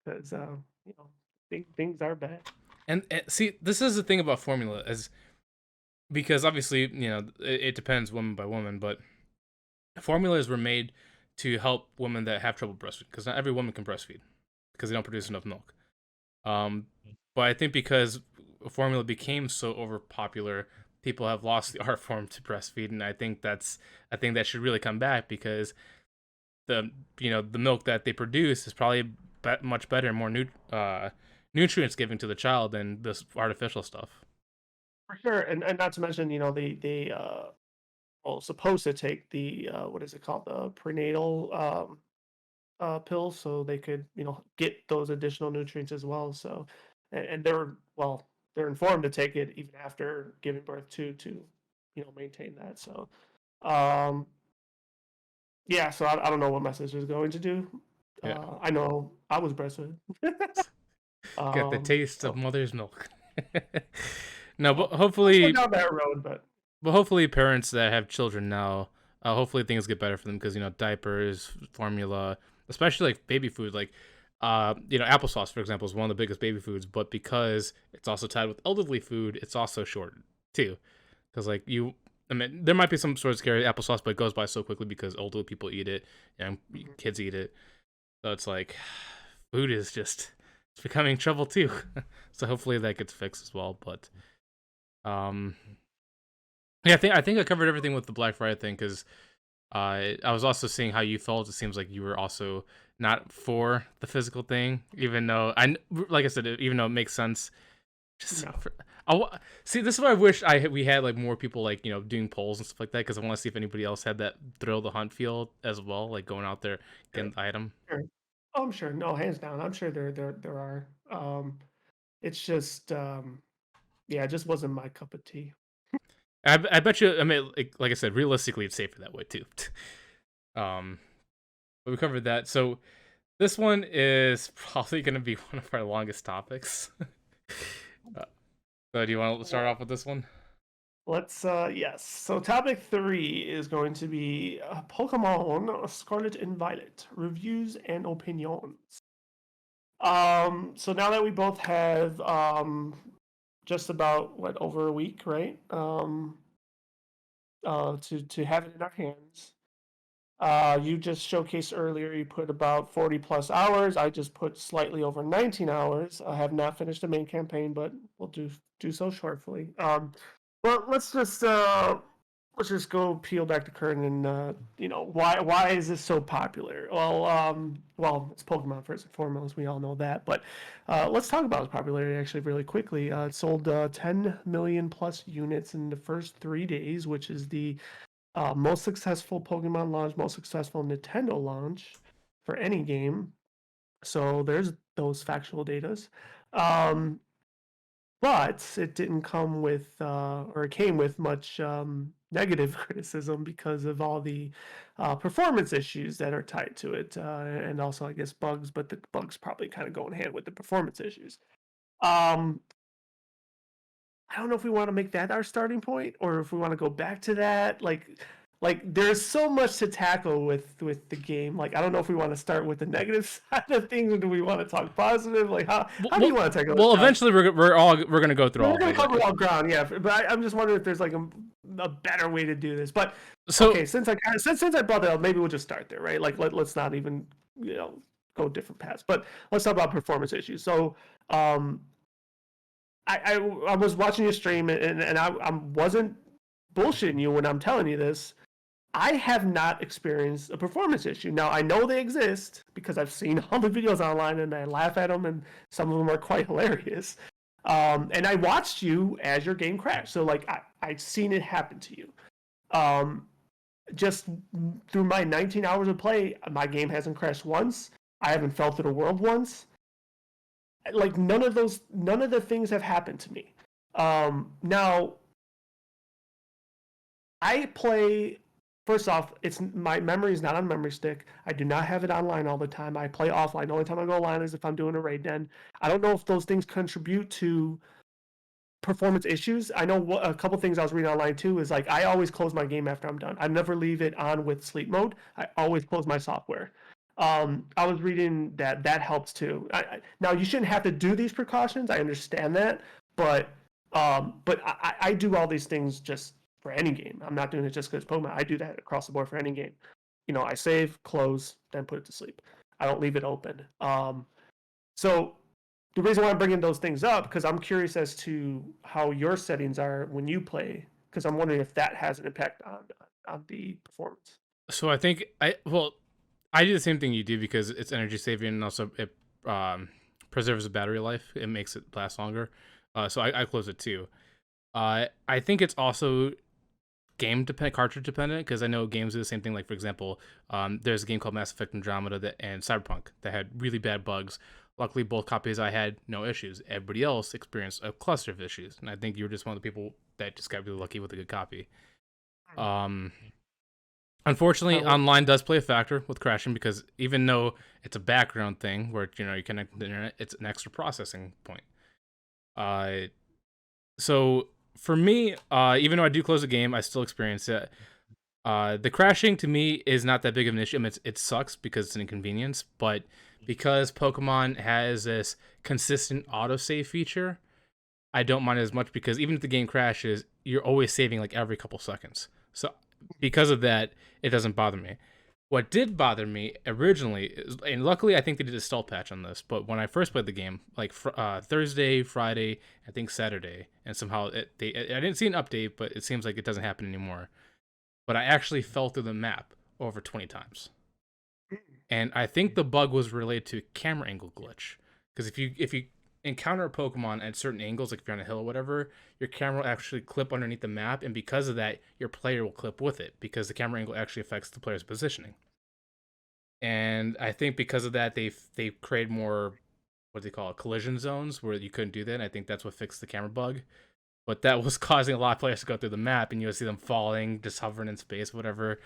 because you know things are bad. And see, this is the thing about formula is because obviously it depends woman by woman, but formulas were made to help women that have trouble breastfeeding because not every woman can breastfeed because they don't produce enough milk. Um, but I think because formula became so overpopular, people have lost the art form to breastfeed, and I think that should really come back because the the milk that they produce is probably much better and more nutrients giving to the child than this artificial stuff. For sure, and not to mention, they well supposed to take the what is it called, the prenatal pills, so they could get those additional nutrients as well. So, and they're informed to take it even after giving birth to maintain that. So, um, yeah. So I don't know what my sister's going to do. Yeah, I know I was breastfed. get the taste of So mother's milk. No, well, let's go down that road, but. but hopefully parents that have children now, hopefully things get better for them because diapers, formula, especially like baby food, like applesauce for example is one of the biggest baby foods, but because it's also tied with elderly food, it's also shorted too. Because like I mean, there might be some sort of scary applesauce, but it goes by so quickly because older people eat it and Mhm. kids eat it. So it's like food is just it's becoming trouble too. So hopefully that gets fixed as well. But um, yeah, I think I covered everything with the Black Friday thing because I was also seeing how you felt. It seems like you were also not for the physical thing, even though like I said, even though it makes sense. Just No. for, see. This is why I wish we had like more people like doing polls and stuff like that because I want to see if anybody else had that thrill the hunt feel as well, like going out there Sure. getting the item. Sure. Oh, I'm sure. No, hands down. I'm sure there are. It's just yeah, it just wasn't my cup of tea. I bet you. I mean, like I said, realistically, it's safer that way too. um, but we covered that. So this one is probably going to be one of our longest topics. uh, so do you want to start Well, off with this one? let's yes. So topic 3 is going to be Pokemon Scarlet and Violet reviews and opinions. So now that we both have just about what over a week, right? To have it in our hands. You just showcased earlier, you put about 40 plus hours. I just put slightly over 19 hours. I have not finished the main campaign, but we'll do so shortly. But let's just go peel back the curtain and why is this so popular? Well, it's Pokemon first and foremost. We all know that, but let's talk about its popularity actually really quickly. It sold 10 million plus units in the first 3 days, which is the most successful Pokemon launch, most successful Nintendo launch for any game. So there's those factual datas. Um, but it didn't come with, or it came with much negative criticism because of all the performance issues that are tied to it, and also I guess bugs. But the bugs probably kind of go in hand with the performance issues. Um, I don't know if we want to make that our starting point or if we want to go back to that. Like there's so much to tackle with the game. Like I don't know if we want to start with the negative side of things or do we want to talk positive? Like how do you want to tackle this, Well, Josh? eventually we're gonna go through We're all of gonna it. cover all ground, yeah. But I'm just wondering if there's like a better way to do this. But So okay, since I brought that up, maybe we'll just start there, right? Like let's not even go different paths. But let's talk about performance issues. So um, I was watching your stream and I wasn't bullshitting you when I'm telling you this. I have not experienced a performance issue. Now I know they exist because I've seen all the videos online and I laugh at them and some of them are quite hilarious. And I watched you as your game crashed, so like I've seen it happen to you. Um, just through my 19 hours of play, my game hasn't crashed once. I haven't fell through the world once. Like none of the things have happened to me. Now I play first off, it's my memory is not on memory stick. I do not have it online all the time. I play offline. The only time I go online is if I'm doing a raid den. I don't know if those things contribute to performance issues. I know a couple things I was reading online too is like I always close my game after I'm done. I never leave it on with sleep mode. I always close my software. I was reading that that helps too. Now you shouldn't have to do these precautions. I understand that, but I do all these things just for any game. I'm not doing it just because Pokemon. I do that across the board for any game. You know, I save, close, then put it to sleep. I don't leave it open. So the reason why I'm bringing those things up because I'm curious as to how your settings are when you play because I'm wondering if that has an impact on the performance. So I think I do the same thing you do because it's energy saving and also it preserves the battery life. It makes it last longer. So I close it too. I think it's also game dependent, cartridge dependent, because I know games do the same thing. Like for example, there's a game called Mass Effect Andromeda and Cyberpunk that had really bad bugs. Luckily, both copies I had no issues. Everybody else experienced a cluster of issues, and I think you were just one of the people that just got really lucky with a good copy. Um, Unfortunately, online does play a factor with crashing because even though it's a background thing where you connect to the internet, it's an extra processing point. So for me, even though I do close the game, I still experience it. The crashing to me is not that big of an issue. I mean, it sucks because it's an inconvenience, but because Pokemon has this consistent autosave feature, I don't mind as much because even if the game crashes, you're always saving like every couple seconds. So because of that, it doesn't bother me. What did bother me originally, and luckily I think they did a stall patch on this, but when I first played the game, like Thursday, Friday, I think Saturday, and somehow I didn't see an update, but it seems like it doesn't happen anymore. But I actually fell through the map over 20 times. And I think the bug was related to camera angle glitch. Because if you encounter a Pokemon at certain angles, like if you're on a hill or whatever, your camera will actually clip underneath the map, and because of that, your player will clip with it because the camera angle actually affects the player's positioning. And I think because of that, they've created more what do they call it, collision zones where you couldn't do that. And I think that's what fixed the camera bug. But that was causing a lot of players to go through the map, and you'll see them falling, just hovering in space, whatever.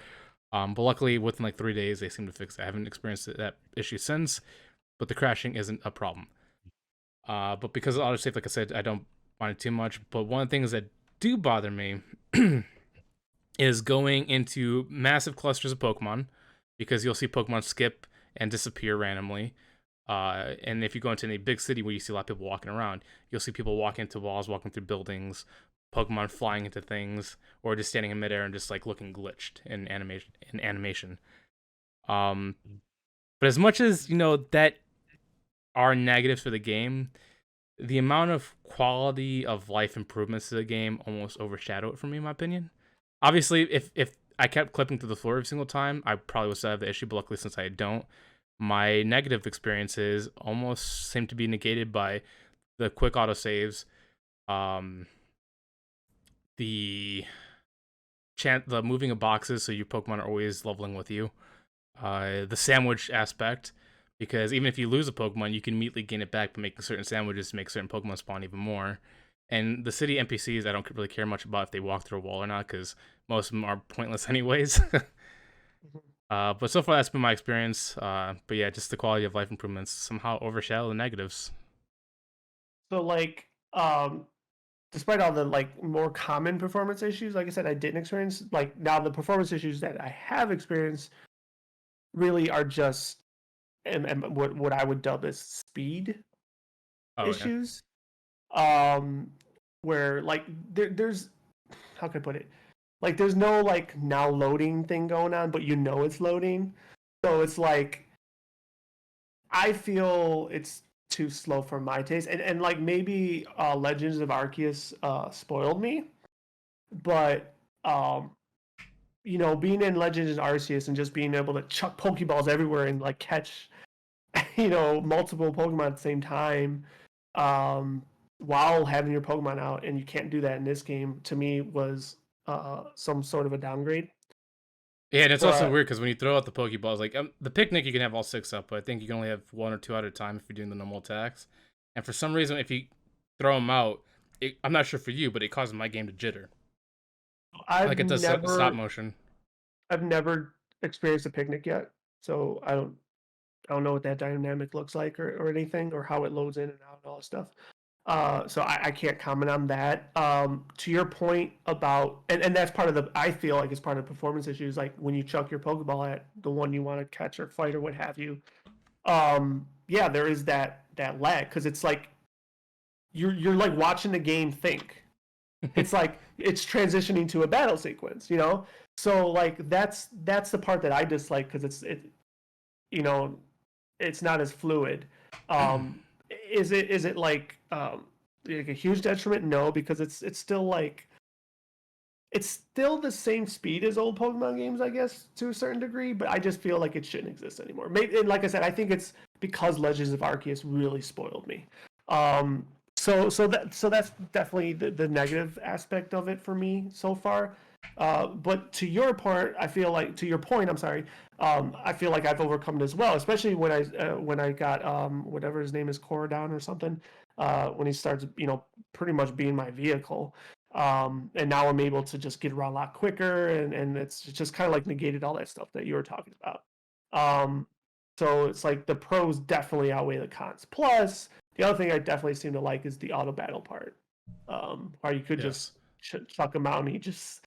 But luckily, within like 3 days, they seem to fix it. I haven't experienced that issue since, but the crashing isn't a problem. But because of autosave, like I said, I don't mind it too much. But one of the things that do bother me is going into massive clusters of Pokemon, because you'll see Pokemon skip and disappear randomly. And if you go into any big city where you see a lot of people walking around, you'll see people walking into walls, walking through buildings, Pokemon flying into things, or just standing in midair and just like looking glitched in animation. But as much as that are negatives for the game, the amount of quality of life improvements to the game almost overshadow it for me, in my opinion. Obviously, if I kept clipping through the floor every single time, I probably would still have the issue. But luckily, since I don't, my negative experiences almost seem to be negated by the quick autosaves, the the moving of boxes so your Pokemon are always leveling with you, the sandwich aspect, because even if you lose a Pokemon, you can immediately gain it back by making certain sandwiches to make certain Pokemon spawn even more. And the city NPCs, I don't really care much about if they walk through a wall or not, because most of them are pointless anyways. But so far, that's been my experience. But yeah, just the quality of life improvements somehow overshadow the negatives. So like, despite all the like more common performance issues, like I said, I didn't experience like now the performance issues that I have experienced really are just and what I would dub as speed issues. Where like there's how can I put it? Like there's no like now loading thing going on, but you know it's loading. So it's like I feel it's too slow for my taste. And like maybe Legends of Arceus spoiled me, but being in Legends of Arceus and just being able to chuck Pokeballs everywhere and like catch multiple Pokemon at the same time, while having your Pokemon out, and you can't do that in this game, to me was some sort of a downgrade. Yeah, and it's also But weird because when you throw out the Pokeballs, like the picnic, you can have all six up, but I think you can only have one or two at a time if you're doing the normal attacks. And for some reason, if you throw them out, I'm not sure for you, but it causes my game to jitter. I've Like it does stop never motion. I've never experienced a picnic yet, so I don't know what that dynamic looks like or anything or how it loads in and out and all that stuff. So I can't comment on that. To your point about and that's part of the I feel like it's part of the performance issues, like when you chuck your Pokeball at the one you want to catch or fight or what have you. Yeah, there is that lag because it's like you're like watching the game think. It's like it's transitioning to a battle sequence, you know. So like that's the part that I dislike because you know it's not as fluid. Um, is it like a huge detriment? No, because it's still like it's still the same speed as old Pokemon games, I guess, to a certain degree. But I just feel like it shouldn't exist anymore. Maybe, and like I said, I think it's because Legends of Arceus really spoiled me. Um, so that's definitely the negative aspect of it for me so far. But to your part, I feel like to your point, I'm sorry. I feel like I've overcome it as well, especially when I got whatever his name is, Corodon or something. When he starts, pretty much being my vehicle. And now I'm able to just get around a lot quicker, and it's just kind of like negated all that stuff that you were talking about. Um, so it's like the pros definitely outweigh the cons. Plus, the other thing I definitely seem to like is the auto battle part, where you could just Yes. chuck him out and he just.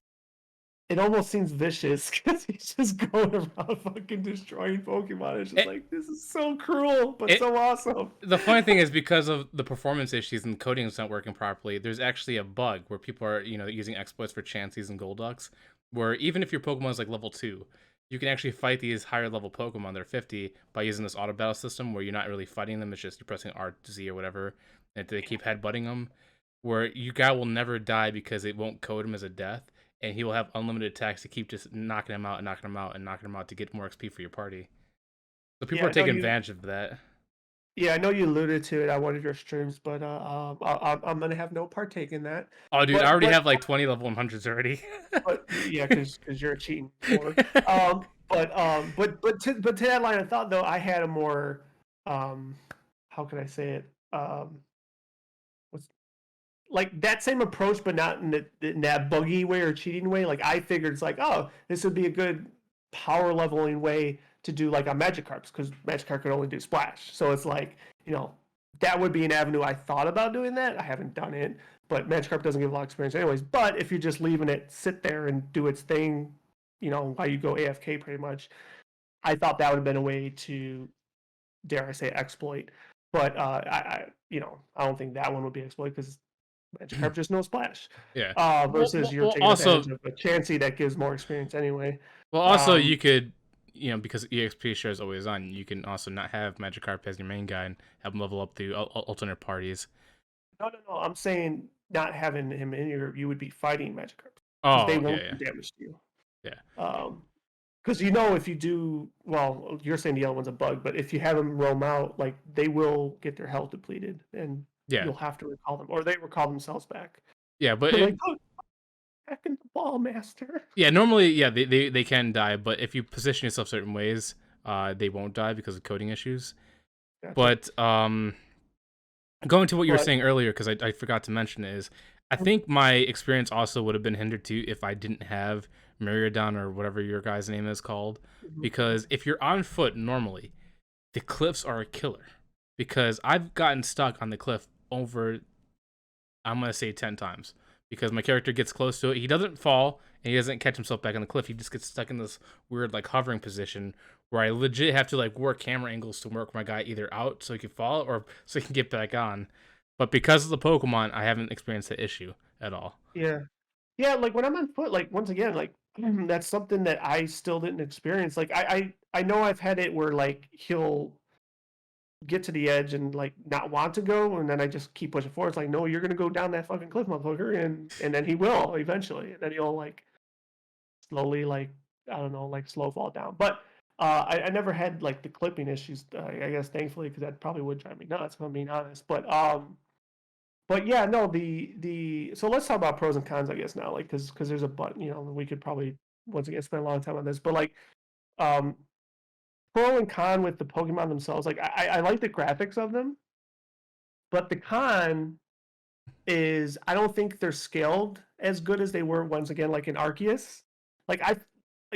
It almost seems vicious because he's just going around fucking destroying Pokemon. It's just It, like this is so cruel, but it so awesome. the funny thing is because of the performance issues and coding is not working properly, there's actually a bug where people are, using exploits for Chanseys and Golducks, where even if your Pokemon is like level 2, you can actually fight these higher level Pokemon that are 50 by using this auto battle system where you're not really fighting them, it's just you're pressing R to Z or whatever, and they keep headbutting them, where you guy will never die because it won't code him as a death, and he will have unlimited attacks to keep just knocking him out and knocking him out and knocking him out to get more XP for your party. So people Yeah, are I know taking you. advantage of that. Yeah, I know you alluded to it on one of your streams, but I'm gonna have no partake in that. Oh, dude, I But already but have like 20 level 100s already. yeah, because you're a cheating whore. But to that line of thought though, I had a more how can I say it? What's like that same approach, but not in that buggy way or cheating way. Like I figured it's like, oh, this would be a good power leveling way to do like on Magikarps because Magikarp could only do Splash. So it's like, you know, that would be an avenue I thought about doing that. I haven't done it, but Magikarp doesn't give a lot of experience anyways. But if you're just leaving it sit there and do its thing, while you go AFK pretty much, I thought that would have been a way to, dare I say, exploit. But I don't think that one would be exploit because Magikarp just no splash. Yeah. Well, Versus well, you're well, taking advantage also, of a Chansey that gives more experience anyway. you Um, could, because EXP share is always on, you can also not have Magikarp as your main guy and have him level up through alternate parties. no. I'm saying not having him in you would be fighting Magikarp because they Oh, won't yeah, do damage to you. yeah, Because if you do well, you're saying the other one's a bug, but if you have them roam out, like they will get their health depleted, and yeah, you'll have to recall them, or they recall themselves back. yeah. But They're like, oh, back in the ball, master. yeah, normally, yeah, they can die, but if you position yourself certain ways, they won't die because of coding issues. Gotcha. But going to what you were But saying earlier, because I forgot to mention is, I think my experience also would have been hindered too if I didn't have Myriadon or whatever your guy's name is called. Because if you're on foot normally, the cliffs are a killer. Because I've gotten stuck on the cliff over, I'm gonna say 10 times. Because my character gets close to it, he doesn't fall, and he doesn't catch himself back on the cliff. He just gets stuck in this weird like hovering position where I legit have to like work camera angles to work my guy either out so he can fall or so he can get back on. But because of the Pokemon, I haven't experienced that issue at all. yeah, yeah. Like when I'm on foot, like once again, like that's something that I still didn't experience. Like I know I've had it where like he'll get to the edge and like not want to go, and then I just keep pushing forward. It's like, no, you're gonna go down that fucking cliff, motherfucker, and then he will eventually, and then he'll like slowly like I don't know, like slow fall down. But I never had like the clipping issues. I guess thankfully, because that probably would drive me nuts if I'm being honest. But yeah, no, the so let's talk about pros and cons, I guess now, like because there's a but we could probably once again spend a long time on this, but like um pro and con with the Pokemon themselves, like I like the graphics of them, but the con is I don't think they're scaled as good as they were once again like in Arceus. Like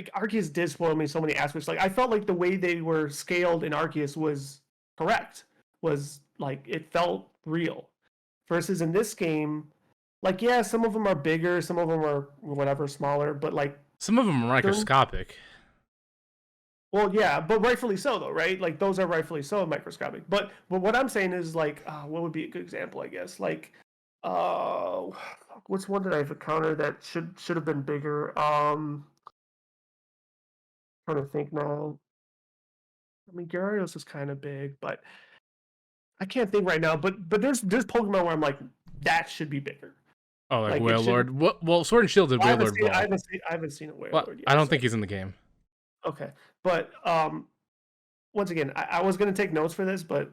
like Arceus did spoil me in so many aspects. Like I felt like the way they were scaled in Arceus was correct. Was like it felt real. Versus in this game, like yeah, some of them are bigger, some of them are whatever smaller, but like Some of them are they're microscopic. well, yeah, but rightfully so though, right? Like those are rightfully so microscopic. But what I'm saying is like, what would be a good example? I guess like, uh, what's one that I've encountered that should have been bigger? Trying to think now. I mean, Gyarados is kind of big, but I can't think right now. But there's Pokemon where I'm like, that should be bigger. Oh, like Like it should. Wailord. Well, Sword and Shield did I haven't Wailord seen I Ball. haven't seen I haven't seen a Well, Wailord I yet. don't So think he's in the game. okay, but once again, I was gonna take notes for this, but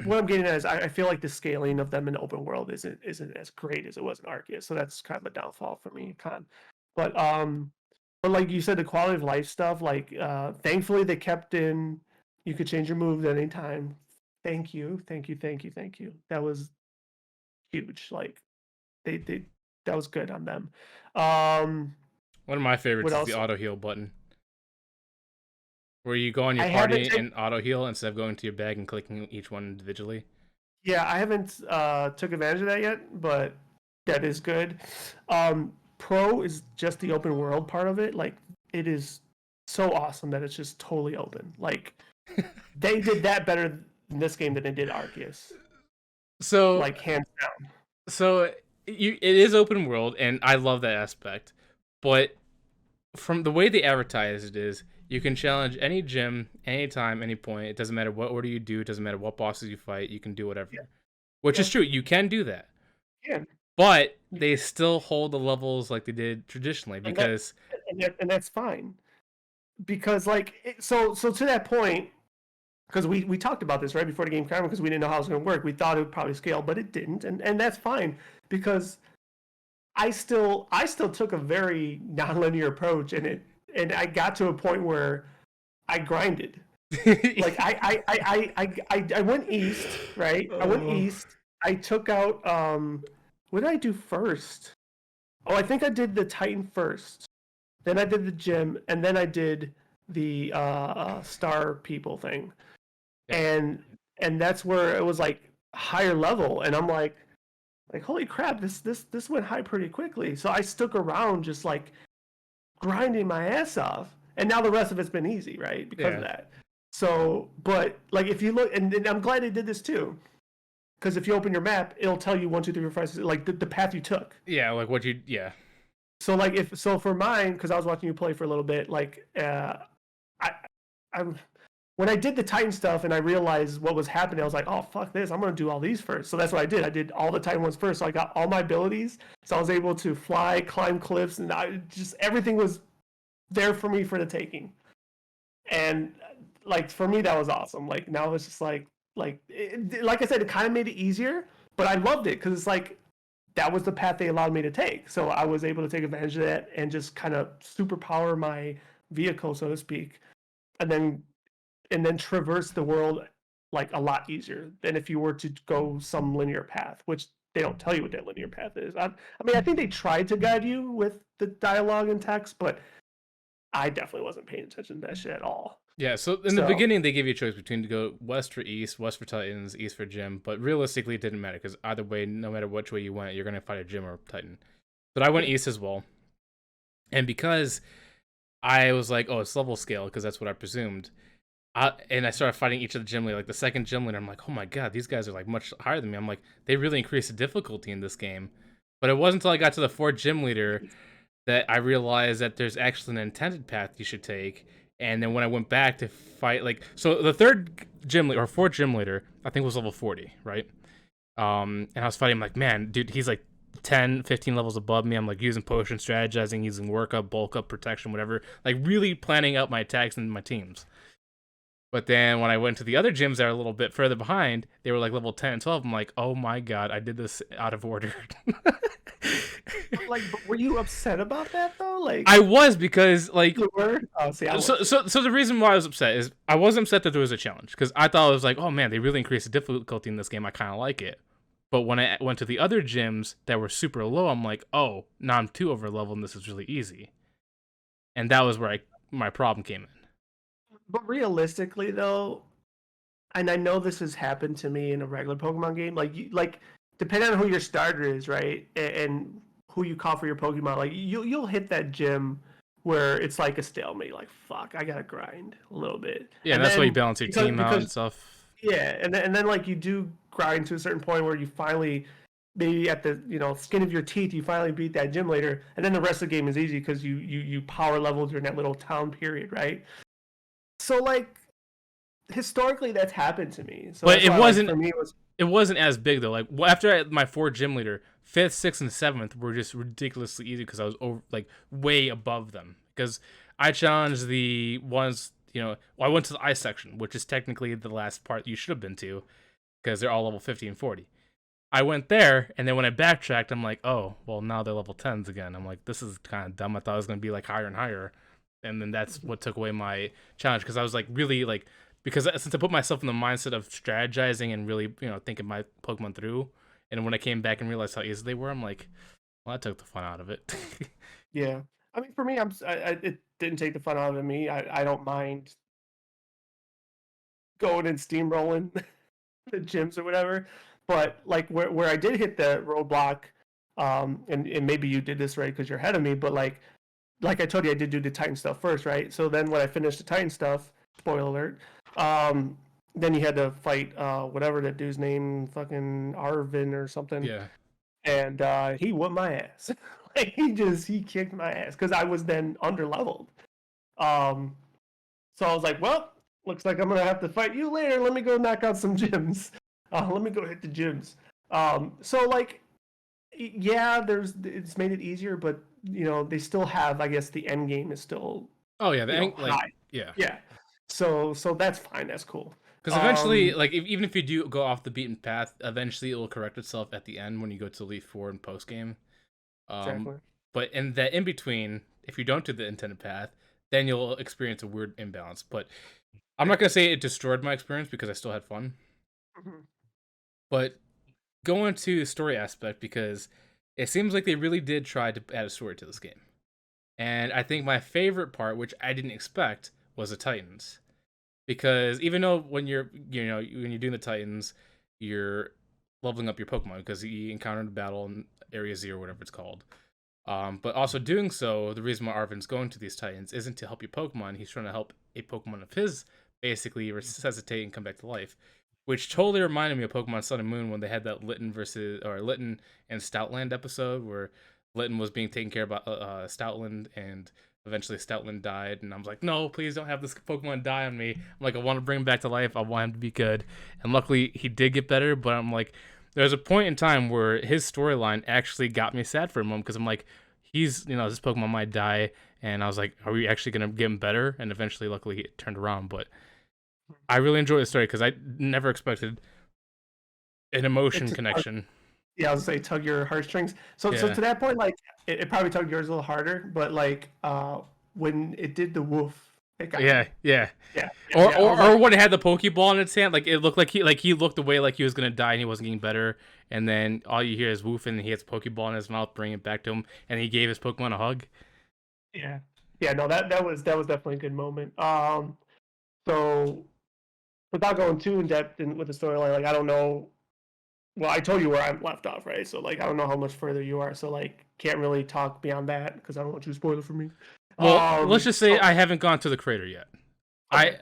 what I'm getting at is I feel like the scaling of them in open world isn't as great as it was in Arceus, so that's kind of a downfall for me, con. But but like you said, the quality of life stuff, like thankfully they kept in you could change your moves at any time. Thank you, thank you, thank you, thank you. That was huge. Like they that was good on them. Um, One of my what favorites is the else? auto heal button, where you go on your I haven't party taken. and auto heal instead of going to your bag and clicking each one individually. Yeah, I haven't took advantage of that yet, but that is good. Pro is just the open world part of it. Like it is so awesome that it's just totally open. Like they did that better in this game than they did Arceus. So, Like hands down. so it is open world, and I love that aspect. But from the way they advertise it is, you can challenge any gym, anytime, any point. It doesn't matter what order you do. It doesn't matter what bosses you fight. You can do Yeah, whatever, which yeah, is true. You can do that, yeah. but they still hold the levels like they did traditionally And that because and that's fine because like so to that point because we talked about this right before the game came because we didn't know how it was going to work. We thought it would probably scale, but it didn't, and that's fine because I still took a very nonlinear approach, and I got to a point where I grinded. Like I went east, right? I went oh, east. I took out what did I do first? Oh, I think I did the Titan first. Then I did the gym, and then I did the star people thing, yeah, and and that's where it was like higher level, and I'm like holy crap, this went high pretty quickly. So I stuck around just like grinding my ass off, and now the rest of it's been easy, right? Because of yeah, that. So, but like if you look, and I'm glad they did this too, because if you open your map, it'll tell you 1, 2, 3, 4, 5, 6, like the path you took. yeah, like what you, yeah, So like if so for mine, because I was watching you play for a little bit, like I I'm when I did the Titan stuff and I realized what was happening, I was like, oh fuck this, I'm gonna do all these first. So that's what I did. I did all the Titan ones first. So I got all my abilities. So I was able to fly, climb cliffs, and I just everything was there for me for the taking. And like for me, that was awesome. Like now it's just like I said, it kind of made it easier, but I loved it because it's like that was the path they allowed me to take. So I was able to take advantage of that and just kind of superpower my vehicle, so to speak, and then traverse the world like a lot easier than if you were to go some linear path, which they don't tell you what that linear path is. I mean, I think they tried to guide you with the dialogue and text, but I definitely wasn't paying attention to that shit at all. yeah. So in the So beginning, they gave you a choice between to go west for east, west for Titans, east for gym. But realistically, it didn't matter because either way, no matter which way you went, you're gonna fight a gym or a Titan. But I went yeah, east as well, and because I was like, oh, it's level scale because that's what I presumed. And I started fighting each of the gym leader. Like the second gym leader, I'm like, oh my god, these guys are like much higher than me. I'm like, they really increased the difficulty in this game. But it wasn't until I got to the fourth gym leader that I realized that there's actually an intended path you should take. And then when I went back to fight, like, so the third gym leader or fourth gym leader, I think was level 40, right? And I was fighting, I'm like, man, dude, he's like 10, 15 levels above me. I'm like using potion, strategizing, using work up, bulk up, protection, whatever. Like really planning out my attacks and my teams. But then when I went to the other gyms that are a little bit further behind, they were like level 10 and 12. I'm like, oh my god, I did this out of order. like, but were you upset about that though? Like, I was because like you were. Oh, see, I so wasn't. so so the reason why I was upset is I wasn't upset that there was a challenge because I thought it was like, oh man, they really increased the difficulty in this game. I kind of like it. But when I went to the other gyms that were super low, I'm like, oh, now I'm too over leveled and this is really easy. and that was where my problem came in. But realistically, though, and I know this has happened to me in a regular Pokemon game, like depending on who your starter is, right, and who you call for your Pokemon, like you'll hit that gym where it's like a stalemate. Like fuck, I gotta grind a little bit, Yeah, and and that's why you then balance your team out and because stuff. yeah, and then like you do grind to a certain point where you finally maybe at the skin of your teeth you finally beat that gym leader, and then the rest of the game is easy because you power leveled during that little town period, right? So like historically that's happened to me. So But that's why like for me it was it wasn't as big though. Like after my 4 gym leader, fifth, sixth, and seventh were just ridiculously easy because I was over like way above them. Because I challenged the ones, well, I went to the ice section, which is technically the last part you should have been to, because they're all level 50 and 40. I went there, and then when I backtracked, I'm like, oh, well, now they're level 10s again. I'm like, this is kind of dumb. I thought it was going to be like higher and higher. And then that's what took away my challenge because I was like, really, like, because since I put myself in the mindset of strategizing and really, thinking my Pokemon through, and when I came back and realized how easy they were, I'm like, well, that took the fun out of it. yeah. I mean for me it didn't take the fun out of me. I don't mind going and steamrolling the gyms or whatever. But like where I did hit the roadblock, and maybe you did this right because you're ahead of me, but like I told you, I did do the Titan stuff first, right? So then when I finished the Titan stuff, spoiler alert, then you had to fight whatever that dude's name, fucking Arvin or something, Yeah. and he whooped my ass. Like he kicked my ass because I was then under leveled. Um, so I was like, well, looks like I'm gonna have to fight you later. Let me go knock out some gyms. Let me go hit the gyms. So like, yeah, it's made it easier, but they still have. I guess the end game is still Oh yeah, like, high. yeah. Yeah. So that's fine. That's cool. Because eventually, like, even if you do go off the beaten path, eventually it will correct itself at the end when you go to Elite Four and post game. Um, Exactly. but in that in between, if you don't do the intended path, then you'll experience a weird imbalance. But I'm not gonna say it destroyed my experience because I still had fun. Mhm. But going to the story aspect because it seems like they really did try to add a story to this game. And I think my favorite part, which I didn't expect, was the Titans. Because even though when when you're doing the Titans, you're leveling up your Pokemon because you encountered a battle in Area Z or whatever it's called. But also doing so, the reason why Arvin's going to these Titans isn't to help your Pokemon. He's trying to help a Pokemon of his basically resuscitate and come back to life. Which totally reminded me of Pokemon Sun and Moon when they had that Litten and Stoutland episode where Litten was being taken care of by Stoutland, and eventually Stoutland died. And I was like, no, please don't have this Pokemon die on me. I'm like, I want to bring him back to life. I want him to be good. And luckily, he did get better. But I'm like, there's a point in time where his storyline actually got me sad for a moment because I'm like, this Pokemon might die, and I was like, are we actually gonna get him better? And eventually, luckily, it turned around. But I really enjoy the story because I never expected an emotion It's connection. yeah, I was gonna say tug your heartstrings. So Yeah, to that point, like it probably tugged yours a little harder, but like when it did the woof, it got yeah, me. yeah. Yeah, yeah, Or, yeah. I or was like, or when it had the Pokeball in its hand, like it looked like he looked away like he was gonna die and he wasn't getting better. And then all you hear is woof, and he has a Pokeball in his mouth, bringing it back to him, and he gave his Pokemon a hug. yeah, yeah. No, that was definitely a good moment. So without going too in depth with the storyline, like I don't know. Well, I told you where I'm left off, right? So like I don't know how much further you are, so like can't really talk beyond that because I don't want you to spoil it for me. Well, let's just say So I haven't gone to the crater yet. okay,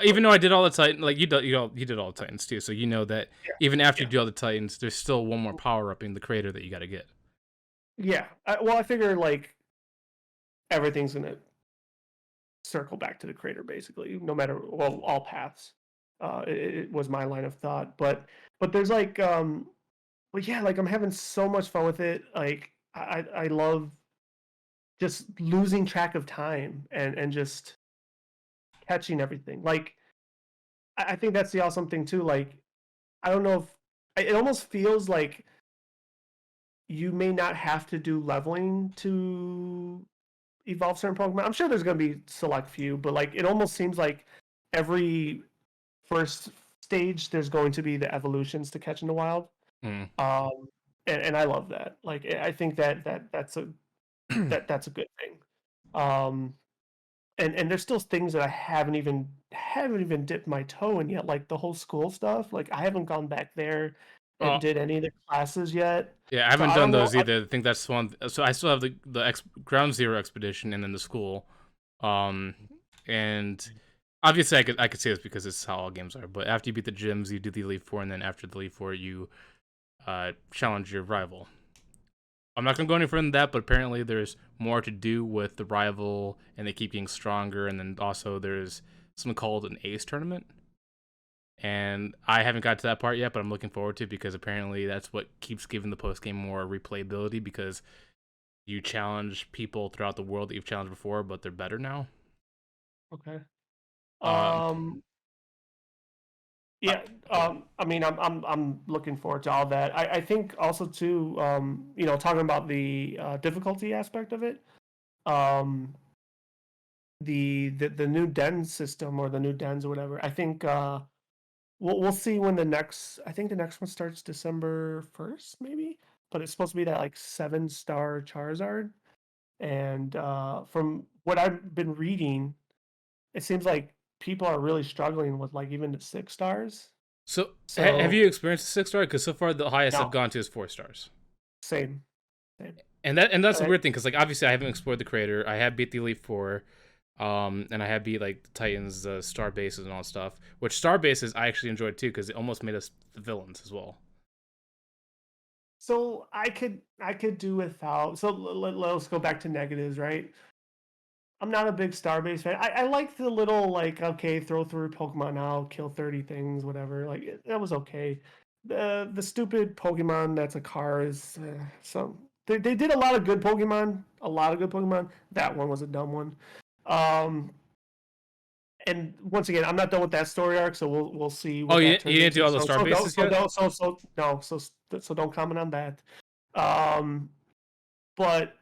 Even though I did all the Titan, like you did all the Titans too, so you know that yeah, even after yeah, you do all the Titans, there's still one more power up in the crater that you got to get. yeah. Well, I figure like everything's gonna circle back to the crater basically, no matter well all paths. It was my line of thought, but there's like but yeah, like I'm having so much fun with it. Like I love just losing track of time and just catching everything. Like I think that's the awesome thing too. Like I don't know if it almost feels like you may not have to do leveling to evolve certain Pokemon. I'm sure there's going to be select few, but like it almost seems like every first stage there's going to be the evolutions to catch in the wild. Mm. Um, and I love that. Like I think that's a that's a good thing. Um, and there's still things that I haven't even dipped my toe in yet, like the whole school stuff. Like I haven't gone back there and Oh, did any of the classes yet. yeah, I So haven't I done don't know. those either. I think that's one. So I still have the Ground Zero expedition and then the school. Um, and obviously I could say this because it's how all games are. But after you beat the gyms, you do the Elite Four, and then after the Elite Four, you challenge your rival. I'm not gonna go any further than that, but apparently there's more to do with the rival, and they keep getting stronger. And then also there's something called an Ace tournament, and I haven't got to that part yet, but I'm looking forward to it because apparently that's what keeps giving the post game more replayability because you challenge people throughout the world that you've challenged before, but they're better now. Okay. Um, Um, uh, yeah. I mean, I'm looking forward to all that. I think also too, talking about the difficulty aspect of it. Um, the new den system or the new dens or whatever. I think we'll see when the next. I think the next one starts December 1st, maybe. But it's supposed to be that like 7-star Charizard. And from what I've been reading, it seems like people are really struggling with like even the 6 stars. so have So you experienced a 6 star? Because so far the highest I've no, gone to is 4 stars. same, same. And that's a I, weird thing because like obviously I haven't explored the crater. I have beat the Elite Four, and I have beat like the Titans, star bases and all that stuff. Which star bases I actually enjoyed too because it almost made us the villains as well. so I could do without. So let's go back to negatives, right? I'm not a big Starbase fan. I like the little like okay, throw through Pokemon now, kill 30 things, whatever. Like that was okay. The stupid Pokemon that's a car is so they did a lot of good Pokemon, a lot of good Pokemon. That one was a dumb one. Um, and once again, I'm not done with that story arc, so we'll see Oh, what you that didn't, you turns didn't do into. all the So star so don't bases so yet? don't so so no so don't comment on that. Um, but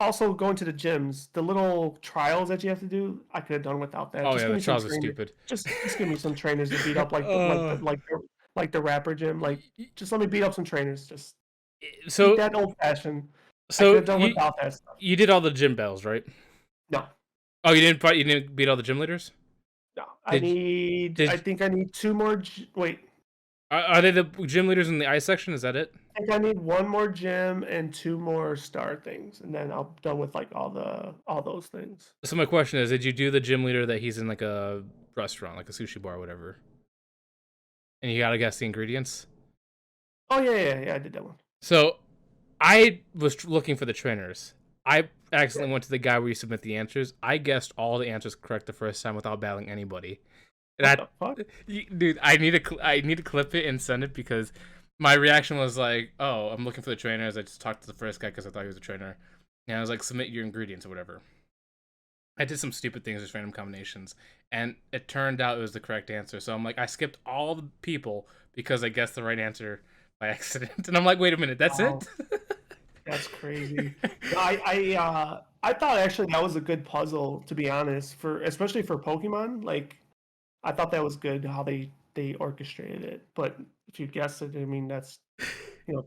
also going to the gyms, the little trials that you have to do, I could have done without that. Oh Just yeah, give the me some trials are trainers. stupid. Just give me some trainers to beat up like the like the uh, like the like the rapper gym. Like just let me beat up some trainers. Just keep so that old fashioned. I could so have done without that stuff. you did all the gym battles, right? No, Oh, you didn't beat all the gym leaders. no. Did I did think I need two more. Wait, are they the gym leaders in the ice section? Is that it? I think I need one more gym and two more star things, and then I'll done with like all those things. So my question is, did you do the gym leader that he's in like a restaurant, like a sushi bar or whatever? And you gotta guess the ingredients. Oh yeah. I did that one. So I was looking for the trainers. I Yeah. accidentally went to the guy where you submit the answers. I guessed all the answers correct the first time without battling anybody. What the That, fuck? dude, I need to clip it and send it because my reaction was like, oh, I'm looking for the trainers. I just talked to the first guy because I thought he was a trainer, and I was like, submit your ingredients or whatever. I did some stupid things, just random combinations, and it turned out it was the correct answer. So I'm like, I skipped all the people because I guessed the right answer by accident, and I'm like, wait a minute, that's Wow. it? That's crazy. No, I thought actually that was a good puzzle to be honest, for especially for Pokemon. Like I thought that was good how they orchestrated it. But if you guessed it, I mean that's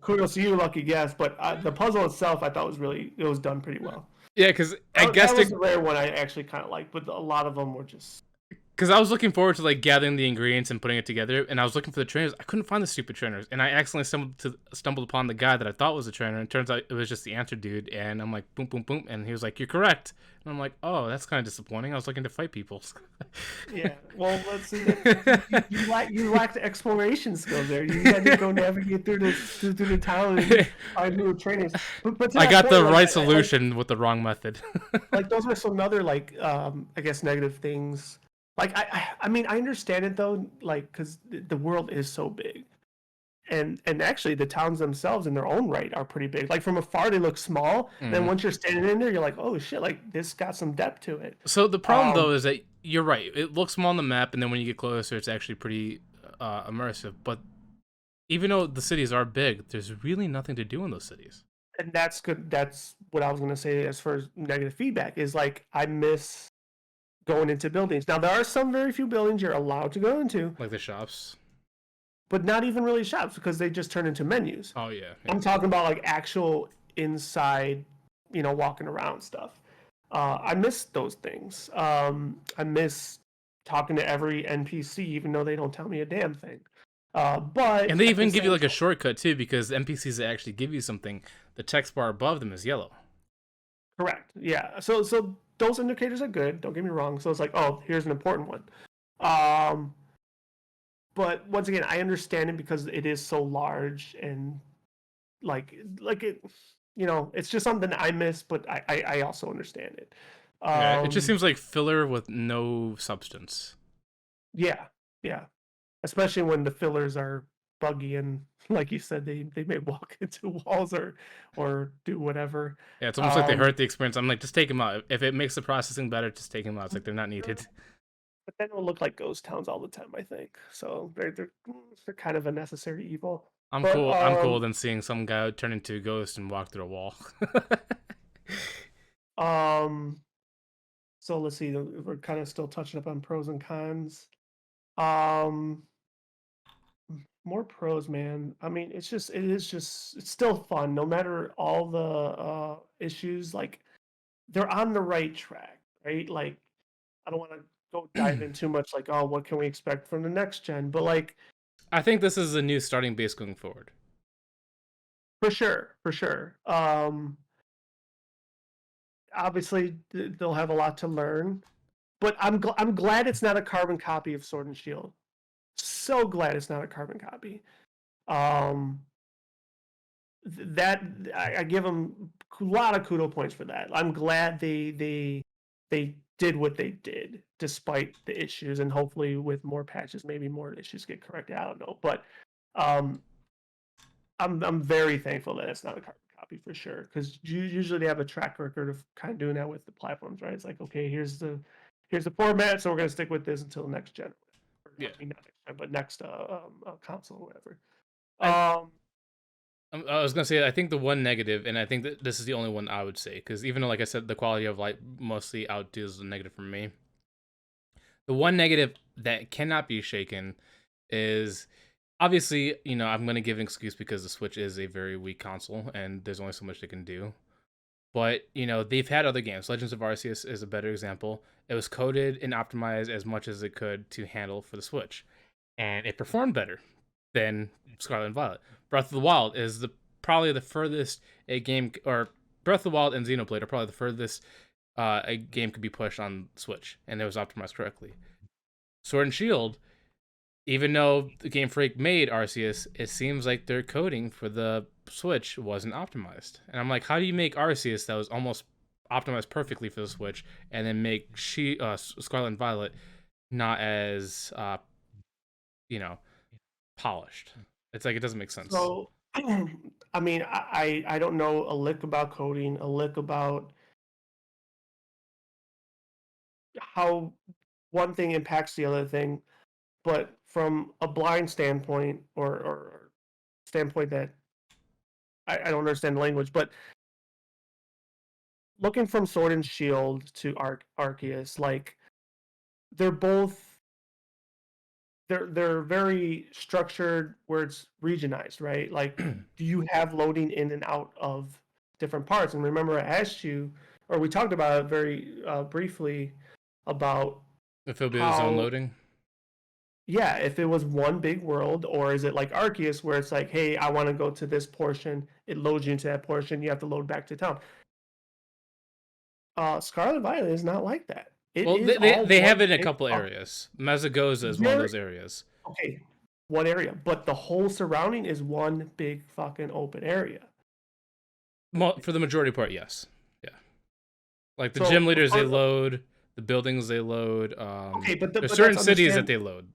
kudos to you, lucky guess. But the puzzle itself, I thought it was done pretty well. Yeah, because I That guessed was it the rare one I actually kind of liked, but a lot of them were just because I was looking forward to like gathering the ingredients and putting it together, and I was looking for the trainers. I couldn't find the stupid trainers, and I accidentally stumbled upon the guy that I thought was a trainer, and it turns out it was just the answer dude. And I'm like, boom, boom, boom, and he was like, "You're correct," and I'm like, "Oh, that's kind of disappointing. I was looking to fight people." yeah. Well, let's see. You lacked exploration skills there. You had to go navigate through the town and find new trainers. But to I that got point, the like right like solution with the wrong method. like those are some other like I guess negative things. Like I mean I understand it though, like because the world is so big, and actually the towns themselves in their own right are pretty big. Like from afar they look small, then Mm. once you're standing in there, you're like, oh shit, like this got some depth to it. So the problem Um, though is that you're right. It looks small on the map, and then when you get closer, it's actually pretty immersive. But even though the cities are big, there's really nothing to do in those cities, and that's good. That's what I was gonna say as far as negative feedback is like I miss going into buildings. Now there are some very few buildings you're allowed to go into, like the shops. but not even really shops because they just turn into menus. Oh yeah, yeah. I'm talking about like actual inside, walking around stuff. I miss those things. I miss talking to every NPC, even though they don't tell me a damn thing. But And they at the even give you same like a time, shortcut too, because NPCs that actually give you something, the text bar above them is yellow. correct. Yeah. So those indicators are good. Don't get me wrong. So it's like, oh, here's an important one. Um, but once again, I understand it because it is so large and like it, it's just something I miss, but I also understand it. Yeah, it just Um, seems like filler with no substance. yeah, yeah. Especially when the fillers are buggy and like you said, they may walk into walls or do whatever. Yeah, it's almost like they Um, hurt the experience. I'm like, just take them out. If it makes the processing better, just take them out. It's like they're not needed. but then it'll look like ghost towns all the time, I think. So they're kind of a necessary evil. I'm But cool. I'm cool than seeing some guy turn into a ghost and walk through a wall. um so let's see, we're kind of still touching up on pros and cons. Um More pros, man. I mean, it's still fun no matter all the issues. Like they're on the right track, right? Like I don't want to go dive in too much like, oh, what can we expect from the next gen? But like I think this is a new starting base going forward. for sure, for sure. Obviously they'll have a lot to learn, but I'm glad it's not a carbon copy of Sword and Shield. So glad it's not a carbon copy. Um that I give them a lot of kudo points for that. I'm glad they did what they did despite the issues, and hopefully with more patches, maybe more issues get corrected. I don't know, but um, I'm very thankful that it's not a carbon copy for sure, because usually they have a track record of kind of doing that with the platforms, right? It's like, okay, here's the format, so we're gonna stick with this until next gen. Or, Yeah. I mean, not next gen, but next console or whatever. I Um, I was gonna say I think the one negative, and I think that this is the only one I would say, because even though, like I said, the quality of light mostly outdoes the negative for me. The one negative that cannot be shaken is obviously, I'm gonna give an excuse because the Switch is a very weak console, and there's only so much they can do. But they've had other games. Legends of Arceus is a better example. It was coded and optimized as much as it could to handle for the Switch, and it performed better than Scarlet and Violet. Breath of the Wild is probably the furthest a game, or Breath of the Wild and Xenoblade are probably the furthest a game could be pushed on Switch, and it was optimized correctly. Sword and Shield, even though the Game Freak made Arceus, it seems like their coding for the Switch wasn't optimized. And I'm like, how do you make Arceus that was almost optimized perfectly for the Switch, and then make Scarlet and Violet not as you know polished? It's like it doesn't make sense. So, I mean, I don't know a lick about coding, a lick about how one thing impacts the other thing, but from a blind standpoint or standpoint that I don't understand the language, but looking from Sword and Shield to Arceus, like they're both they're very structured where it's regionized, right? Like, do you have loading in and out of different parts? And remember, I asked you, or we talked about it very briefly about If it'll be the zone how, loading. yeah, if it was one big world, or is it like Arceus, where it's like, hey, I want to go to this portion, it loads you into that portion, you have to load back to town. Scarlet Violet is not like that. It Well, is they all they have one it in a big. couple areas. Mezagoza is one of Very those areas. okay. One area, but the whole surrounding is one big fucking open area. Well, for the majority part, yes. Yeah. Like the gym So leaders, they load. The buildings, they load. okay, There's but certain that's cities that understand. they load.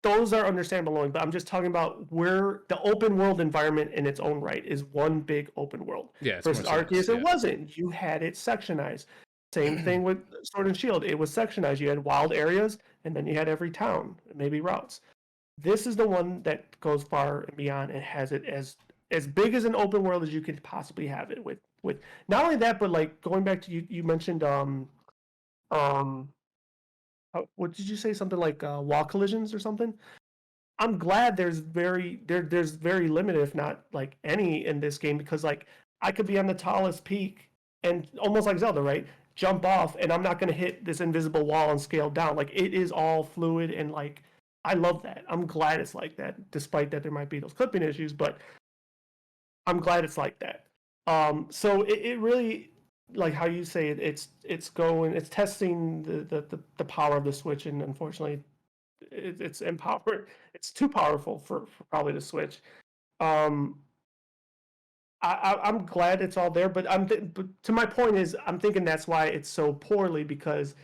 Those are understandable, but I'm just talking about where the open world environment in its own right is one big open world. Yeah, it's more Versus cities. Arceus, it Yeah. wasn't. You had it sectionized. Same thing with Sword and Shield. It was sectionized. You had wild areas, and then you had every town, maybe routes. This is the one that goes far and beyond and has it as big as an open world as you could possibly have it with not only that, but like going back to you mentioned um what did you say, something like wall collisions or something. I'm glad there's very limited, if not like any, in this game, because like I could be on the tallest peak and almost like Zelda, right? Jump off, and I'm not going to hit this invisible wall and scale down. Like it is all fluid, and like I love that. I'm glad it's like that, despite that there might be those clipping issues, but I'm glad it's like that. So it really, like how you say it, it's testing the power of the Switch, and unfortunately, it's empowered. It's too powerful for probably the Switch. Um, I'm glad it's all there, but but to my point is I'm thinking that's why it's so poorly because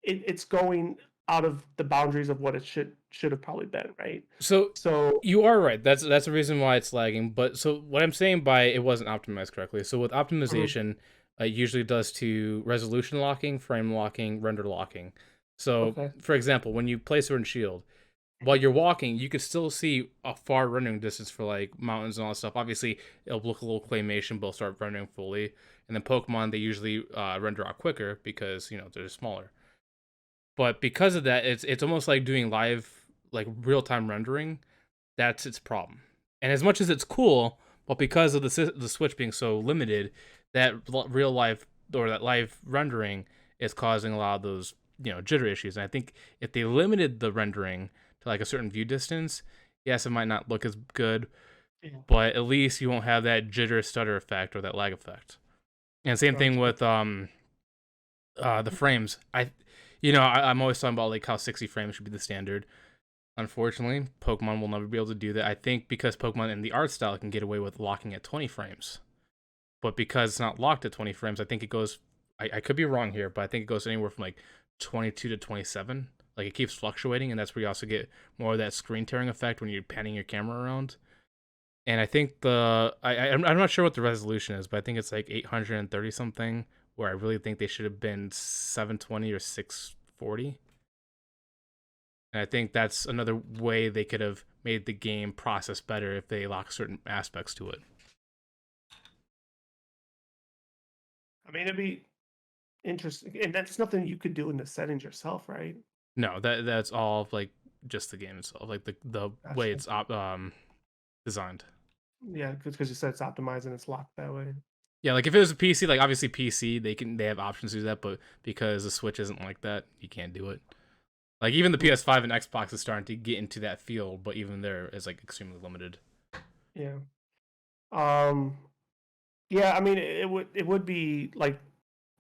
it's going out of the boundaries of what it should have probably been, right? So So you are right. That's the reason why it's lagging. But so what I'm saying by it wasn't optimized correctly. So with mhm, optimization, it usually does to resolution locking, frame locking, render locking. So okay, for example, when you place Sword and Shield, while you're walking, you could still see a far rendering distance for like mountains and all that stuff. Obviously, it'll look a little claymation, but it'll start rendering fully. And then Pokemon, they usually render out quicker because they're smaller. But because of that, it's almost like doing live, like real time rendering. That's its problem. And as much as it's cool, but because of the Switch being so limited, that real life or that live rendering is causing a lot of those jitter issues. And I think if they limited the rendering to like a certain view distance, yes, it might not look as good, yeah, but at least you won't have that jitter stutter effect or that lag effect. And same thing gotcha. with the frames. I'm always talking about like how 60 frames should be the standard. Unfortunately, Pokemon will never be able to do that. I think because Pokemon in the art style can get away with locking at 20 frames. But because it's not locked at 20 frames, I think it goes. I could be wrong here, but I think it goes anywhere from like 22 to 27. Like it keeps fluctuating, and that's where you also get more of that screen tearing effect when you're panning your camera around. And I think I'm not sure what the resolution is, but I think it's like 830 something. Where I really think they should have been 720 or 640. And I think that's another way they could have made the game process better if they lock certain aspects to it. I mean, it'd be interesting, and that's nothing you could do in the settings yourself, right? No, that's all like just the game itself, like the way Gotcha. it's designed. Yeah, because you said it's optimized and it's locked that way. Yeah, like if it was a PC, like obviously PC they have options to do that, but because the Switch isn't like that, you can't do it. Like even the Hmm, PS5 and Xbox is starting to get into that field, but even there is like extremely limited. yeah. Um. Yeah. I mean, it would be like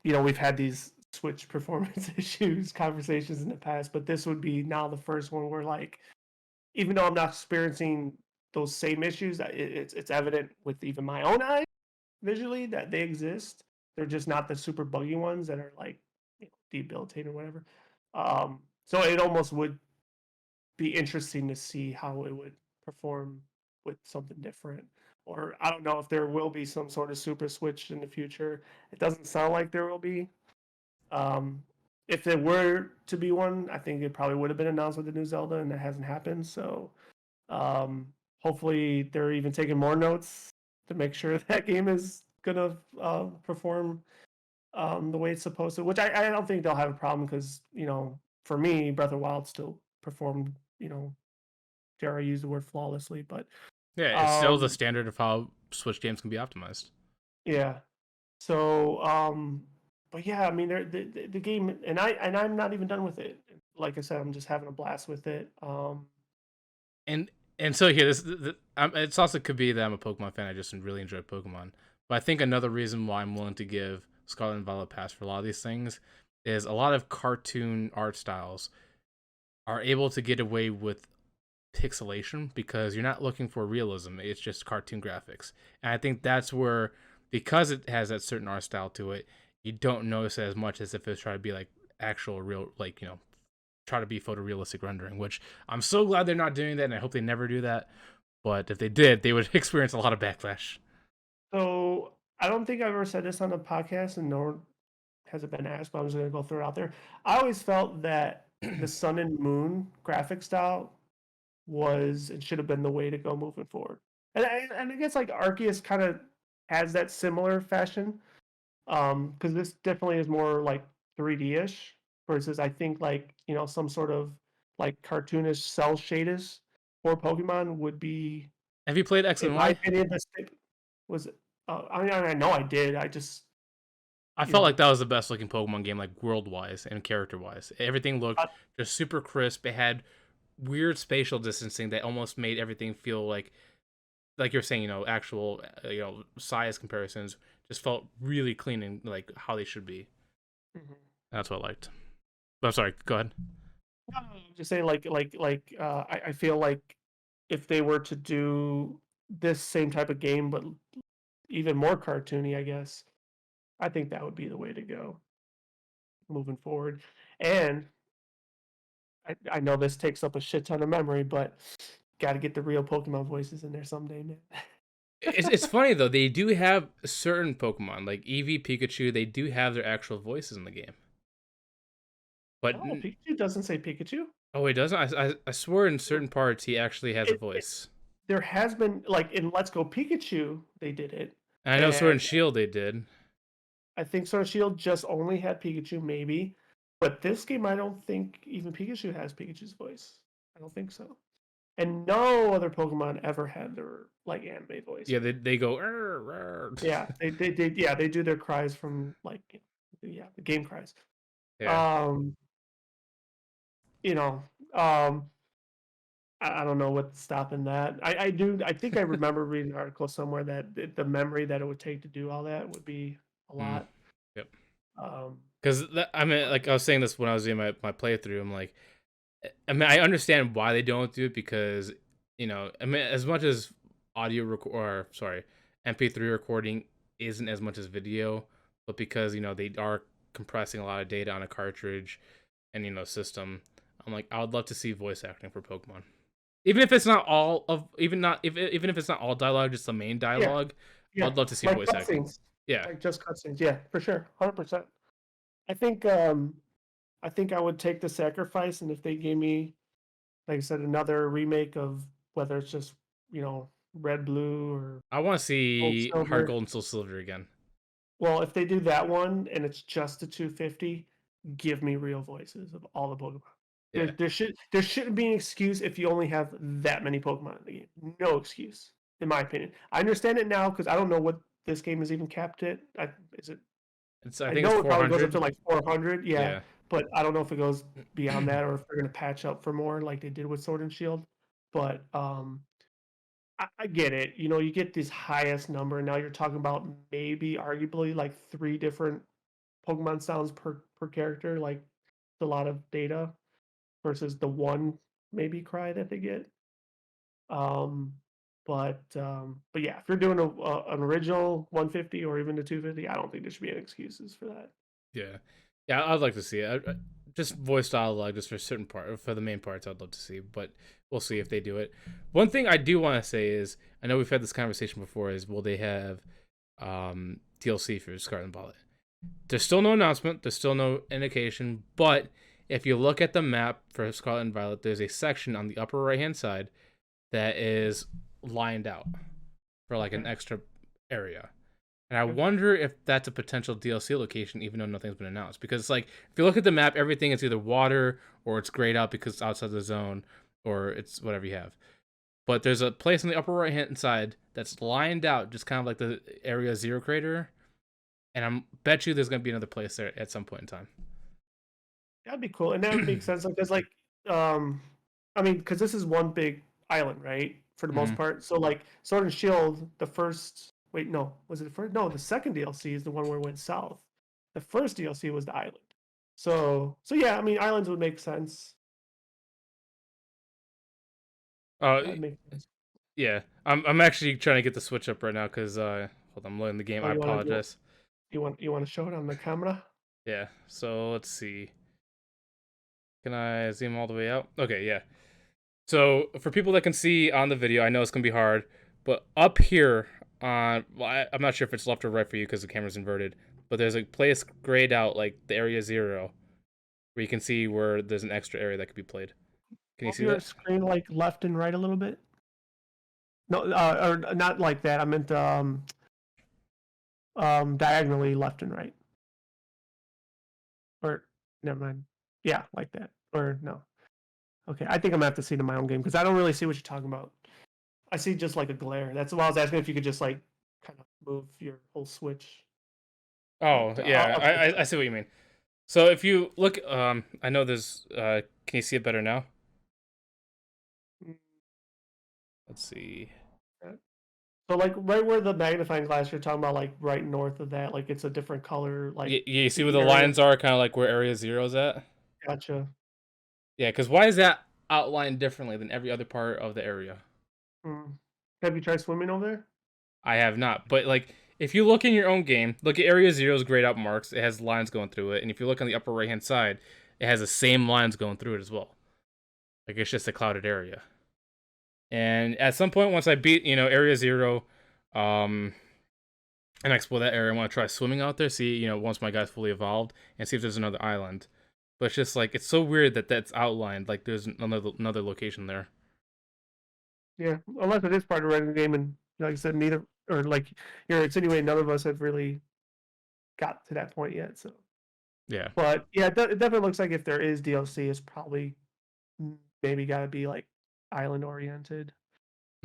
we've had these Switch performance issues conversations in the past, but this would be now the first one where like even though I'm not experiencing those same issues, it's evident with even my own eyes visually that they exist. They're just not the super buggy ones that are like debilitating or whatever. So it almost would be interesting to see how it would perform with something different. Or I don't know if there will be some sort of super switch in the future. It doesn't sound like there will be. Um, if there were to be one, I think it probably would have been announced with the new Zelda, and that hasn't happened. So um, hopefully they're even taking more notes to make sure that game is gonna perform the way it's supposed to. Which I don't think they'll have a problem because for me, Breath of the Wild still performed dare I use the word flawlessly, but Yeah, it's still the um, standard of how Switch games can be optimized. yeah. So but yeah, I mean, the game, and I'm not even done with it. Like I said, I'm just having a blast with it. And so here, it's also could be that I'm a Pokemon fan. I just really enjoy Pokemon. But I think another reason why I'm willing to give Scarlet and Violet a pass for a lot of these things is a lot of cartoon art styles are able to get away with pixelation because you're not looking for realism. It's just cartoon graphics. And I think that's where, because it has that certain art style to it, you don't notice it as much as if it's trying to be like actual real, like, try to be photorealistic rendering, which I'm so glad they're not doing that, and I hope they never do that. But if they did, they would experience a lot of backlash. So I don't think I've ever said this on a podcast, and nor has it been asked, but I'm just gonna go throw it out there. I always felt that the Sun and Moon graphic style was and should have been the way to go moving forward. And I guess like Arceus kind of has that similar fashion. Because this definitely is more like 3D-ish versus I think like some sort of like cartoonish cell shaders for Pokemon would be, Have you played X in and my Y? opinion, the was. I mean, I know I did. I just I you felt like know, that was the best looking Pokemon game, like world wise and character wise. Everything looked uh, just super crisp. It had weird spatial distancing that almost made everything feel like you're saying, actual, size comparisons just felt really clean and like how they should be. mhm. That's what I liked. But I'm sorry. Go ahead. No, I'm just saying, I feel like if they were to do this same type of game, but even more cartoony, I guess, I think that would be the way to go moving forward. And I know this takes up a shit ton of memory, but got to get the real Pokemon voices in there someday, man. It's funny though. They do have certain Pokemon like Eevee, Pikachu. They do have their actual voices in the game. But No, Pikachu doesn't say Pikachu. oh, he doesn't. I swear in certain parts he actually has a It voice. there has been like in Let's Go Pikachu, they did it, And I know Sword and and Shield they did. I think Sword and Shield just only had Pikachu, maybe. But this game, I don't think even Pikachu has Pikachu's voice. I don't think so. And no other Pokemon ever had their like anime voice Yeah, or they go. "Arr, arr." yeah, they do their cries from like yeah, the game cries. Yeah, Um, you know, um, I don't know what's stopping that. I think I remember reading an article somewhere that the memory that it would take to do all that would be a mm, lot. yep. Um, Because I mean, like I was saying this when I was doing my playthrough. I'm like, I mean, I understand why they don't do it because I mean, as much as or sorry, MP3 recording isn't as much as video, but because they are compressing a lot of data on a cartridge and system. I'm like, I would love to see voice acting for Pokemon. Even if it's not all of even if it's not all dialogue, just the main yeah, dialogue, yeah, I'd love to see like voice acting. cutscenes, Yeah, like just cutscenes. Yeah, for sure, 100%. I think I think I would take the sacrifice, and if they gave me, like I said, another remake of whether it's just red, blue, or I want to gold, see Heart silver. Gold and Soul Silver again. Well, if they do that one and it's just the 250, give me real voices of all the Pokemon. Yeah, There shouldn't be an excuse if you only have that many Pokemon in the game. No excuse, in my opinion. I understand it now because I don't know what this game is even capped at. Is it? I I think it's know it probably goes up 400. to like 400, yeah, Yeah, but I don't know if it goes beyond that or if they're gonna patch up for more like they did with Sword and Shield. But I get it. You get this highest number, and now you're talking about maybe arguably like three different Pokemon sounds per character, like it's a lot of data versus the one maybe cry that they get. Um, but yeah, if you're doing an original 150 or even the 250, I don't think there should be any excuses for that. yeah, yeah. I'd like to see it. Just voice dialogue, just for certain for the main parts, I'd love to see. But we'll see if they do it. One thing I do want to say is, I know we've had this conversation before. Is will they have DLC for Scarlet and Violet? There's still no announcement. There's still no indication. But if you look at the map for Scarlet and Violet, there's a section on the upper right hand side that is lined out for like an Okay. extra area. And I Okay. wonder if that's a potential DLC location, even though nothing's been announced. Because it's like, if you look at the map, everything is either water or it's grayed out because it's outside the zone or it's whatever you have. But there's a place on the upper right hand side that's lined out, just kind of like the Area Zero crater. And I bet you there's going to be another place there at some point in time. That'd be cool, and that would make sense because um, I mean, because this is one big island, right? For the most Hmm. part. So like Sword and Shield, the first wait, no, was it the first? No, the second DLC is the one where it went south. The first DLC was the island. So yeah, I mean, islands would make sense. Uh, That would make sense. yeah. I'm actually trying to get the Switch up right now because hold on, I'm loading the game. Oh, I apologize. you want to show it on the camera? Yeah. So let's see. Can I zoom all the way out? Okay, yeah. So for people that can see on the video, I know it's gonna be hard, but up here on, well, I'm not sure if it's left or right for you because the camera's inverted, but there's a place grayed out like the area 0 where you can see where there's an extra area that could be played. Can you Move see your that? screen like left and right a little bit. No, or not like that. I meant diagonally left and right. Or never mind. Yeah, like that. Or no. Okay, I think I'm gonna have to see it in my own game because I don't really see what you're talking about. I see just like a glare. That's why I was asking if you could just like kind of move your whole switch. Oh But yeah, I'll check it I out. see what you mean. So if you look, I know there's. Can you see it better now? Mm, Let's see. yeah. So like right where the magnifying glass you're talking about, like right north of that, like it's a different color, like You see where the the area. lines are, kind of like where Area Zero's at. Gotcha. Yeah, because why is that outlined differently than every other part of the area? Mm. Have you tried swimming over there? I have not, but like if you look in your own game, look at Area Zero's grayed out marks. It has lines going through it, and if you look on the upper right hand side, it has the same lines going through it as well. Like it's just a clouded area. And at some point, once I beat Area Zero, um, and explore that area, I want to try swimming out there. See once my guy's fully evolved, and see if there's another island. But it's just like it's so weird that that's outlined. Like there's another location there. Yeah, unless it is part of the regular game, and like I said, neither or like you're insinuating none of us have really got to that point yet. So, Yeah. but yeah, it definitely looks like if there is DLC, it's probably maybe got to be like island oriented.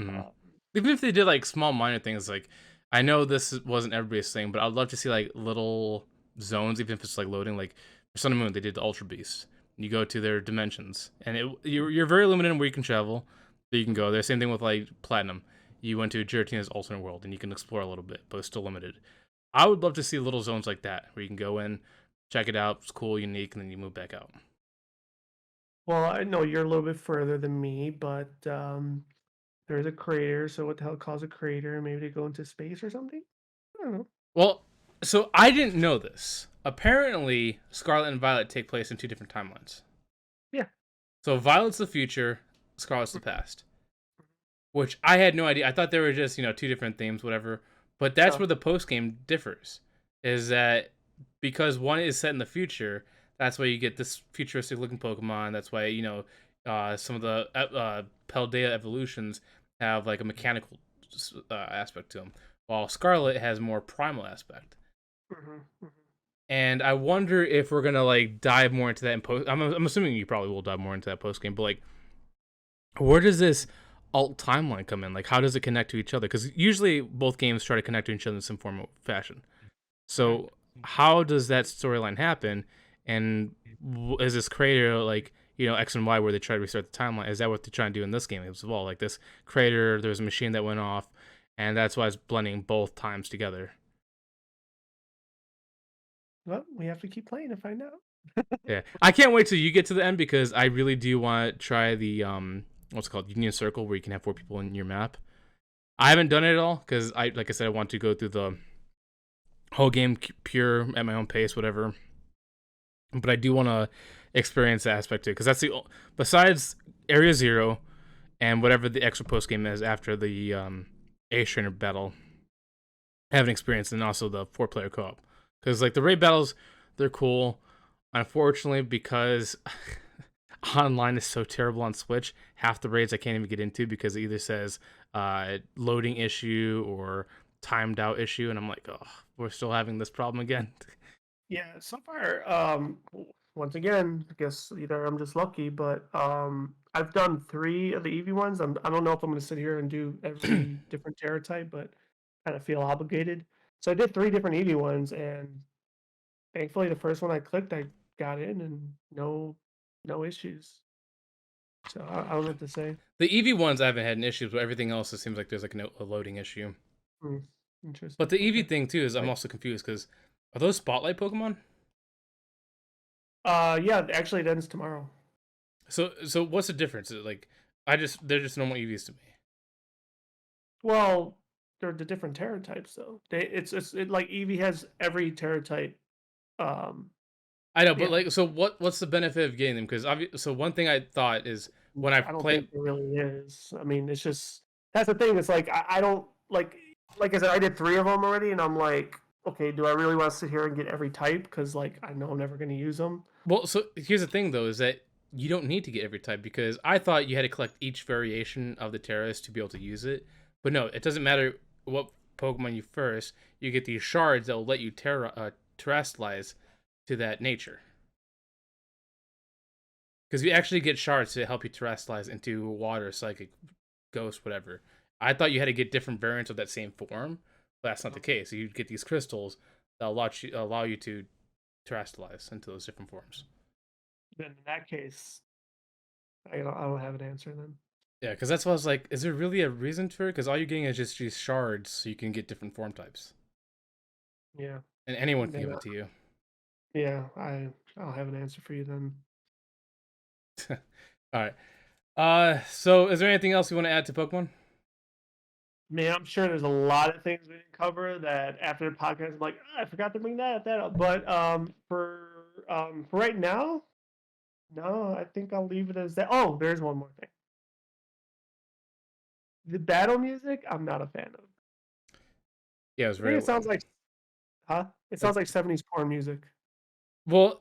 Mhm. Um, Even if they did like small minor things, like I know wasn't everybody's thing, but I'd love to see like little zones, even if it's like loading. Like for Sun and Moon, they did the Ultra Beast. You go to their dimensions, and you're very limited in where you can travel. That you can go there. Same thing with like Platinum. You went to Giratina's alternate world, and you can explore a little bit, but it's still limited. I would love to see little zones like that where you can go in, check it out, it's cool, unique, and then you move back out. well, I know you're a little bit further than me, but there's a crater. So what the hell caused a crater? Maybe to go into space or something? I don't know. Well, so I didn't know this. Apparently, Scarlet and Violet take place in two different timelines. Yeah. So Violet's the future, Scarlet's the past. Which I had no idea. I thought they were just, two different themes, whatever. But that's Oh. where the post game differs. Is that because one is set in the future, that's why you get this futuristic looking Pokemon. That's why, some of the Paldea evolutions have like a mechanical aspect to them. While Scarlet has more primal aspect. Hmm. And I wonder if we're gonna like dive more into that in post. I'm assuming you probably will dive more into that post game, but like where does this alt timeline come in? Like, how does it connect to each other? Because usually both games try to connect to each other in some form of fashion. Right. So, how does that storyline happen? And is this creator like X and Y where they try to restart the timeline? Is that what they're trying to do in this game as well? Like this creator, there was a machine that went off, and that's why it's blending both times together. Well, we have to keep playing to find out. Yeah, I can't wait till you get to the end because I really do want to try the what's it called, Union Circle, where you can have 4 people in your map. I haven't done it at all because like I said, I want to go through the whole game pure at my own pace, whatever. But I do want to experience that aspect too because that's besides Area Zero and whatever the extra post game is after the Ace Trainer battle. I haven't experienced, and also the 4 player co-op because like the raid battles, they're cool. Unfortunately, because online is so terrible on Switch, half the raids I can't even get into because it either says loading issue or timed out issue, and I'm like, oh, we're still having this problem again. Yeah, so far, once again, I guess either I'm just lucky, but I've done three of the Eevee ones. I don't know if I'm going to sit here and do every different Terra type, but kind of feel obligated. So I did three different Eevee ones, and thankfully, the first one I clicked, I got in, and no issues. So I don't know what to say. The EV ones I haven't had any issues, but everything else it seems like there's like a loading issue. Hmm, But interesting. the Okay. EV thing too is I'm Right. also confused because are those Spotlight Pokemon? Yeah, actually, it ends tomorrow. So what's the difference? Is it like they're just normal EVs to me. Well, they're the different Terra types, though. Like Eevee has every Terra type. Um, I know, but yeah, like, so what's the benefit of getting them? Because so one thing I thought is when I I don't play. think there really is. I mean, it's just that's the thing. It's like I don't like I said, I did three of them already, and I'm like, okay, do I really want to sit here and get every type? Because like I know I'm never going to use them. Well, so here's the thing though, is that you don't need to get every type because I thought you had to collect each variation of the Terras to be able to use it. But no, it doesn't matter what Pokemon you first. You get these shards that will let you terrestrialize to that nature. Because you actually get shards to help you terrestrialize into water, psychic, ghost, whatever. I thought you had to get different variants of that same form, but that's not the case. You get these crystals, that allow you to terrestrialize into those different forms. Then in that case, I don't have an answer then. Yeah, because that's what I was like. Is there really a reason for it? Because all you're getting is just these shards, so you can get different form types, Yeah, and anyone can then give it to you. yeah, I'll have an answer for you then. All right. So is there anything else you want to add to Pokemon? Man, I'm sure there's a lot of things we didn't cover that after the podcast, I'm like, "Ah, I forgot to bring that up. But for right now, no, I think I'll leave it as that. Oh, there's one more thing. The battle music, I'm not a fan of. Yeah, it was I think very. it sounds like, huh? It sounds like 70s porn music. Well,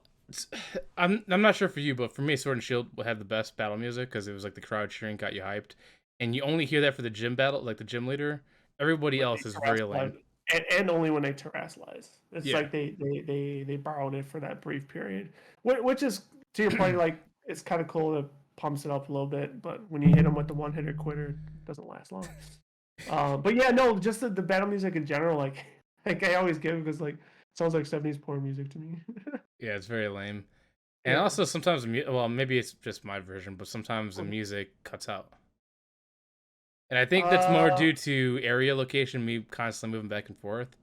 I'm not sure for you, but for me, Sword and Shield had the best battle music because it was like the crowd cheering got you hyped, and you only hear that for the gym battle, like the gym leader. Everybody When they else is very terrestrialize, lame. and only when they terrestrialize. It's Yeah, like they borrowed it for that brief period, which is to your point. Like it's kind of cool. It pumps it up a little bit, but when you hit them with the one hitter quitter, it doesn't last long. But yeah, no, just the battle music in general, like I always give because like it sounds like 70s porn music to me. yeah, it's very lame. And Yeah. also sometimes, well, maybe it's just my version, but sometimes the Mhm. music cuts out. And I think that's more Uh, due to area location, me constantly moving back and forth.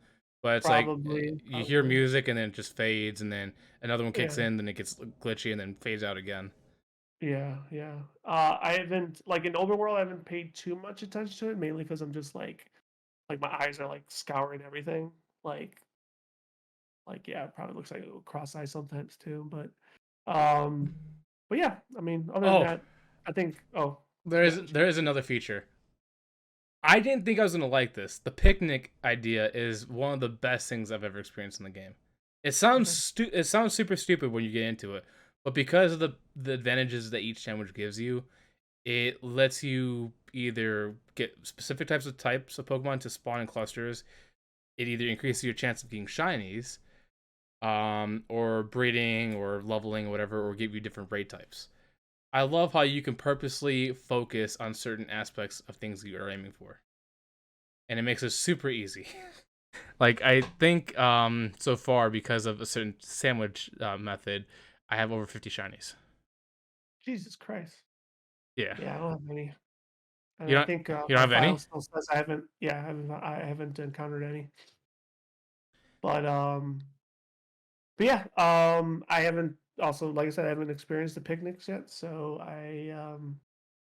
But it's like you hear probably. music and then it just fades, and then another one kicks Yeah. in, then it gets glitchy, and then fades out again. Yeah, yeah. I haven't like in Overworld, I haven't paid too much attention to it, mainly because I'm just like my eyes are like scouring everything. Like like yeah, it probably looks like a cross eye sometimes too. Um but yeah, I mean other than Oh, that, I think oh there yeah, is there is another feature. I didn't think I was gonna like this. The picnic idea is one of the best things I've ever experienced in the game. okay. It sounds super stupid when you get into it, but because of the advantages that each sandwich gives you, it lets you either get specific types of Pokemon to spawn in clusters. It either increases your chance of getting shinies, or breeding, or leveling, or whatever, or give you different raid types. I love how you can purposely focus on certain aspects of things you are aiming for, and it makes it super easy. Like I think so far, because of a certain sandwich method, I have over 50 shinies. Jesus Christ. Yeah, Yeah, I don't have any. And you I don't think you don't my have file any? still says I haven't yeah, I haven't encountered any. But yeah, I haven't also like I said, I haven't experienced the picnics yet. So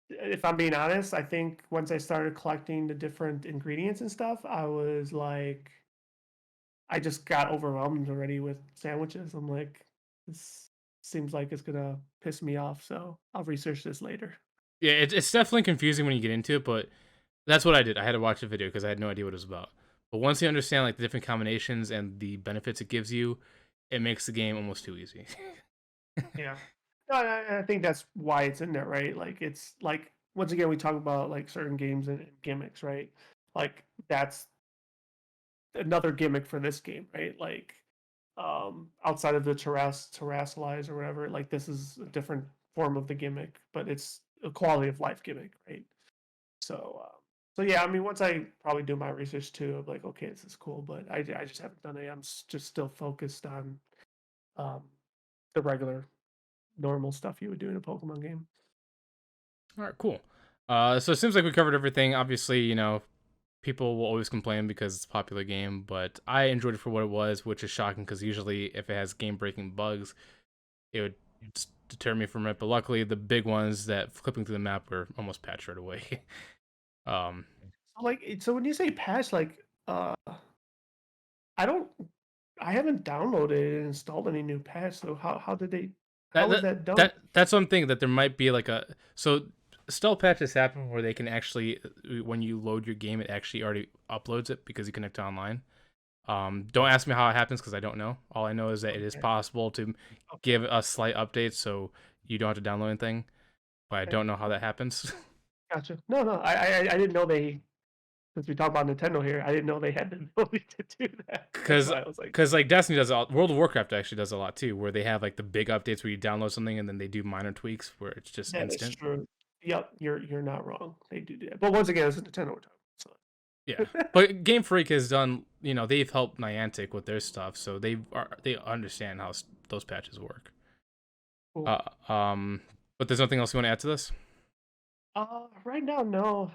if I'm being honest, I think once I started collecting the different ingredients and stuff, I was like, I just got overwhelmed already with sandwiches. I'm like, this seems like it's gonna piss me off. So I'll research this later. Yeah, it's definitely confusing when you get into it, but that's what I did. I had to watch the video because I had no idea what it was about. But once you understand like the different combinations and the benefits it gives you, it makes the game almost too easy. Yeah. No, I think that's why it's in there, right? Like it's like once again we talk about like certain games and gimmicks, right? Like that's another gimmick for this game, right? Like outside of the terrestrialize or whatever, like this is a different form of the gimmick, but it's a quality of life gimmick, right? So so yeah, I mean once I probably do my research too, I'm like, okay, this is cool, but I just haven't done it. I'm just still focused on um the regular normal stuff you would do in a Pokemon game. All right, cool. So it seems like we covered everything. Obviously, people will always complain because it's a popular game, but I enjoyed it for what it was, which is shocking because usually if it has game-breaking bugs, it would deter me from it. But luckily, the big ones that flipping through the map were almost patched right away. um, So like so when you say patch, like I don't I haven't downloaded and installed any new patch. So how did they that how was that that done? that's one thing that there might be like a so stealth patches happen where they can actually, when you load your game, it actually already uploads it because you connect to online. Don't ask me how it happens because I don't know. All I know is that it is Okay. possible to Okay. give a slight update so you don't have to download anything, but I Okay. don't know how that happens. Gotcha. No, no. I didn't know they since we talk about Nintendo here, I didn't know they had the ability to do that. That's Because why I was like, like Destiny does World of Warcraft actually does a lot too, where they have like the big updates where you download something and then they do minor tweaks where it's just that is instant. true. Yep, you're not wrong. They do that. But once again, it's a Nintendo we're talking. So Yeah, but Game Freak has done. They've helped Niantic with their stuff, so they understand how those patches work. Cool. Uh, um, but there's nothing else you want to add to this. Right now, no.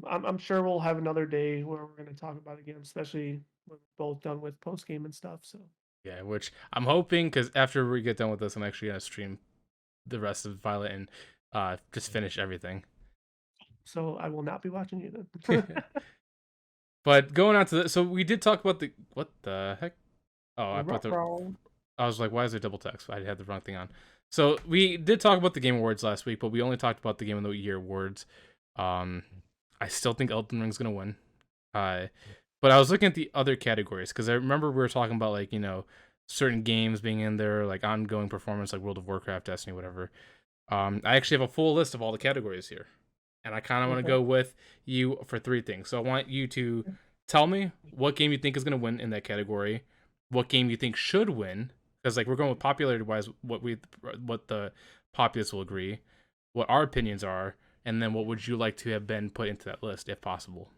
I'm sure we'll have another day where we're gonna talk about it again, especially when we're both done with post game and stuff. So, Yeah, which I'm hoping because after we get done with this, I'm actually gonna stream the rest of Violet and just finish everything. so I will not be watching you then. But going on to so we did talk about the what the heck? Oh, Ruh-roh. I was like, why is there double text? I had the wrong thing on. So we did talk about the Game Awards last week, but we only talked about the Game of the Year awards. Um, I still think Elden Ring's gonna win. Uh, but I was looking at the other categories because I remember we were talking about like certain games being in there, like ongoing performance, like World of Warcraft, Destiny, whatever. I actually have a full list of all the categories here, and I kind of want to Okay. go with you for three things. So I want you to tell me what game you think is going to win in that category, what game you think should win, because like we're going with popularity wise, what the populace will agree, what our opinions are, and then what would you like to have been put into that list if possible.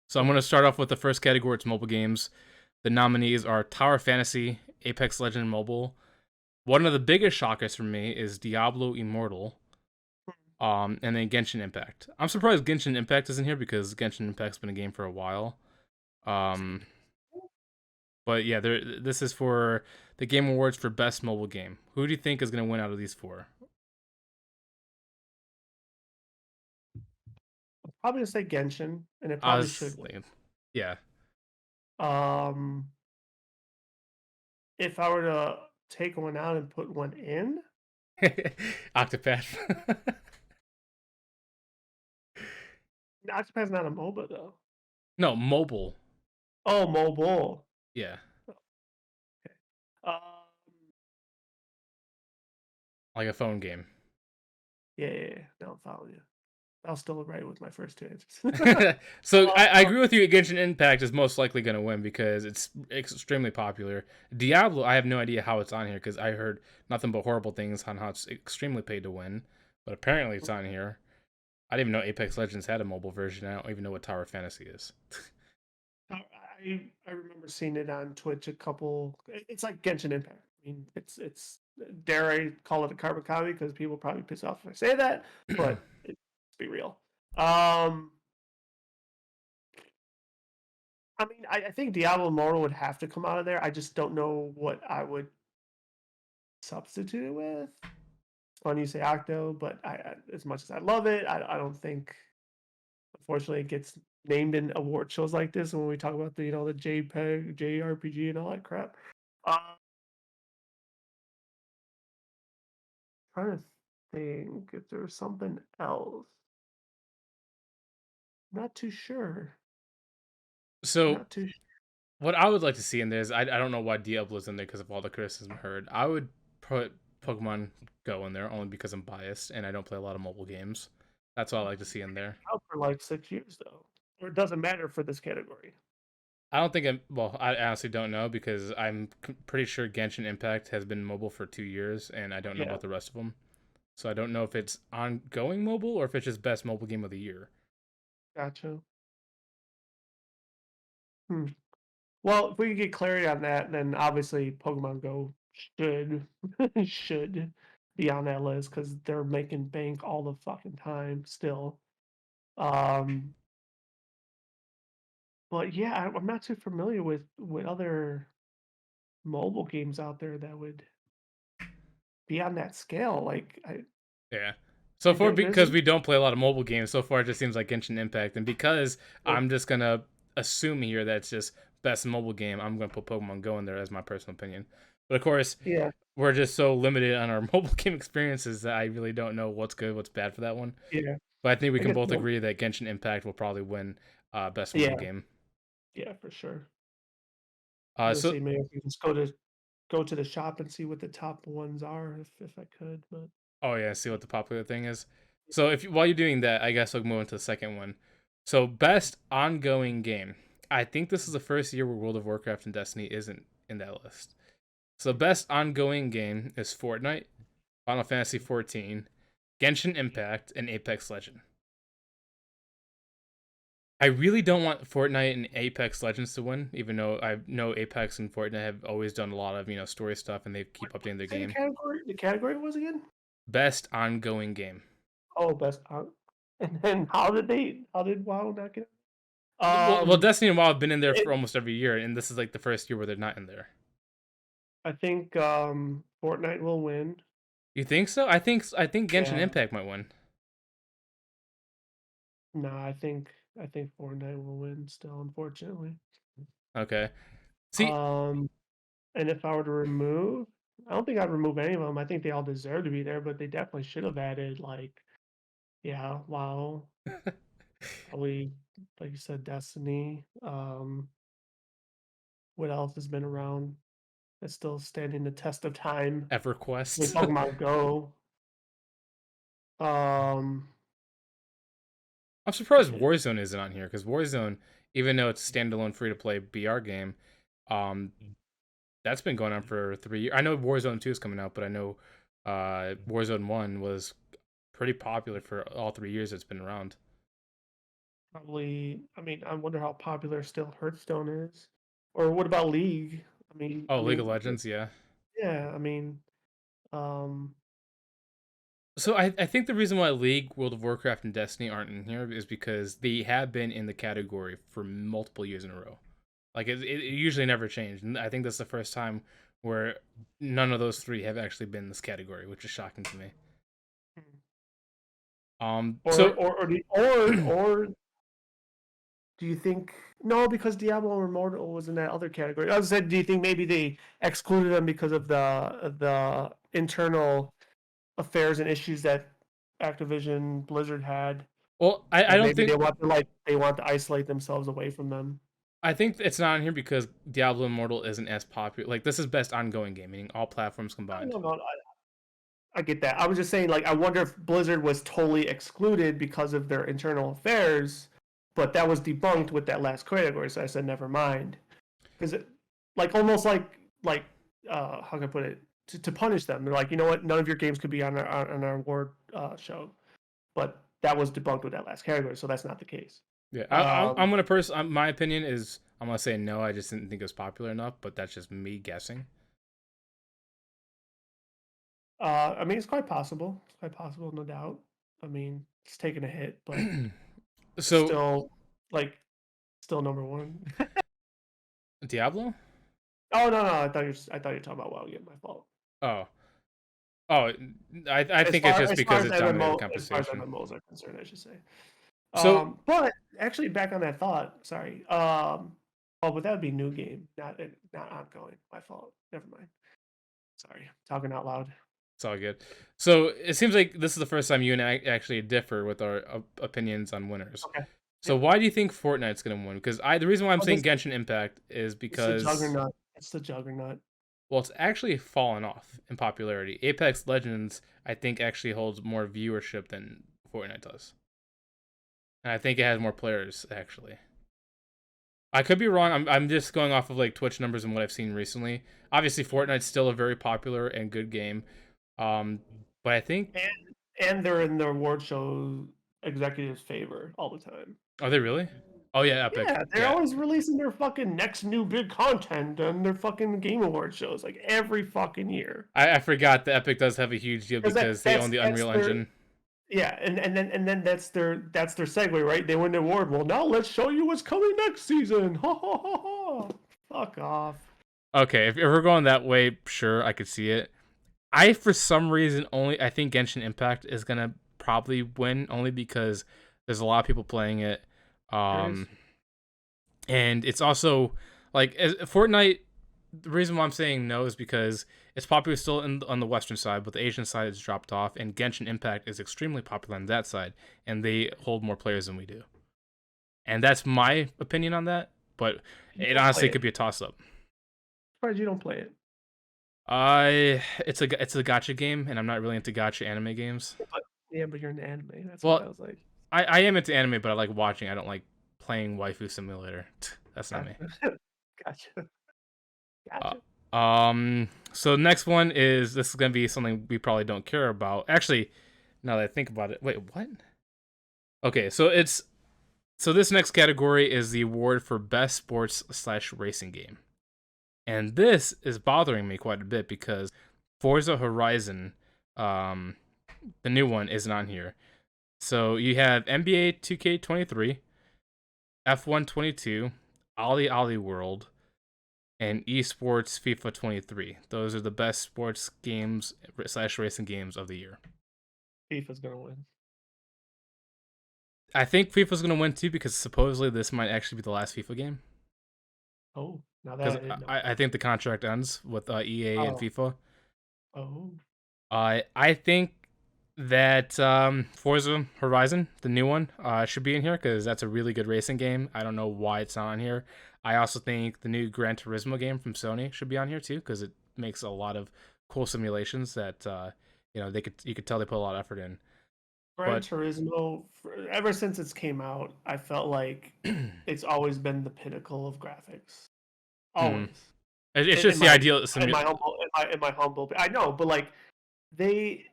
So I'm going to start off with the first category. It's mobile games. The nominees are Tower Fantasy, Apex Legend Mobile. One of the biggest shockers for me is Diablo Immortal. And then Genshin Impact. I'm surprised Genshin Impact isn't here because Genshin Impact's been a game for a while. Um, but yeah, this is for the Game Awards for Best Mobile Game. Who do you think is going to win out of these four? Probably gonna say Genshin, and it I probably was should win. like, yeah. Um, if I were to take one out and put one in, Octopath. Octopath's not a MOBA though. No, mobile. Oh, mobile. Yeah, Um, like a phone game. yeah. No, I'm following you. I was still right with my first two answers. So I uh, agree with you. Genshin Impact is most likely going to win because it's extremely popular. Diablo, I have no idea how it's on here because I heard nothing but horrible things on how it's extremely paid to win. But apparently it's on here. I didn't even know Apex Legends had a mobile version. I don't even know what Tower Fantasy is. I remember seeing it on Twitch a couple. It's like Genshin Impact. I mean, it's dare I call it a carbon copy because people probably piss off if I say that, but let's be real. Um, I mean, I think Diablo Immortal would have to come out of there. I just don't know what I would substitute it with. It's funny you say Octo, but as much as I love it, I don't think, unfortunately, it gets named in award shows like this. And when we talk about the JPEG, JRPG, and all that crap, trying to think if there's something else. Not too sure. So Not too. what I would like to see in there is I don't know why Diablo's in there because of all the criticism heard. I would put Pokemon Go in there only because I'm biased and I don't play a lot of mobile games. That's what I like to see in there. Out for like 6 years though, or it doesn't matter for this category. I don't think well, I honestly don't know because I'm pretty sure Genshin Impact has been mobile for 2 years and I don't know Yeah, about the rest of them. So I don't know if it's ongoing mobile or if it's just best mobile game of the year. gotcha. Hmm. Well, if we could get clarity on that, then obviously Pokemon Go should should be on that list because they're making bank all the fucking time still. Um, but yeah, I'm not too familiar with other mobile games out there that would be on that scale. Like, Yeah. So far, there's because we don't play a lot of mobile games, so far it just seems like Genshin Impact, and because I'm just gonna assume here that it's just best mobile game, I'm gonna put Pokemon Go in there as my personal opinion. But of course, yeah, we're just so limited on our mobile game experiences that I really don't know what's good, what's bad for that one. yeah. But I think we I can guess both agree that Genshin Impact will probably win best mobile yeah, game. yeah, for sure. I Uh, was gonna so say maybe I can just go to the shop and see what the top ones are if I could, but oh yeah, see what the popular thing is. So if while you're doing that, I guess I'll move on to the second one. So best ongoing game. I think this is the first year where World of Warcraft and Destiny isn't in that list. So best ongoing game is Fortnite, Final Fantasy 14, Genshin Impact, and Apex Legend. I really don't want Fortnite and Apex Legends to win, even though I know Apex and Fortnite have always done a lot of story stuff and they keep updating their Say game. the category was again? Best ongoing game. Oh, best art. And then how did WoW not get? Well, Um, Destiny and WoW have been in there it, for almost every year, and this is like the first year where they're not in there. I think Fortnite will win. You think so? I think Genshin Yeah, Impact might win. no, I think Fortnite will win still, unfortunately. Okay. See, Um, and if I were to remove, I don't think I'd remove any of them. I think they all deserve to be there, but they definitely should have added like, yeah, WoW, probably like you said, Destiny. What else has been around that's still standing the test of time? We're EverQuest. talking about Go. Um, I'm surprised yeah, Warzone isn't on here because Warzone, even though it's a standalone free to play BR game, um, that's been going on for 3 years. I know Warzone 2 is coming out, but I know Warzone 1 was pretty popular for all 3 years it's been around. probably. I mean, I wonder how popular still Hearthstone is, or what about League? Oh, League of Legends, yeah. Yeah. I mean, um, So I think the reason why League, World of Warcraft, and Destiny aren't in here is because they have been in the category for multiple years in a row. Like it usually never changed, and I think that's the first time where none of those three have actually been in this category, which is shocking to me. or So or or do, or do you think no? Because Diablo Immortal was in that other category. I said, do you think maybe they excluded them because of the internal affairs and issues that Activision Blizzard had, well, I and don't maybe think they want to isolate themselves away from them? I think it's not in here because Diablo Immortal isn't as popular. Like this is best ongoing game, meaning all platforms I combined. don't know. I get that. I was just saying, like, I wonder if Blizzard was totally excluded because of their internal affairs, but that was debunked with that last category. So I said, never mind, because like almost like how can I put it to punish them. They're like, you know what, none of your games could be on our award show, but that was debunked with that last category, so that's not the case. Yeah, Um, I'm gonna my opinion is I'm gonna say no. I just didn't think it was popular enough, but that's just me guessing. I mean, it's quite possible. It's quite possible, no doubt. I mean, it's taking a hit, but it's So still like still number one. Diablo? Oh no, I thought you were talking about WoW again. My fault. Oh, oh, I think it's just because it dominated the As far as conversation. MMOs are concerned, I should say. So But actually, back on that thought. Sorry. Oh, but that would be new game, not ongoing. My fault. Never mind. Sorry, talking out loud. it's all good. So it seems like this is the first time you and I actually differ with our opinions on winners. Okay. So Yep. why do you think Fortnite's gonna win? Because the reason why I'm Oh, saying Genshin Impact is it's the because juggernaut. It's the juggernaut. well, it's actually fallen off in popularity. Apex Legends, I think, actually holds more viewership than Fortnite does, and I think it has more players actually. I could be wrong. I'm just going off of like Twitch numbers and what I've seen recently. Obviously, Fortnite's still a very popular and good game, um, but I think And they're in the award show executives' favor all the time. are they really? Oh yeah, Epic. Yeah, they're Yeah, always releasing their fucking next new big content on their fucking Game Award shows, like every fucking year. I forgot that Epic does have a huge deal Because because they own the that's Unreal their Engine. yeah, and then that's their segue, right? They win the award. Well, now let's show you what's coming next season. Ha ha ha ha. Fuck off. Okay, if we're going that way, sure, I could see it. For some reason I think Genshin Impact is gonna probably win only because there's a lot of people playing it, um, Curious. and it's also like Fortnite. The reason why I'm saying no is because it's popular still on the Western side, but the Asian side has dropped off, and Genshin Impact is extremely popular on that side, and they hold more players than we do. And that's my opinion on that, but You it don't play honestly it. could be a toss up. Surprised you don't play it. It's a gotcha game, and I'm not really into gotcha anime games. But yeah, but you're in anime. That's why I Well, was like, I am into anime, but I like watching. I don't like playing Waifu Simulator. That's not me. gotcha, gotcha, gotcha. So next one is this is gonna be something we probably don't care about. Actually, now that I think about it, wait, what? Okay, so it's So this next category is the award for best sports slash racing game. And this is bothering me quite a bit because Forza Horizon, um, the new one, isn't on here. So you have NBA 2K23, F1 22, Ollie Ollie World, and esports FIFA 23. Those are the best sports games slash racing games of the year. FIFA's gonna win. I think FIFA's gonna win too because supposedly this might actually be the last FIFA game. Oh, now that Because I didn't know. I think the contract ends with EA and Oh, FIFA. oh, I think that Forza Horizon, the new one, should be in here because that's a really good racing game. I don't know why it's not on here. I also think the new Gran Turismo game from Sony should be on here too because it makes a lot of cool simulations that you could tell they put a lot of effort in. Gran But Turismo. Ever since it's came out, I felt like it's always been the pinnacle of graphics. mm, Always. it's In just the my ideal in my humble in my humble, I know, but like they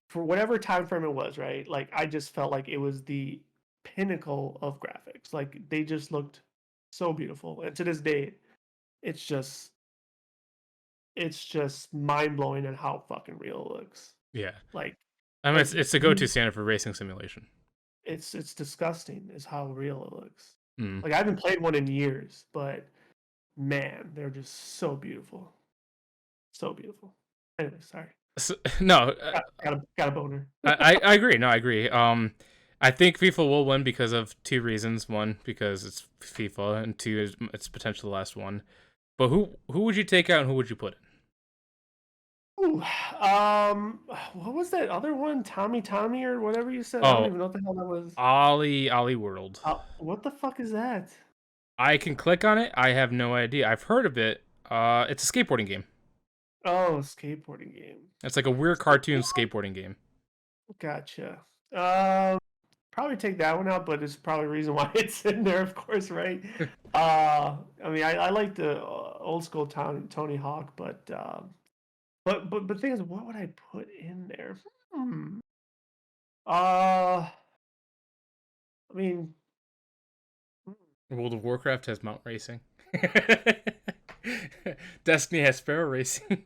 for whatever time frame it was, right? Like I just felt like it was the pinnacle of graphics. Like they just looked so beautiful, and to this day, it's just it's just mind blowing at how fucking real it looks. Yeah. Like I mean, like it's the go-to standard for racing simulation. it's disgusting is how real it looks. Mm. Like I haven't played one in years, but man, they're just so beautiful, so beautiful. Anyway, sorry, So, no, got a boner. I agree. No, I agree. I think FIFA will win because of two reasons. One, because it's FIFA, and two, is it's potentially the last one. But who would you take out and who would you put in? Ooh, what was that other one? Tommy or whatever you said. I don't Oh, even know what the hell that was. Ollie World. What the fuck is that? I can click on it. I have no idea. I've heard of it. It's a skateboarding game. Oh, skateboarding game. It's like a weird cartoon skateboarding game. Gotcha. Probably take that one out, but it's probably a reason why it's in there, of course, right? I mean, I like the old school Tony Hawk, but the thing is, what would I put in there? Hmm. I mean, World of Warcraft has mount racing. Destiny has sparrow racing.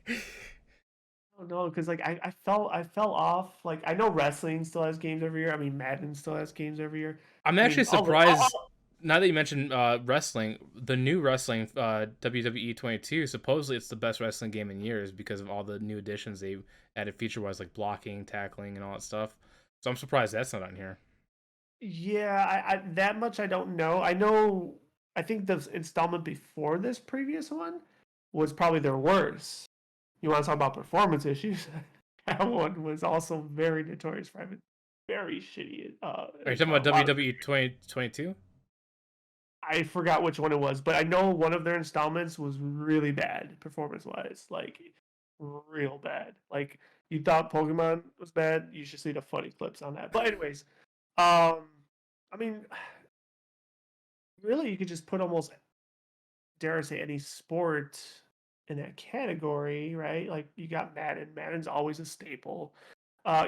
I don't know, because like I fell off. Like I know wrestling still has games every year. I mean, Madden still has games every year. I'm I actually mean, surprised. Now that you mentioned wrestling, the new wrestling WWE 22, supposedly it's the best wrestling game in years because of all the new additions they added feature wise, like blocking, tackling, and all that stuff. So I'm surprised that's not on here. yeah, I that much I don't know. I know. I think the installment before this previous one was probably their worst. You want to talk about performance issues? That one was also very notorious for having very shitty. Are you talking A about lot of WWE 2022? I forgot which one it was, but I know one of their installments was really bad performance wise, like real bad. Like you thought Pokemon was bad, you should see the funny clips on that. But anyways, I mean, really, you could just put almost dare I say any sport in that category, right? Like you got Madden. Madden's always a staple.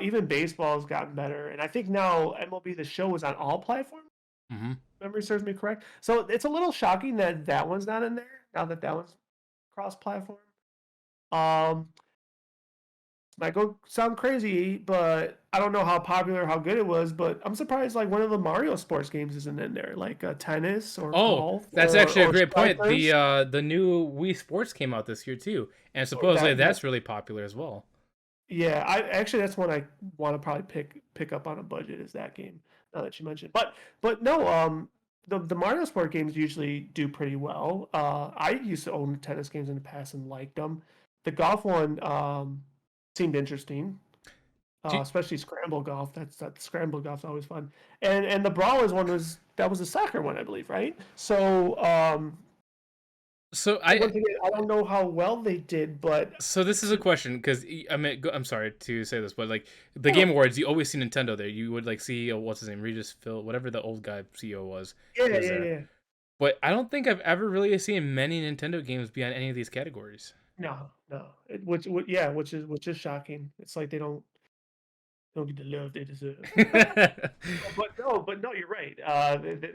Even baseball has gotten better, and I think now MLB The Show is on all platforms. Mm-hmm. Memory serves me correct. So it's a little shocking that that one's not in there now that that one's cross-platform. Um, might go sound crazy, but I don't know how popular, how good it was. But I'm surprised like one of the Mario sports games isn't in there, like tennis or Oh, golf that's actually a or great point. strikers. The new Wii Sports came out this year too, and Or supposedly that that's really popular as well. yeah, I actually that's one I want to probably pick up on a budget is that game. Now that you mentioned, but no, the Mario Sport games usually do pretty well. I used to own tennis games in the past and liked them. The golf one seemed interesting, Do, especially scramble golf. That scramble golf's always fun. And the Brawlers one was a soccer one, I believe, right? So so I once again, I don't know how well they did, but So this is a to, question because I mean I'm sorry to say this, but like the Game no, Awards, you always see Nintendo there. You would like see what's his name, Regis Phil, whatever the old guy CEO was, yeah, he was yeah, there. yeah. But I don't think I've ever really seen many Nintendo games be on any of these categories. No, no. Which yeah, which is shocking. It's like they don't don't get the love they deserve. But no, you're right.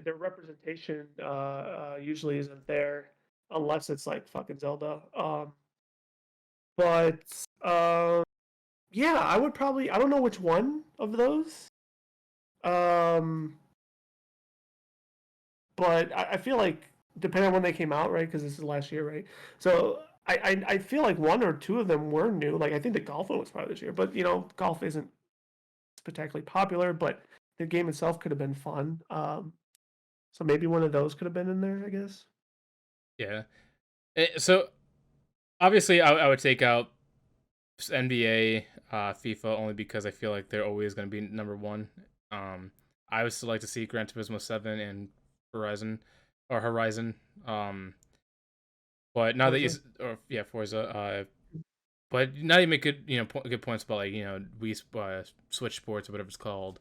Their representation usually isn't there unless it's like fucking Zelda. But yeah, I would probably. I don't know which one of those. Um, but I feel like depending on when they came out, right? Because this is last year, right? So I feel like one or two of them were new. Like I think the golf one was probably this year, but golf isn't spectacularly popular. But the game itself could have been fun. So maybe one of those could have been in there, I guess. Yeah. So obviously, I would take out NBA, FIFA only because I feel like they're always going to be number one. Um, I would still like to see Gran Turismo 7 and Horizon. But now that you, Forza. or yeah, Forza. But now you make good points about like we Switch Sports or whatever it's called.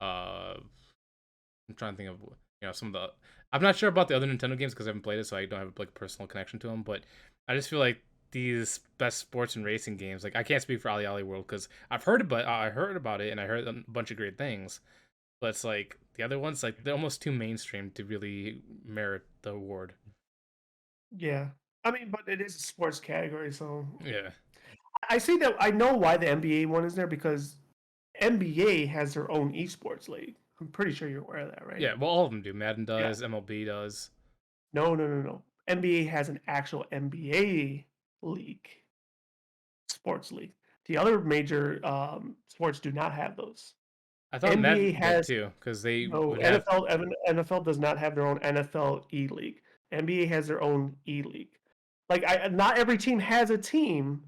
I'm trying to think of some of the. I'm not sure about the other Nintendo games because I haven't played it, so I don't have like a personal connection to them. But I just feel like these best sports and racing games. Like I can't speak for Ali Ali World because I heard about it and I heard a bunch of great things. But it's like the other ones, like they're almost too mainstream to really merit the award. Yeah. I mean, but it is a sports category, so Yeah, I see that. I know why the NBA one is there because NBA has their own esports league. I'm pretty sure you're aware of that, right? yeah. Well, all of them do. Madden Yeah. does. MLB does. No, no, no, no. NBA has an actual NBA league, sports league. The other major sports do not have those. I thought NBA Madden did has too because they no would have. NFL does not have their own NFL E League. NBA has their own E League. Like not every team has a team,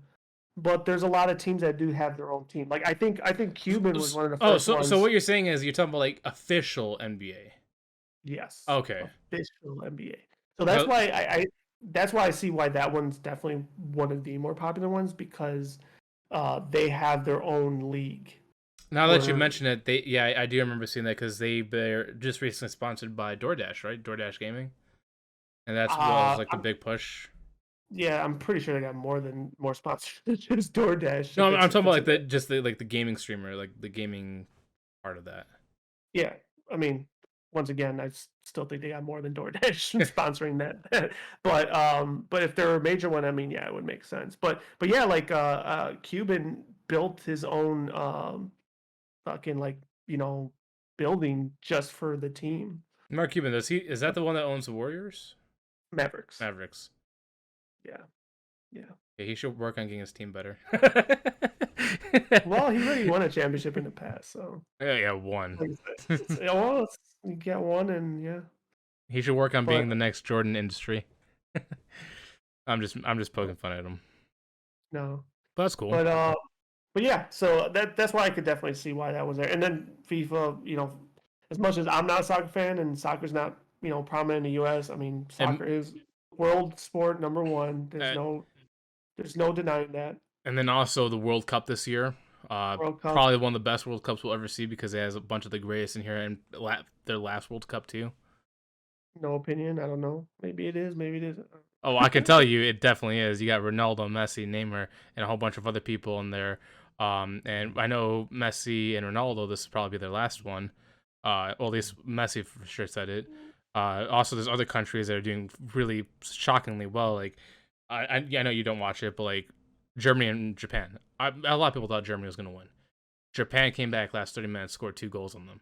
but there's a lot of teams that do have their own team. Like I think Cuban was one of the Oh, first so ones. what you're saying is you're talking about like official NBA. Yes, Okay. official NBA. So that's So why that's why I see why that one's definitely one of the more popular ones because they have their own league. now that you Where mention it, I do remember seeing that because they're just recently sponsored by DoorDash, right? DoorDash Gaming, and that's what was like the I'm big push. yeah, I'm pretty sure they got more sponsors than just DoorDash No, I'm if talking about it's like a the gaming streamer, like the gaming part of that. yeah. I mean, once again, still think they got more than DoorDash sponsoring that. But if they're a major one, I mean, yeah, it would make sense. But yeah, like Cuban built his own fucking like building just for the team Mark Cuban, is that the one that owns the Warriors? Mavericks. Mavericks. Yeah, yeah. Yeah, he should work on getting his team better. Well, he already won a championship in the past, so Yeah, one. like, yeah, well, you get one, and yeah. He should work on But being the next Jordan industry. I'm just poking fun at him. no, But that's cool. but but yeah. So that's why I could definitely see why that was there. And then FIFA, as much as I'm not a soccer fan and soccer's not prominent in the U.S. I mean, And soccer is world sport number one. uh, There's no denying that. and then also the World Cup this year. World Cup, Probably one of the best World Cups we'll ever see because it has a bunch of the greatest in here and their last World Cup too. no opinion. I don't know. Maybe it is. Maybe it isn't. Oh, I can tell you, it definitely is. You got Ronaldo, Messi, Neymar, and a whole bunch of other people in there. And I know Messi and Ronaldo. This will probably be their last one. Well, at least Messi for sure said it. Also, there's other countries that are doing really shockingly well. Like, I know you don't watch it, but like Germany and Japan. A lot of people thought Germany was going to win. Japan came back last 30 minutes, scored 2 goals on them,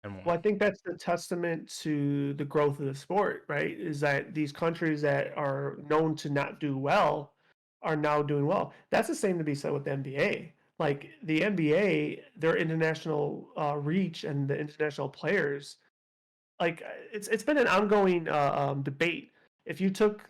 and Well, won. I think that's the testament to the growth of the sport, right? Is that these countries that are known to not do well are now doing well. That's the same to be said with the NBA. Like the NBA, their international reach and the international players, like it's been an ongoing debate. If you took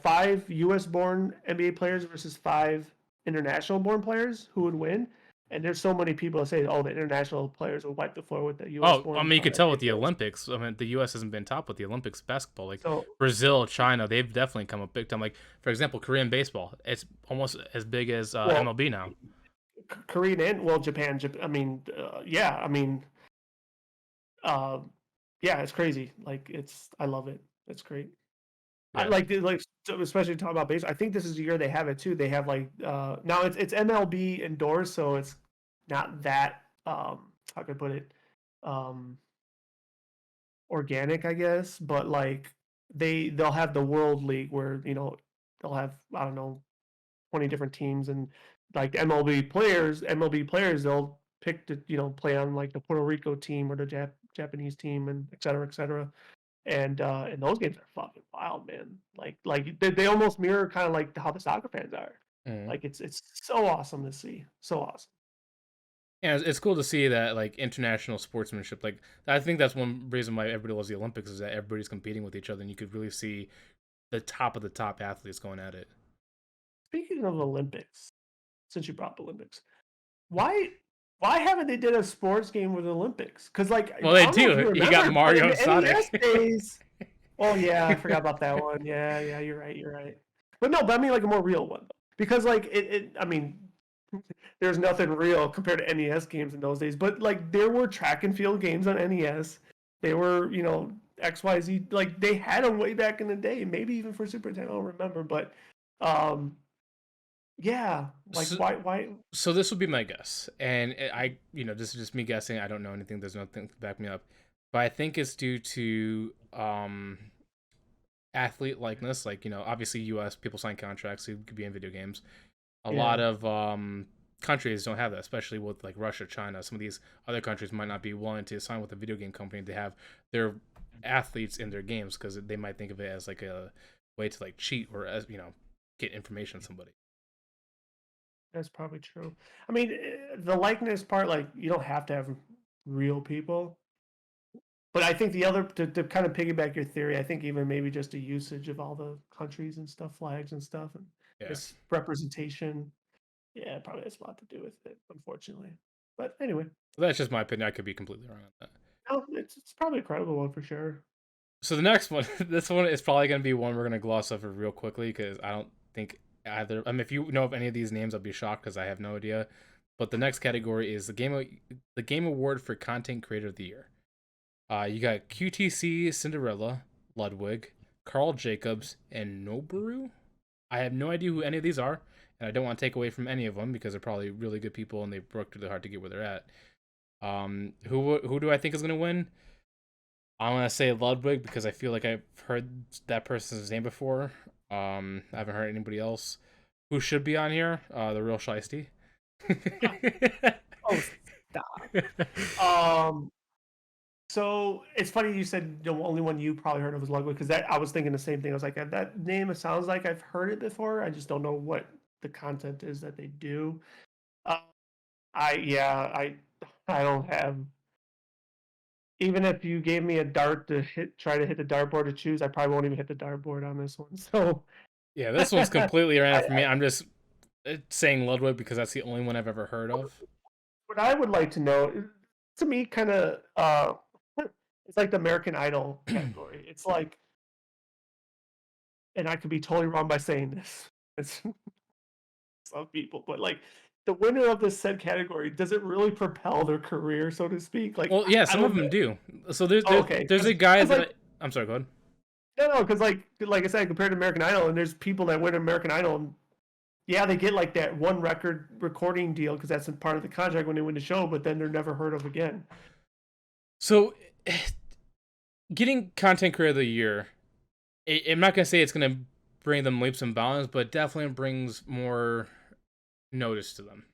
five U.S. born NBA players versus five international born players, who would win? And there's so many people that say, "Oh, the international players will wipe the floor with the U.S. Oh, I born mean, you could tell with NBA the players." Olympics. I mean, the U.S. hasn't been top with the Olympics basketball. Like So Brazil, China, they've definitely come up big time. Like for example, Korean baseball. It's almost as big as well, MLB now. Korean and Japan. I mean, yeah, I mean, uh, yeah, it's crazy. Like I love it. It's great. I Yeah. like so especially talking about baseball. I think this is the year they have it too. They have like now it's MLB indoors, so it's not that how can I put it, um organic, I guess, but like they'll have the World League where, they'll have, I don't know, 20 different teams, and like MLB players they'll pick to, play on like the Puerto Rico team or the Japanese team, and et cetera, et cetera. And those games are fucking wild, man. They almost mirror kind of like how the soccer fans are. Mm. Like it's so awesome to see. So awesome. Yeah, it's cool to see that like international sportsmanship. Like I think that's one reason why everybody loves the Olympics is that everybody's competing with each other, and you could really see the top of the top athletes going at it. Speaking of Olympics, since you brought up Olympics, why why haven't they did a sports game with the Olympics? Because like Well, I they don't know if you do. You got remember, but in Mario the and NES Sonic. days, oh yeah, I forgot about that one. Yeah, yeah, you're right, you're right. But no, but I mean like a more real one though. Because like I mean, there's nothing real compared to NES games in those days. But like there were track and field games on NES. They were, XYZ, like they had them way back in the day, maybe even for Super Nintendo, I don't remember. But um yeah, like so, why so this would be my guess, and this is just me guessing. I don't know anything. There's nothing to back me up, but I think it's due to athlete likeness. Like obviously, U.S. people sign contracts who could be in video games. A lot yeah. of countries don't have that, especially with like Russia, China. Some of these other countries might not be willing to sign with a video game company to have their athletes in their games because they might think of it as like a way to like cheat or as get information on somebody. That's probably true. I mean, the likeness part, like you don't have to have real people, but I think the other to kind of piggyback your theory, I think even maybe just a usage of all the countries and stuff, flags and stuff, and Yeah, this representation, yeah, it probably has a lot to do with it, unfortunately. But anyway, so that's just my opinion. I could be completely wrong on that. no, it's probably a credible one for sure. So the next one, this one is probably going to be one we're going to gloss over real quickly because I don't think either. I mean, if you know of any of these names, I'll be shocked because I have no idea. But the next category is the game award for content creator of the year. You got QTC Cinderella, Ludwig, Carl Jacobs, and Noboru. I have no idea who any of these are, and I don't want to take away from any of them because they're probably really good people and they've worked really hard to get where they're at. Who do I think is going to win? I'm gonna say Ludwig because I feel like I've heard that person's name before. I haven't heard anybody else who should be on here. The real Shiesty. Oh, stop. Um, so it's funny you said the only one you probably heard of was Ludwig, because that I was thinking the same thing. I was like, that name, it sounds like I've heard it before. I just don't know what the content is that they do. Uh, I don't have. Even if you gave me a dart to try to hit the dartboard to choose, I probably won't even hit the dartboard on this one. So, Yeah, this one's I, completely random for I, me. I'm just saying Ludwig because that's the only one I've ever heard of. what I would like to know, to me, kind of, it's like the American Idol category. It's like, and I could be totally wrong by saying this. It's some people, but like the winner of this said category, does it really propel their career, so to speak? Like, Well, yeah, I some of don't them know. do. So there's Oh, there's, okay, there's a guy because that like I'm sorry, go ahead. no, because like I said, compared to American Idol, and there's people that win American Idol, and yeah, they get like that one record recording deal because that's a part of the contract when they win the show, but then they're never heard of again. So getting content creator of the year, I'm not gonna say it's gonna bring them leaps and bounds, but definitely brings more notice to them.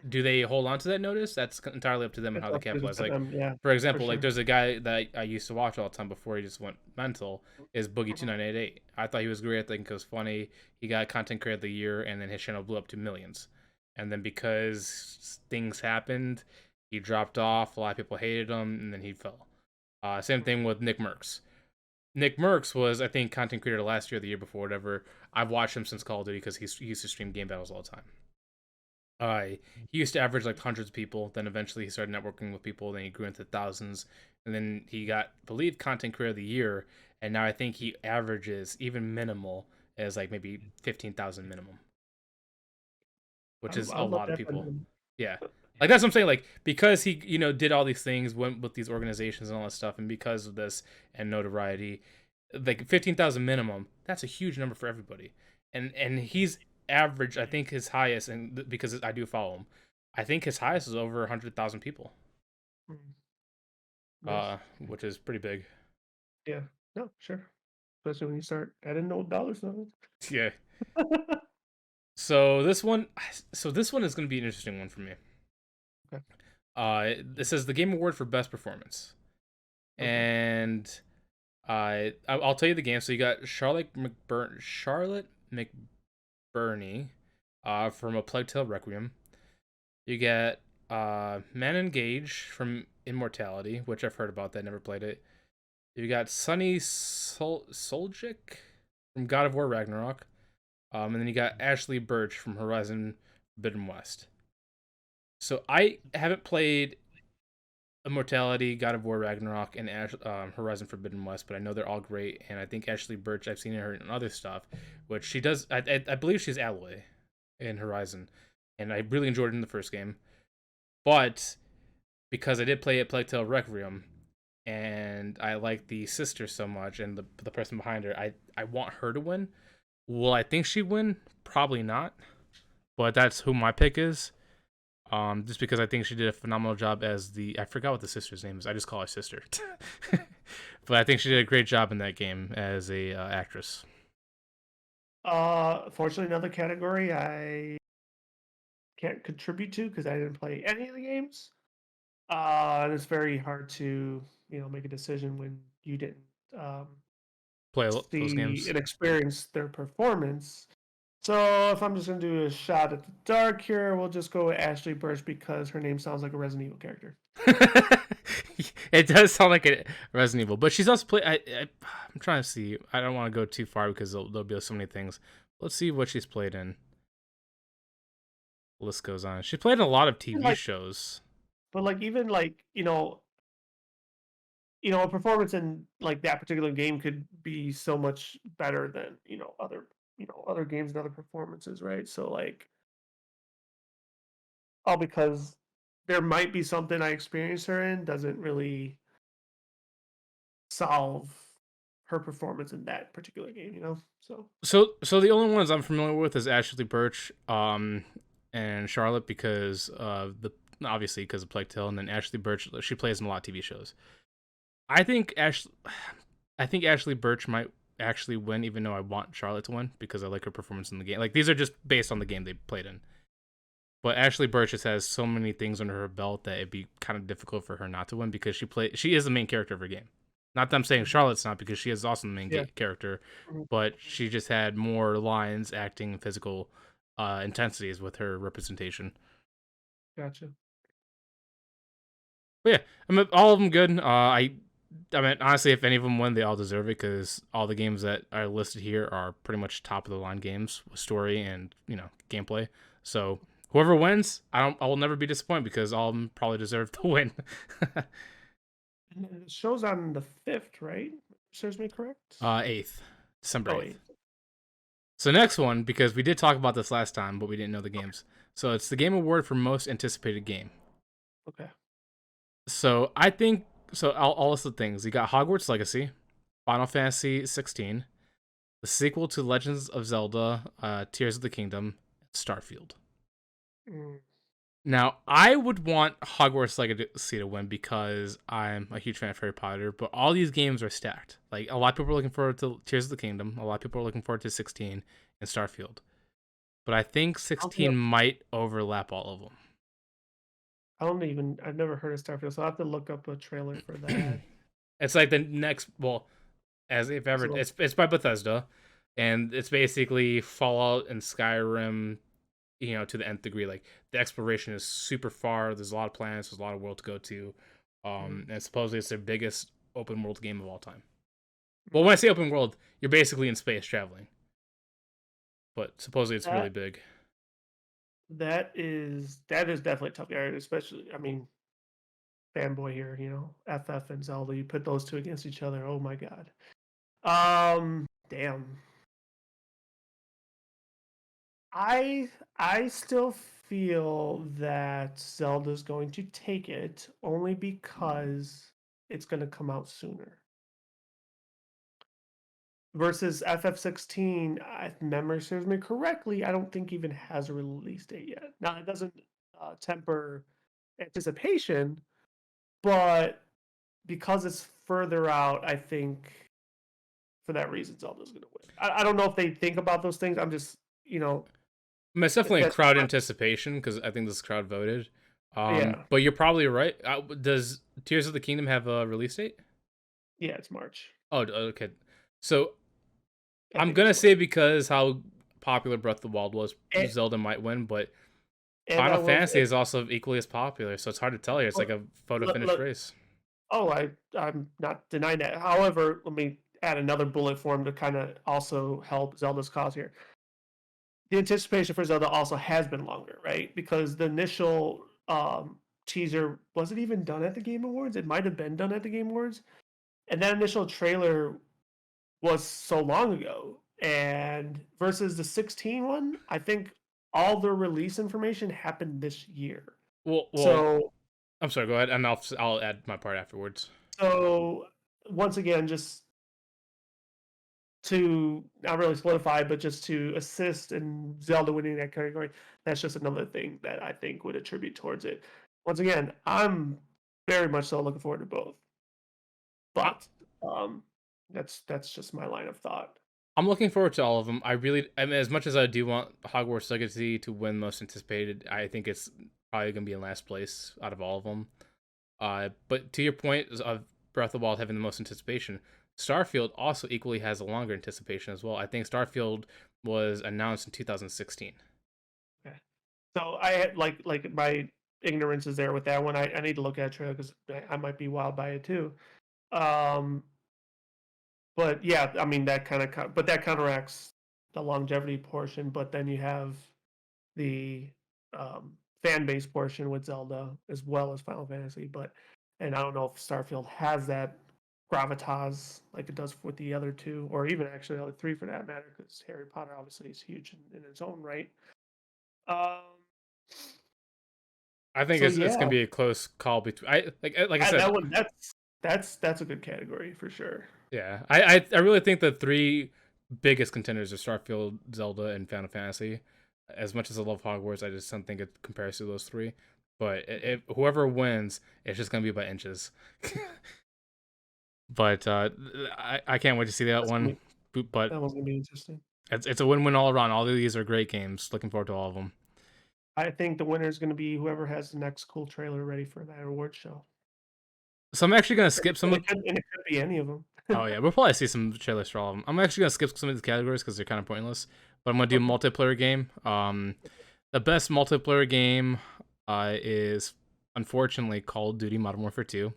Do they hold on to that notice? That's entirely up to them and It's how they up capitalize. to Like, them, yeah, for for example, like sure. there's a guy that I used to watch all the time before he just went mental. Is Boogie Mhm. 2988. I thought he was great. I think it was funny. He got content creator of the year, and then his channel blew up to millions. And then because things happened, he dropped off. A lot of people hated him, and then he fell. Same thing with Nick Merckx. Nick Merckx was, I think, content creator last year, the year before, whatever. I've watched him since Call of Duty because he used to stream game battles all the time. He used to average like hundreds of people. Then eventually he started networking with people. Then he grew into thousands, and then he got, I believe, content creator of the year. And now I think he averages even minimal as like maybe 15,000 minimum, which is I a would love lot to of have people. been. Yeah, like that's what I'm saying. Like because he did all these things, went with these organizations and all that stuff, and because of this and notoriety, like 15,000 minimum. That's a huge number for everybody. And he's average. I think his highest, and because I do follow him, I think his highest is over 100,000 people, Mm, nice. which is pretty big. Yeah. No, sure. Especially when you start adding no dollars on Yeah. it. So this one, so this one is going to be an interesting one for me. Okay. This is the Game Award for Best Performance, Okay. and I'll tell you the game. So you got Charlotte McBurney, from A Plague Tale Requiem. You get Man Engage from Immortality, which I've heard about that, never played it. You got Sunny Soljic from God of War Ragnarok. And then you got Ashley Birch from Horizon Forbidden West. So I haven't played Immortality, God of War Ragnarok, and Horizon Forbidden West, but I know they're all great. And I think Ashley Birch, I've seen her in other stuff, which she does. I believe she's Alloy in Horizon, and I really enjoyed it in the first game. But because I did play at Plague Tale Requiem, and I like the sister so much, and the person behind her, I want her to win. Will I think she'd win? Probably not. But that's who my pick is. Just because I think she did a phenomenal job as I forgot what the sister's name is. I just call her sister. But I think she did a great job in that game as a actress. Fortunately, another category I can't contribute to because I didn't play any of the games. And it's very hard to, make a decision when you didn't um, Play those see games. and experience their performance. So if I'm just gonna do a shot at the dark here, we'll just go with Ashley Birch because her name sounds like a Resident Evil character. It does sound like a Resident Evil, but she's also played. I'm trying to see. I don't want to go too far because there'll be so many things. Let's see what she's played in. The list goes on. She played in a lot of TV Like, shows. but like even like a performance in like that particular game could be so much better than other games and other performances, right? So like all because there might be something I experienced her in doesn't really solve her performance in that particular game. So So the only ones I'm familiar with is Ashley Birch, and Charlotte because the obviously because of Plague Tale, and then Ashley Birch, she plays in a lot of TV shows. I think I think Ashley Birch might actually win, even though I want Charlotte to win because I like her performance in the game. Like these are just based on the game they played in. But Ashley Birch just has so many things under her belt that it'd be kind of difficult for her not to win because she is the main character of her game. Not that I'm saying Charlotte's not because she is also the main yeah. character, Mhm. but she just had more lines, acting, and physical intensities with her representation. Gotcha. But yeah, I mean all of them good. I mean honestly, if any of them win, they all deserve it because all the games that are listed here are pretty much top of the line games with story and gameplay. So whoever wins, I will never be disappointed because all of them probably deserve to win. And it shows on the 5th, right? Serves me correct? 8th, December Oh, 8th. 8th. So next one, because we did talk about this last time, but we didn't know the Okay. games. So it's the Game Award for most anticipated game. Okay. So I think so. I'll list the things. You got Hogwarts Legacy, Final Fantasy 16, the sequel to Legends of Zelda, Tears of the Kingdom, Starfield. Mm, Now, I would want Hogwarts Legacy to win because I'm a huge fan of Harry Potter, but all these games are stacked. Like, a lot of people are looking forward to Tears of the Kingdom, a lot of people are looking forward to 16 and Starfield. But I think I don't think 16 might overlap all of I've never heard of Starfield, so I'll have to look up a trailer for them. that. It's like the next, well, as if ever, So, it's by Bethesda, and it's basically Fallout and Skyrim, to the nth degree. Like the exploration is super far. There's a lot of planets. There's a lot of world to go to. mm, And supposedly it's their biggest open world game of all time. Well, mm. when I say open world, you're basically in space traveling, but supposedly it's really that big. that is definitely a tough area, especially fanboy here, FF and Zelda. You put those two against each other. Oh my god. Damn. I I still feel that Zelda's going to take it only because it's going to come out sooner. Versus FF16, if memory serves me correctly, I don't think even has a release date yet. Now it doesn't temper anticipation, but because it's further out, I think for that reason Zelda's going to win. I don't know if they think about those things. I'm just, I mean, it's definitely a that's crowd anticipation because I think this crowd voted. yeah, But you're probably right. Does Tears of the Kingdom have a release date? yeah, it's March. Oh, okay. So I I'm think gonna it's March. say because how popular Breath of the Wild was, And, Zelda might win, but and Final I will. Fantasy is also equally as popular, so it's hard to tell here. It's like a photo Look, finish look, race. oh, I'm not denying that. However, let me add another bullet for him to kind of also help Zelda's cause here. The anticipation for Zelda also has been longer, right? Because the initial teaser wasn't even done at the Game Awards. It might have been done at the Game Awards, and that initial trailer was so long ago. And versus the 16 one, I think all the release information happened this year. Well, So I'm sorry. Go ahead, and I'll add my part afterwards. so once again, just to not really solidify, but just to assist in Zelda winning that category. That's just another thing that I think would attribute towards it. Once again, I'm very much so looking forward to both, I, but um, that's just my line of thought. I'm looking forward to all of them. I mean, as much as I do want Hogwarts Legacy to win most anticipated, I think it's probably gonna be in last place out of all of them. But to your point of Breath of the Wild having the most anticipation, Starfield also equally has a longer anticipation as well. I think Starfield was announced in 2016. Okay. So I had like my ignorance is there with that one. I need to look at a trailer because I might be wild by it too. Um, but yeah, I mean that but that counteracts the longevity portion. But then you have the fan base portion with Zelda as well as Final Fantasy. And I don't know if Starfield has that gravitas like it does with the other two, or even actually the other three for that matter, because Harry Potter obviously is huge in its own right. Um, I think so it's gonna yeah, be a close call between. Like I said, that one that's a good category for sure. yeah. I really think the three biggest contenders are Starfield, Zelda, and Final Fantasy. As much as I love Hogwarts, I just don't think it compares to those three. But if whoever wins, it's just gonna be by inches. But I can't wait to see that That's gonna one. be, But that one's gonna be interesting. it's a win-win all around. All of these are great games. Looking forward to all of them. I think the winner is going to be whoever has the next cool trailer ready for that award show. So I'm actually gonna skip some of. And it could be any of them. Oh yeah, we'll probably see some trailers for all of them. I'm actually gonna skip some of these categories because they're kind of pointless. But I'm gonna do Okay. multiplayer game. The best multiplayer game is unfortunately Call of Duty Modern Warfare 2.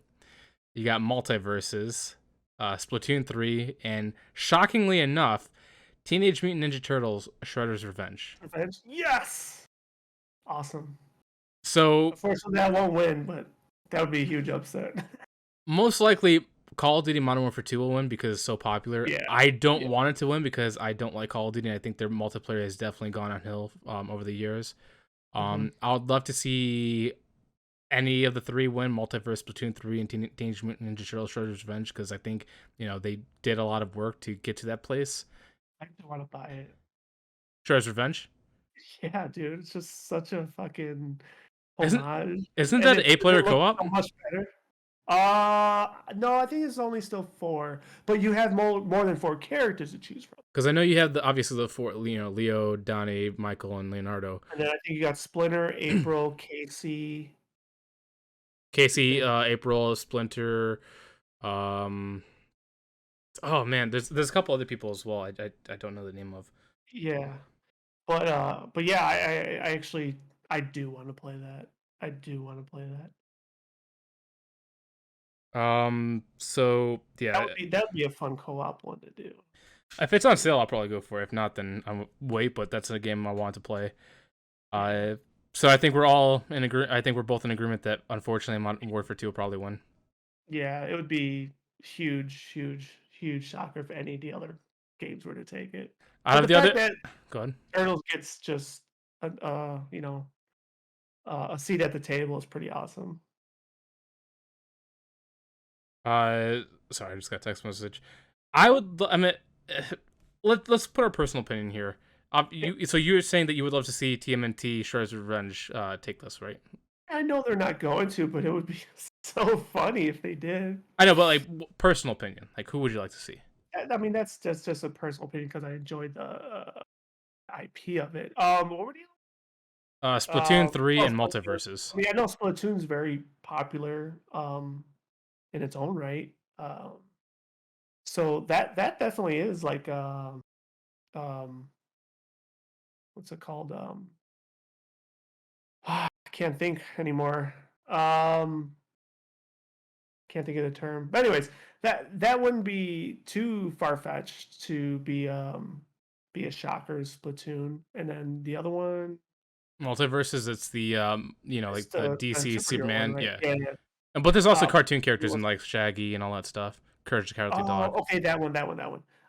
You got Multiverses, Splatoon 3, and shockingly enough, Teenage Mutant Ninja Turtles: Shredder's Revenge. Revenge. Yes. Awesome. So Unfortunately, that won't win, but that would be a huge upset. most likely Call of Duty Modern Warfare 2 will win because it's so popular. Yeah. I don't Yeah. want it to win because I don't like Call of Duty. I think their multiplayer has definitely gone downhill over the years. Mm-hmm. I would love to see any of the three win, Multiverse, Splatoon 3, and Teenage Mutant Ninja Turtles Shredder's Revenge, because I think, they did a lot of work to get to that place. I do want to buy it. Shredder's Revenge? Yeah, dude. It's just such a fucking Isn't homage. isn't And that an 8-player it looks co-op? so much better. No, I think it's only still four, but you have more than four characters to choose from. Because I know you have obviously the four, Leo, Donnie, Michael, and Leonardo. And then I think you got Splinter, April, Casey. Casey, April, Splinter, um, oh man, there's a couple other people as well. I don't know the name of. Yeah, but yeah, I actually I do want to play that. I do want to play that. So yeah, That would be a fun co-op one to do. if it's on sale, I'll probably go for it. If not, then I'll wait. But that's a game I want to play. Yeah, So I think we're all in agree. I think we're both in agreement that unfortunately, Modern Warfare 2 will probably win. yeah, it would be huge shocker if any of the other games were to take it. Out But of the the fact other, that go ahead. Turtles gets just a seat at the table is pretty awesome. Sorry, I just got a text message. I would. I mean, let's put our personal opinion here. So you're saying that you would love to see TMNT Shredder's Revenge take this, right? I know they're not going to, but it would be so funny if they did. I know, but like personal opinion, like who would you like to see? I mean, that's just a personal opinion because I enjoyed the IP of it. What were you? Splatoon 3 Oh, and Splatoon. Multiverses. I mean, I know Splatoon's very popular in its own right. So that definitely is like um, what's it called? I can't think anymore. Can't think of the term. But anyways, that wouldn't be too far fetched to be a Shockers Splatoon, and then the other one, Multiverses, it's the it's like the the DC superhero one, Superman, right? yeah. Yeah, yeah. But there's also Uh, cartoon characters in was- like Shaggy and all that stuff. Courage the Cowardly oh, Dog. okay, that one.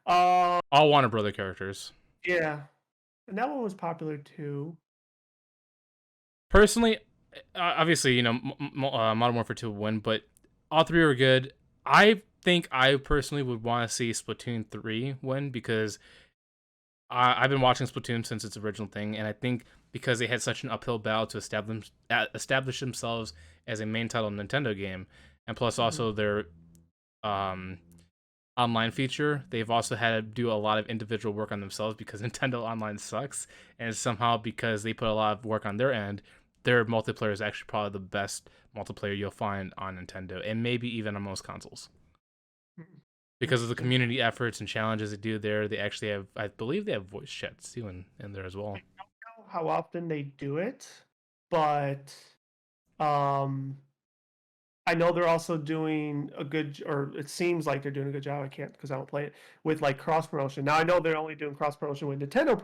All Warner Brother characters. Yeah, and that one was popular too. Personally, obviously, Modern Warfare 2 would win, but all three were good. I think I personally would want to see Splatoon 3 win because I've been watching Splatoon since its original thing, and I think because they had such an uphill battle to establish themselves as a main title Nintendo game, and plus Mhm. also their um, online feature, they've also had to do a lot of individual work on themselves because Nintendo Online sucks, and somehow because they put a lot of work on their end, their multiplayer is actually probably the best multiplayer you'll find on Nintendo, and maybe even on most consoles. Because of the Interesting. community efforts and challenges they do there, they actually have, I believe, they have voice chats too in there as well. Know how often they do it, but um I know they're also doing a good, or it seems like they're doing a good job. I can't because I don't play it with like cross promotion. Now I know they're only doing cross promotion with Nintendo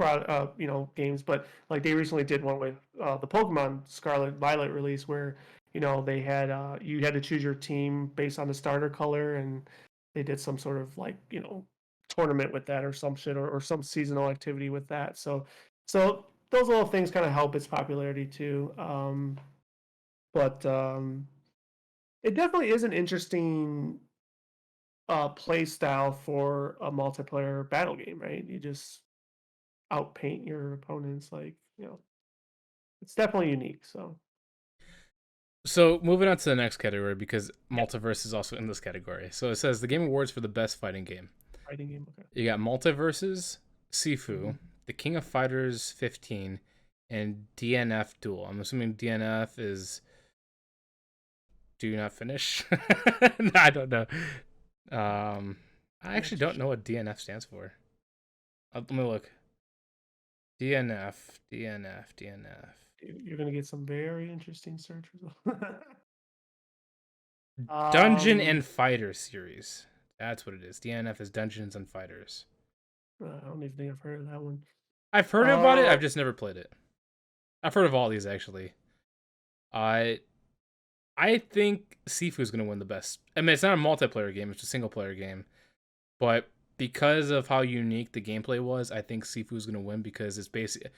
games, but like they recently did one with the Pokemon Scarlet Violet release where they had you had to choose your team based on the starter color, and they did some sort of like tournament with that or some shit or some seasonal activity with that. So those little things kind of help its popularity too. But it definitely is an interesting play style for a multiplayer battle game, right? You just outpaint your opponents, like it's definitely unique. So So moving on to the next category because yeah, Multiverse is also in this category. So it says the Game Awards for the best fighting game. fighting game. Okay. You got Multiverses, Sifu, Hmm. The King of Fighters 15, and DNF Duel. I'm assuming DNF is Do Not Finish. No, I don't know. I actually don't know what DNF stands for. Let me look. DNF, DNF, DNF. You're gonna get some very interesting search results. Dungeon um, and Fighter series. That's what it is. DNF is Dungeons and Fighters. I don't even think I've heard of that one. I've heard about it. Uh, I've just never played it. I've heard of all these actually. I I think Sifu's gonna win the best. I mean, it's not a multiplayer game; it's a single player game. But because of how unique the gameplay was, I think Sifu's gonna win because it's basically.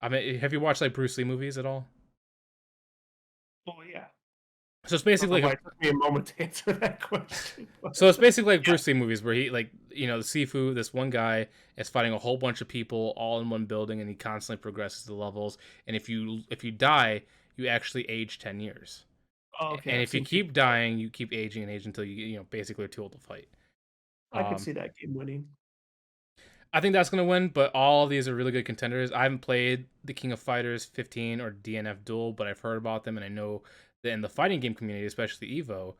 I mean, have you watched like Bruce Lee movies at all? oh yeah. So it's I don't know basically why like it took me a moment to answer that question. But so it's basically like yeah. Bruce Lee movies where he like the Sifu, this one guy is fighting a whole bunch of people all in one building, and he constantly progresses the levels. And if you die, you actually age 10 years. Oh, okay, And I've if you seen keep people play it. dying, you keep aging and aging until you basically are too old to fight. I could Um, see that game winning. I think that's gonna win, but all of these are really good contenders. I haven't played the King of Fighters 15 or DNF Duel, but I've heard about them, and I know that in the fighting game community, especially Evo,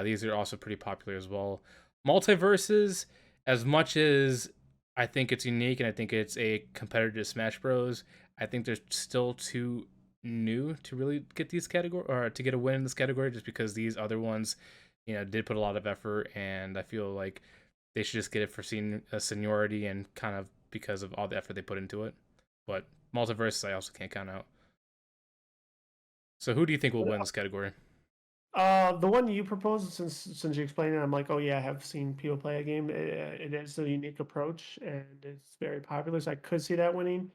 these are also pretty popular as well. Multiverses, as much as I think it's unique and I think it's a competitor to Smash Bros, I think they're still too new to really get these category or to get a win in this category, just because these other ones, did put a lot of effort, and I feel like they should just get it for seniority and kind of because of all the effort they put into it. But Multiverse, I also can't count out. So who do you think will win this category? The one you proposed, since you explained it, I'm like, oh yeah, I have seen people play a game. It is a unique approach, and it's very popular, so I could see that winning.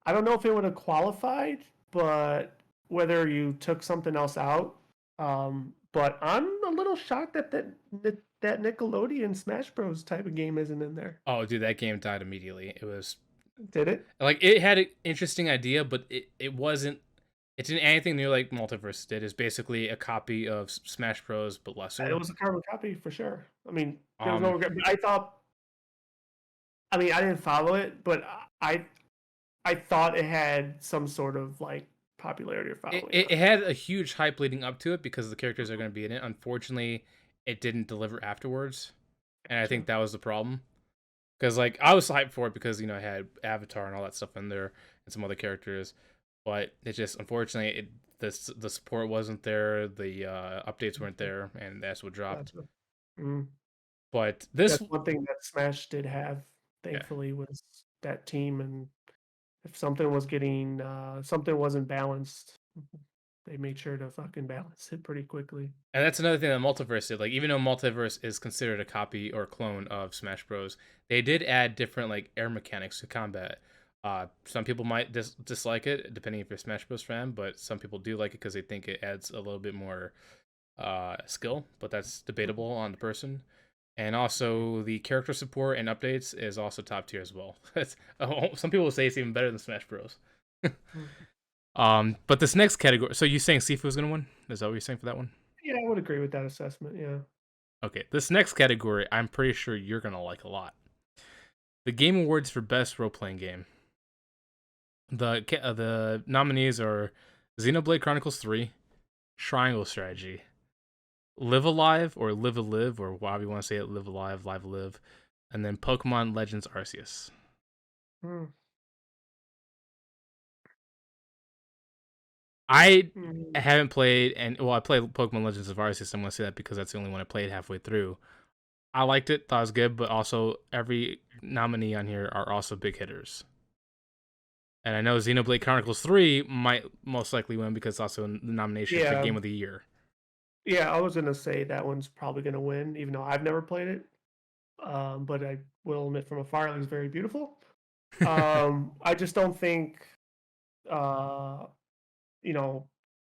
I don't know if it would have qualified, but whether you took something else out. But I'm a little shocked that Nickelodeon Smash Bros type of game isn't in there. Oh, dude, that game died immediately. It was Did it? Like it had an interesting idea, but it wasn't. It didn't anything near like Multiverse did. It's basically a copy of Smash Bros. But It lesser. was a carbon copy for sure. I mean, there was no Um, regret. But I thought, I mean, I didn't follow it, but I I thought it had some sort of like popularity or it, following it, on it it. had a huge hype leading up to it because the characters are going to be in it. Unfortunately, it didn't deliver afterwards, and I think Gotcha. that was the problem. Because like I was hyped for it because I had Avatar and all that stuff in there and some other characters, but it just unfortunately the support wasn't there, the updates weren't there, and that's what dropped. Gotcha. Mm. But this, That's one thing that Smash did have, yeah, thankfully, was that team. And if something was getting, something wasn't balanced, they made sure to fucking balance it pretty quickly. and that's another thing that Multiverse did. Like even though Multiverse is considered a copy or clone of Smash Bros, they did add different like air mechanics to combat. Some people might dislike it, depending if you're a Smash Bros fan, but some people do like it because they think it adds a little bit more skill, but that's debatable on the person. And also, the character support and updates is also top tier as well. Some people say it's even better than Smash Bros. Mhm. But this next category. So you saying Sifu's gonna win? Is that what you're saying for that one? Yeah, I would agree with that assessment. Yeah. Okay, this next category, I'm pretty sure you're gonna like a lot. The Game Awards for Best Role Playing Game. The nominees are Xenoblade Chronicles 3, Triangle Strategy, Live Alive or Live a Live or however you want to say it, Live Alive, Live Live, and then Pokemon Legends Arceus. Mm. I Mm. haven't played, and well, I played Pokemon Legends of Arceus. I'm gonna say that because that's the only one I played halfway through. I liked it, thought it was good, but also every nominee on here are also big hitters. And I know Xenoblade Chronicles 3 might most likely win because it's also in the nomination for Yeah. Game of the Year. Yeah, I was gonna say that one's probably gonna win, even though I've never played it. But I will admit from afar it looks very beautiful. I just don't think uh, you know,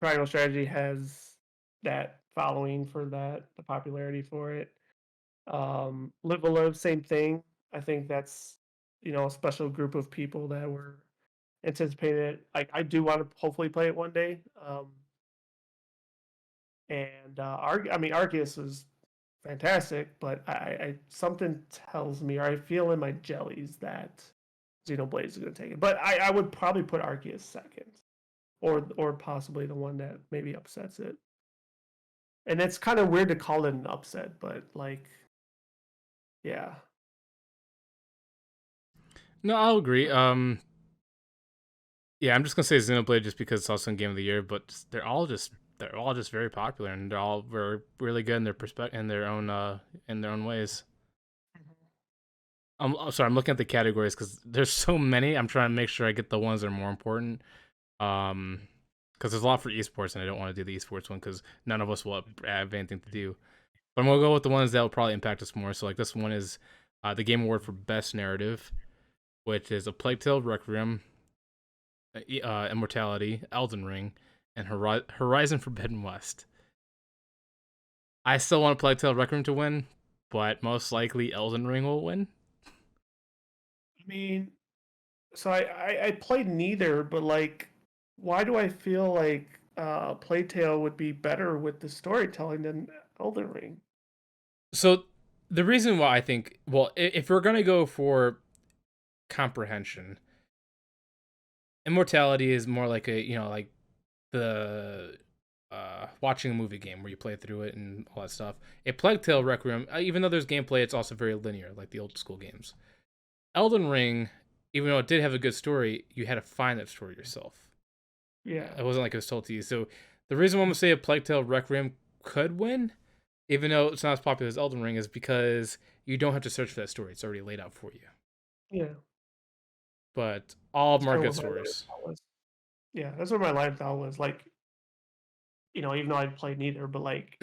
Triangle Strategy has that following for that, the popularity for it. Live a Live, same thing. I think that's a special group of people that were anticipating it. Like I do want to hopefully play it one day. And I mean, Arceus is fantastic, but I something tells me, or I feel in my jellies that Xenoblade is going to take it. But I would probably put Arceus second, or possibly the one that maybe upsets it. And it's kind of weird to call it an upset, but like, yeah, No, I'll agree. Yeah, I'm just gonna say Xenoblade just because it's also in Game of the Year, but they're all just very popular and they're all very really good in their perspective in their own ways. I'm sorry, I'm looking at the categories because there's so many. I'm trying to make sure I get the ones that are more important. Um, because there's a lot for esports, and I don't want to do the esports one because none of us will have anything to do. But I'm gonna go with the ones that will probably impact us more. So like this one is the Game Award for Best Narrative, which is A Plague Tale: Requiem, Immortality, Elden Ring, and Horizon Forbidden West. I still want Plague Tale: Requiem to win, but most likely Elden Ring will win. I mean, so I played neither, but like, why do I feel like Plague Tale would be better with the storytelling than Elden Ring? So the reason why I think, well, if we're gonna go for comprehension, Immortality is more like like the watching a movie game where you play through it and all that stuff. A Plague Tale Requiem, even though there's gameplay, it's also very linear, like the old school games. Elden Ring, even though it did have a good story, you had to find that story yourself. Yeah. It wasn't like it was told to you. So the reason why I'm gonna say A Plague Tale Requiem could win, even though it's not as popular as Elden Ring, is because you don't have to search for that story. It's already laid out for you. Yeah. But all of That's them are kind of good what my line of stories. thought was. Yeah, that's what my line of thought was. Like, even though I played neither, but like,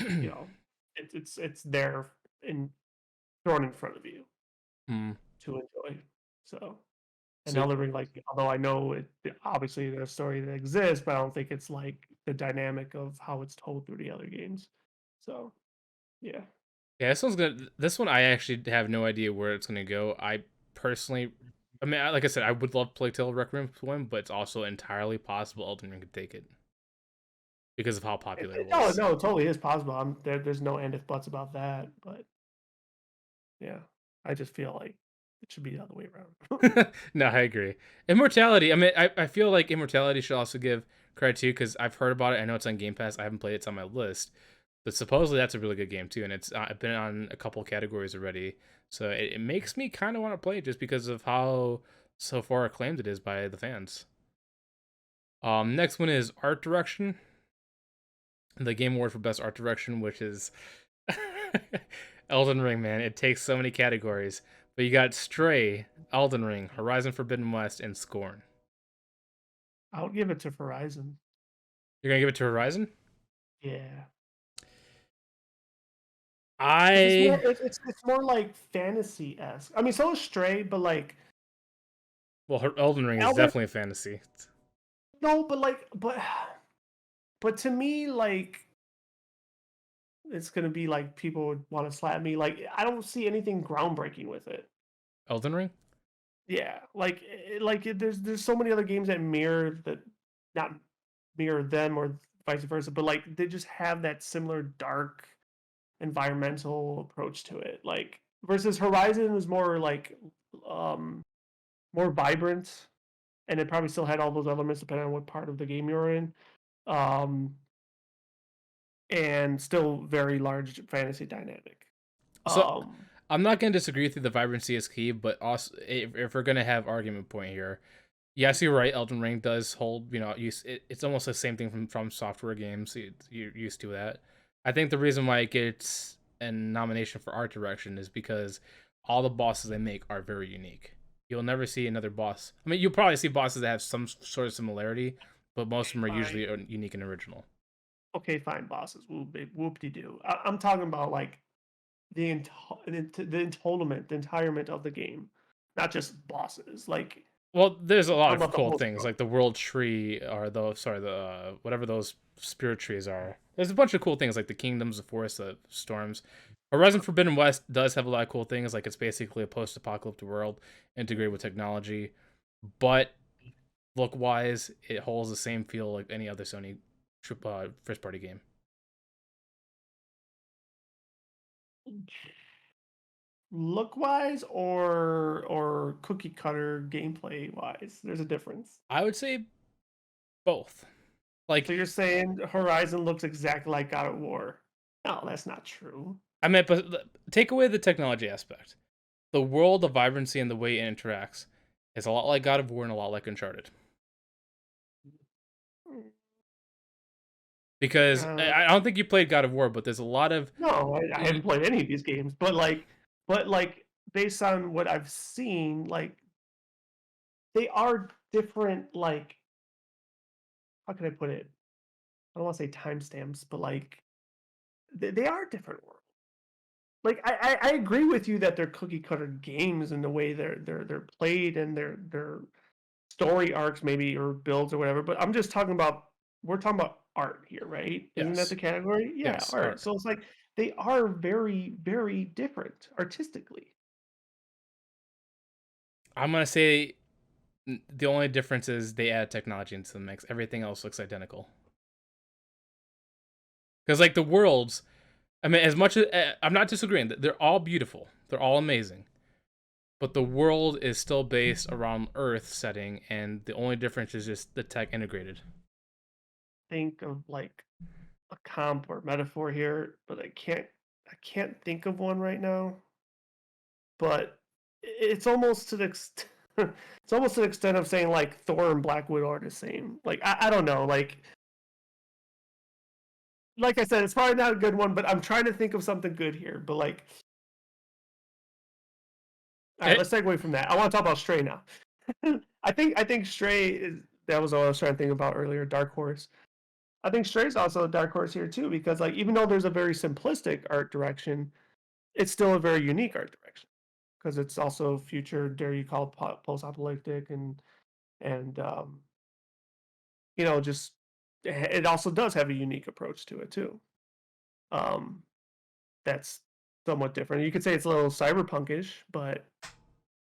it's there in thrown in front of you Hmm. to enjoy. So, and So Elden Ring, like, although I know obviously there's a story that exists, but I don't think it's like the dynamic of how it's told through the other games. So, yeah. yeah, this one's gonna. This one I actually have no idea where it's gonna go. I personally I mean, like I said, I would love to play Tale Requiem to win, but it's also entirely possible Elden Ring could take it because of how popular it No, was. no, it totally is possible. There's no end if buts about that. But yeah, I just feel like it should be the other way around. No, I agree. Immortality. I mean, I feel like Immortality should also give credit to because I've heard about it. I know it's on Game Pass. I haven't played it. It's on my list, but supposedly that's a really good game too, and it's been on a couple categories already. So it makes me kind of want to play it just because of how so far acclaimed it is by the fans. Next one is art direction. The Game Award for Best Art Direction, which is Elden Ring, man. It takes so many categories. But you got Stray, Elden Ring, Horizon Forbidden West, and Scorn. I would give it to Verizon. You're gonna give it to Horizon? Yeah, because it's more I it's more like fantasy esque. I mean, so is Stray, but like well, Elden Ring is Elden. definitely a fantasy. No, but like but to me like it's gonna be like people would want to slap me. Like I don't see anything groundbreaking with it. Elden Ring? Yeah, there's so many other games that mirror that, not mirror them or vice versa, but like they just have that similar dark environmental approach to it. Like versus Horizon was more like um more vibrant, and it probably still had all those elements depending on what part of the game you're in. Um and still very large fantasy dynamic. So Um I'm not gonna disagree with you. The vibrancy is key, but also if we're gonna have argument point here, yes, you're right. Elden Ring does hold, it's almost the same thing from software games. You're used to that. I think the reason why it gets a nomination for art direction is because all the bosses they make are very unique. You'll never see another boss. I mean, you'll probably see bosses that have some sort of similarity, but most of them are usually fine. unique and original. Okay, fine bosses. Whoop de doo. I'm talking about like the entitlement, the entirement of the game, not just bosses. Like Well, there's a lot talking of about the cool whole things story. like the world tree or the sorry the whatever those spirit trees are. There's a bunch of cool things like the kingdoms, the forests, the storms. Horizon Forbidden West does have a lot of cool things. Like it's basically a post-apocalyptic world integrated with technology, but look-wise, it holds the same feel like any other Sony first-party game. Look wise or cookie cutter gameplay wise, there's a difference. I would say both. Like So you're saying Horizon looks exactly like God of War? No, that's not true. I meant, but take away the technology aspect. The world, the vibrancy, and the way it interacts is a lot like God of War and a lot like Uncharted. Because Uh, I don't think you played God of War, but there's a lot of no, I haven't played any of these games, but like based on what I've seen, like they are different. Like how can I put it? I don't want to say timestamps, but like they are different worlds. Like I agree with you that they're cookie cutter games in the way they're played and their story arcs maybe or builds or whatever. But I'm just talking about we're talking about art here, right? Isn't that yes, the category? Yeah, yes, art. art. So it's like they are very very different artistically. I'm gonna say the only difference is they add technology into the mix. Everything else looks identical. Because like the worlds, I mean, as much as I'm not disagreeing, they're all beautiful, they're all amazing, but the world is still based around Earth setting, and the only difference is just the tech integrated. Think of like a comp or metaphor here, but I can't think of one right now. But it's almost to the it's almost to the extent of saying like Thor and Black Widow are the same. Like I don't know. Like I said, it's probably not a good one, but I'm trying to think of something good here. But like, all right, It, let's take away from that. I want to talk about Stray now. I think Stray is that was what I was trying to think about earlier. Dark Horse. I think Stray is also a dark horse here too because like even though there's a very simplistic art direction, it's still a very unique art direction because it's also future, dare you call it post-apocalyptic and just it also does have a unique approach to it too. Um, that's somewhat different. You could say it's a little cyberpunkish, but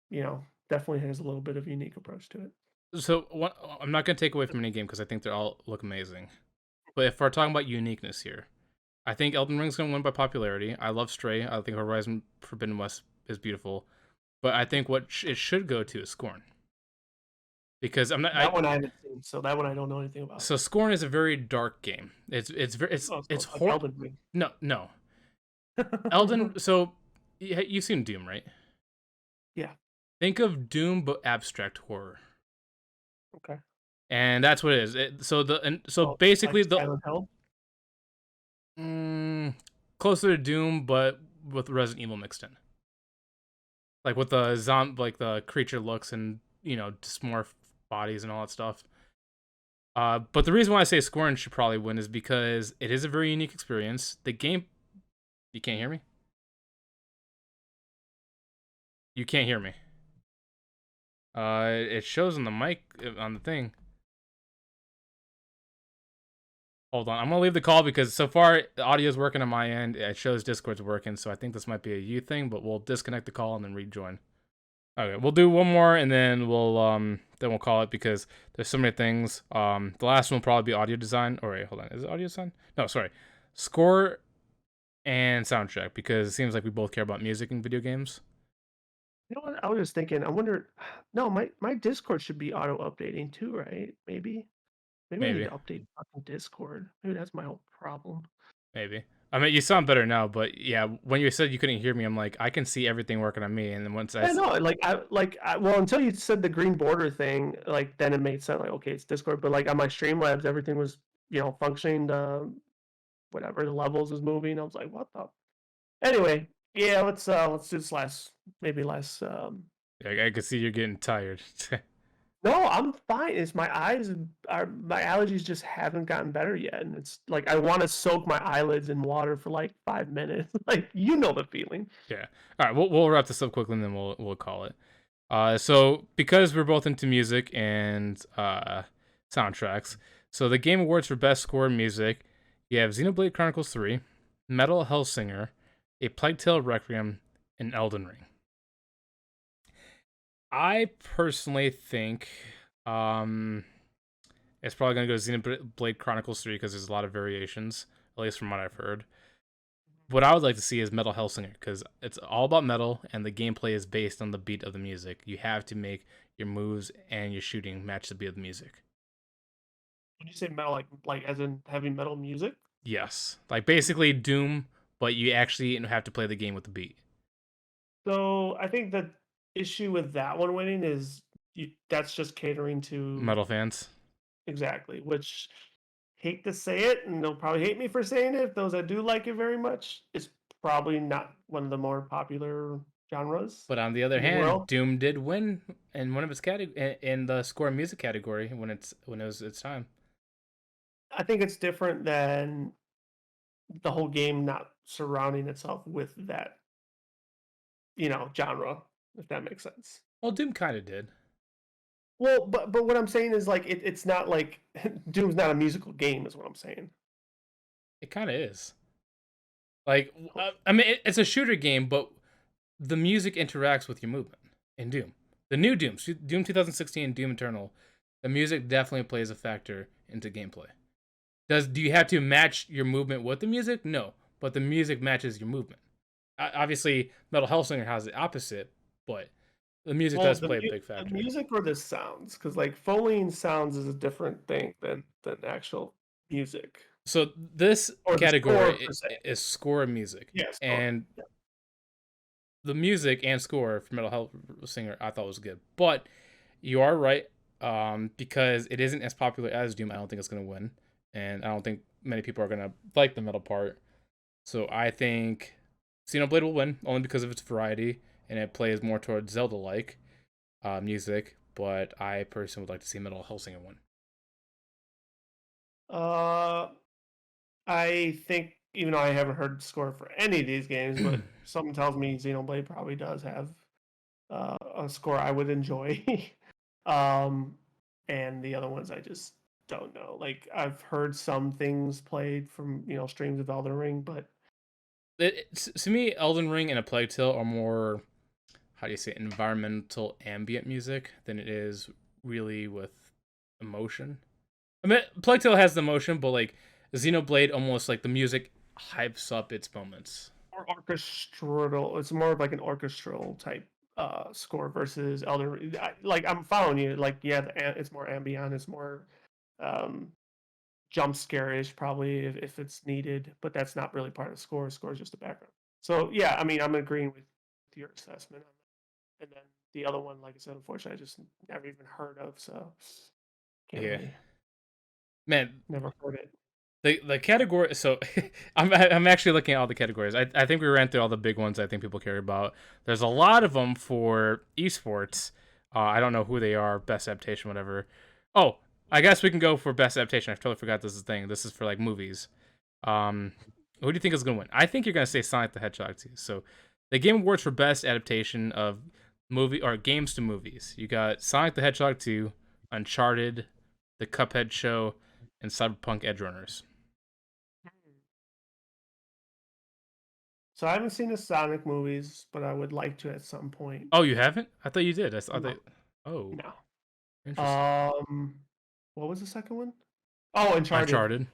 you know definitely has a little bit of unique approach to it. So what, I'm not gonna take away from any game because I think they all look amazing. But if we're talking about uniqueness here, I think Elden Ring's gonna win by popularity. I love Stray. I think Horizon Forbidden West is beautiful. But I think what it should go to is Scorn because I'm not. That one I haven't seen, so that one I don't know anything about. So Scorn is a very dark game. It's very Oh, so it's it's like Elden Ring. no Elden. So you've seen Doom, right? Yeah. Think of Doom but abstract horror, Okay. and that's what it is. So Oh, like basically the Silent Hill. mm, closer to Doom but with Resident Evil mixed in, like with the like the creature looks and dysmorph bodies and all that stuff. But the reason why I say Scorn should probably win is because it is a very unique experience. The game, you can't hear me. You can't hear me. It shows on the mic on the thing. Hold on, I'm gonna leave the call because so far the audio is working on my end. It shows Discord's working, so I think this might be a you thing. But we'll disconnect the call and then rejoin. Okay, we'll do one more and then we'll call it because there's so many things. The last one will probably be audio design. Or wait, hold on, is it audio design? No, sorry, score and soundtrack because it seems like we both care about music in video games. You know what? I was just thinking. I wonder. No, my Discord should be auto updating too, right? Maybe I need Maybe. to update fucking Discord. Maybe that's my whole problem. Maybe. I mean, you sound better now, but yeah, when you said you couldn't hear me, I'm like, I can see everything working on me. And then once Yeah, no, well, until you said the green border thing, like then it made sense. Like, okay, it's Discord, but like on my Streamlabs, everything was functioning. Whatever the levels was moving. I was like, what the? Anyway, yeah, let's do this last. I can see you're getting tired. No, I'm fine. It's my eyes are my allergies just haven't gotten better yet, and it's like I want to soak my eyelids in water for like 5 minutes. Like you know the feeling. Yeah. All right, we'll wrap this up quickly and then we'll call it. So because we're both into music and soundtracks, so the Game Awards for Best Score in Music, you have Xenoblade Chronicles 3, Metal Hellsinger, A Plague Tale Requiem, and Elden Ring. I personally think it's probably gonna go Xenoblade Chronicles 3 because there's a lot of variations, at least from what I've heard. What I would like to see is Metal Hellsinger because it's all about metal and the gameplay is based on the beat of the music. You have to make your moves and your shooting match the beat of the music. When you say metal, like as in heavy metal music. Yes, like basically Doom, but you actually have to play the game with the beat. So I think the issue with that one winning is that's just catering to Metal fans. exactly, which hate to say it, and they'll probably hate me for saying it. Those that do like it very much, it's probably not one of the more popular genres But on the other in the hand, world. Doom did win in one of its category in the score music category when it was its time. I think it's different than the whole game not surrounding itself with that, genre, if that makes sense. Well, Doom kind of did. Well, but what I'm saying is like it's not like Doom's not a musical game, is what I'm saying. It kind of is. Like, I mean, it's a shooter game, but the music interacts with your movement in Doom. The new Doom 2016, Doom Eternal, the music definitely plays a factor into gameplay. Do you have to match your movement with the music? No, but the music matches your movement. Obviously, Metal Hellsinger has the opposite, but the music Well, does play a big the factor. music or the sounds, because like Foleying sounds is a different thing than actual music So this or the score category per se. is score and music, Yeah, score. and Yeah. the music and score for Metal Hellsinger I thought was good. But you are right, because it isn't as popular as Doom. I don't think it's gonna win, and I don't think many people are gonna like the metal part. So I think Xenoblade will win only because of its variety and it plays more towards Zelda-like music. But I personally would like to see Metal Hellsinger win. Uh, I think even though I haven't heard the score for any of these games, but something tells me Xenoblade probably does have a score I would enjoy. um, and the other ones I just don't know. Like I've heard some things played from streams of Elden Ring, but To me, Elden Ring and A Plague Tale are more, how do you say, environmental ambient music than it is really with emotion. I mean, Plague Tale has the emotion, but like Xenoblade, almost like the music hypes up its moments. More orchestral. It's more of like an orchestral type score versus Elden Ring. Like I'm following you. Like yeah, it's more ambient. It's more um, jump scare-ish probably if it's needed, but that's not really part of the score. Score is just a background. So yeah, I mean I'm agreeing with your assessment on that. And then the other one, like I said, unfortunately, I just never even heard of. So can't Yeah, really man, never heard it. the category. So I'm actually looking at all the categories. I think we ran through all the big ones I think people care about. There's a lot of them for esports. I don't know who they are, best adaptation, whatever. Oh, I guess we can go for best adaptation. I totally forgot this is a thing. This is for like movies. Um, who do you think is gonna win? I think you're gonna say Sonic the Hedgehog too. So, the Game Awards for best adaptation of movie or games to movies. You got Sonic the Hedgehog 2, Uncharted, The Cuphead Show, and Cyberpunk Edge Runners. So I haven't seen the Sonic movies, but I would like to at some point. Oh, you haven't? I thought you did. I No, thought. Oh, no. interesting. Um, what was the second one? Oh, Uncharted. Uncharted.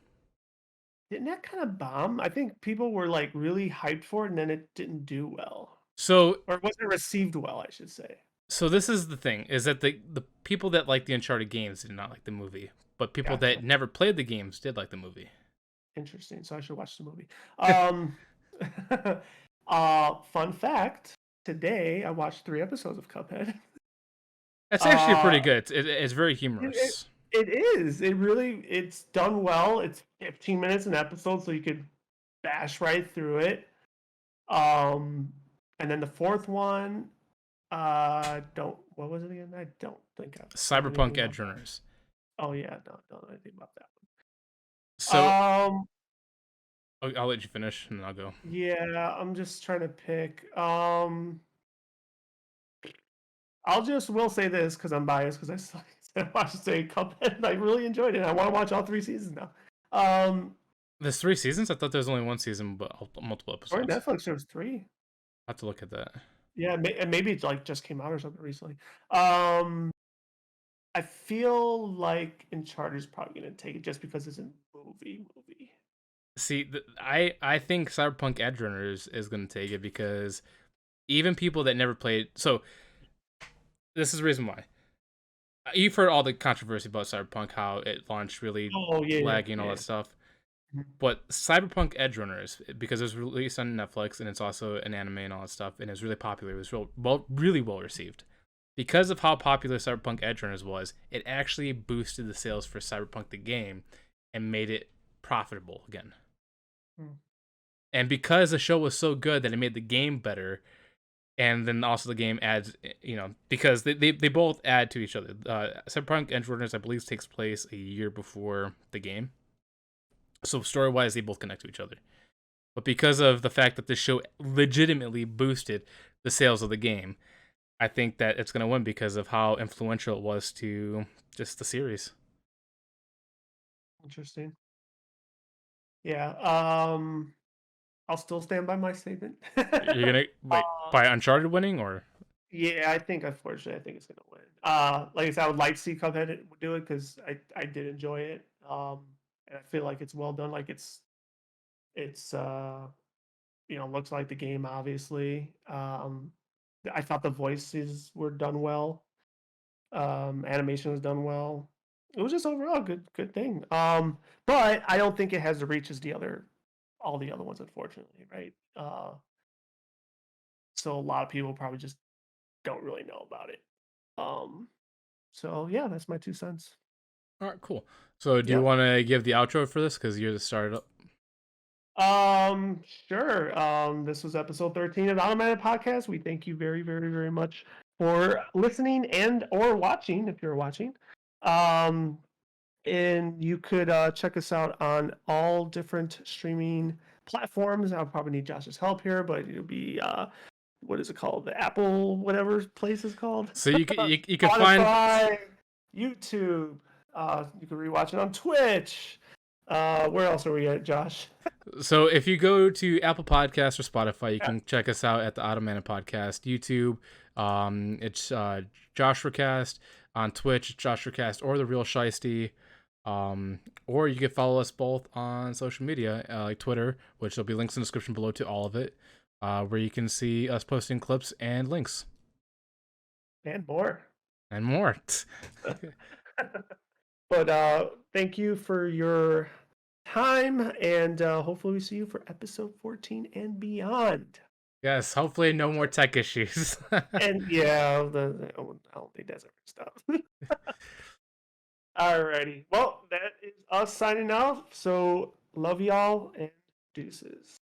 Didn't that kind of bomb? I think people were like really hyped for it, and then it didn't do well, So, or it wasn't received well, I should say. this is the thing: is that the people that like the Uncharted games did not like the movie, but people that Gotcha. never played the games did like the movie. Interesting. So I should watch the movie. Fun fact. Today I watched 3 episodes of Cuphead. That's actually Uh, pretty good. It's very it, it, humorous. it is. It's done well. It's 15 minutes an episode, so you could bash right through it. Um, and then the fourth one, don't. What was it again? I don't think I know Cyberpunk anything about Edge that. Runners. Oh yeah, no, don't know anything about that So one. I'll let you finish and then I'll go. Yeah, I'm just trying to pick. I'll just will say this because I'm biased because I watched say Cuphead and I really enjoyed it. I want to watch all 3 seasons now. There's 3 seasons. I thought there was only one season, but multiple Or episodes. Netflix shows 3. I have to look at that. Yeah, and maybe it's like just came out or something recently. Um, I feel like Uncharted is probably gonna take it just because it's a movie. See, I think Cyberpunk Edge Runners is going to take it because even people that never played. So this is the reason why. You've heard all the controversy about Cyberpunk, how it launched really Oh yeah, laggy and all yeah. that stuff. Mhm. But Cyberpunk Edge Runners, because it was released on Netflix and it's also an anime and all that stuff, and it was really popular. It was really well received. Because of how popular Cyberpunk Edge Runners was, it actually boosted the sales for Cyberpunk the game and made it profitable again. Hmm. And because the show was so good that it made the game better, and then also the game adds, because they both add to each other. Cyberpunk Edge Runners, I believe, takes place a year before the game. So story-wise, they both connect to each other. But because of the fact that the show legitimately boosted the sales of the game, I think that it's going to win because of how influential it was to just the series. Interesting. Yeah. I'll still stand by my statement. You're going to wait uh, by Uncharted winning or yeah, unfortunately I think it's gonna win. Like I said, I would like to see Cuphead do it because I did enjoy it. And I feel like it's well done. Like it's looks like the game obviously. I thought the voices were done well. Animation was done well. It was just overall good thing. But I don't think it has the reach as all the other ones, unfortunately, right? So a lot of people probably just don't really know about it. Um, so yeah, that's my 2 cents. all right, cool. So do you Yep. want to give the outro for this because you're the startup? Sure. This was episode 13 of the Automated Podcast. We thank you very, very, very much for listening and or watching if you're watching. Um, and you could check us out on all different streaming platforms. I'll probably need Josh's help here, but it'll be what is it called? The Apple whatever place is called. So you can find Spotify, YouTube. You can rewatch it on Twitch. Where else are we at, Josh? So if you go to Apple Podcasts or Spotify, you Yeah. can check us out at the Automated Podcast. YouTube, it's Joshua Cast. On Twitch, it's Joshua Cast or the Real Shiesty. Or you can follow us both on social media, like Twitter, which there'll be links in the description below to all of it, where you can see us posting clips and links And more. and more. But thank you for your time, and hopefully we see you for episode 14 and beyond. Yes, hopefully no more tech issues. And yeah, I don't think that's ever stuff. Alrighty. Well, that is us signing off. So love y'all and deuces.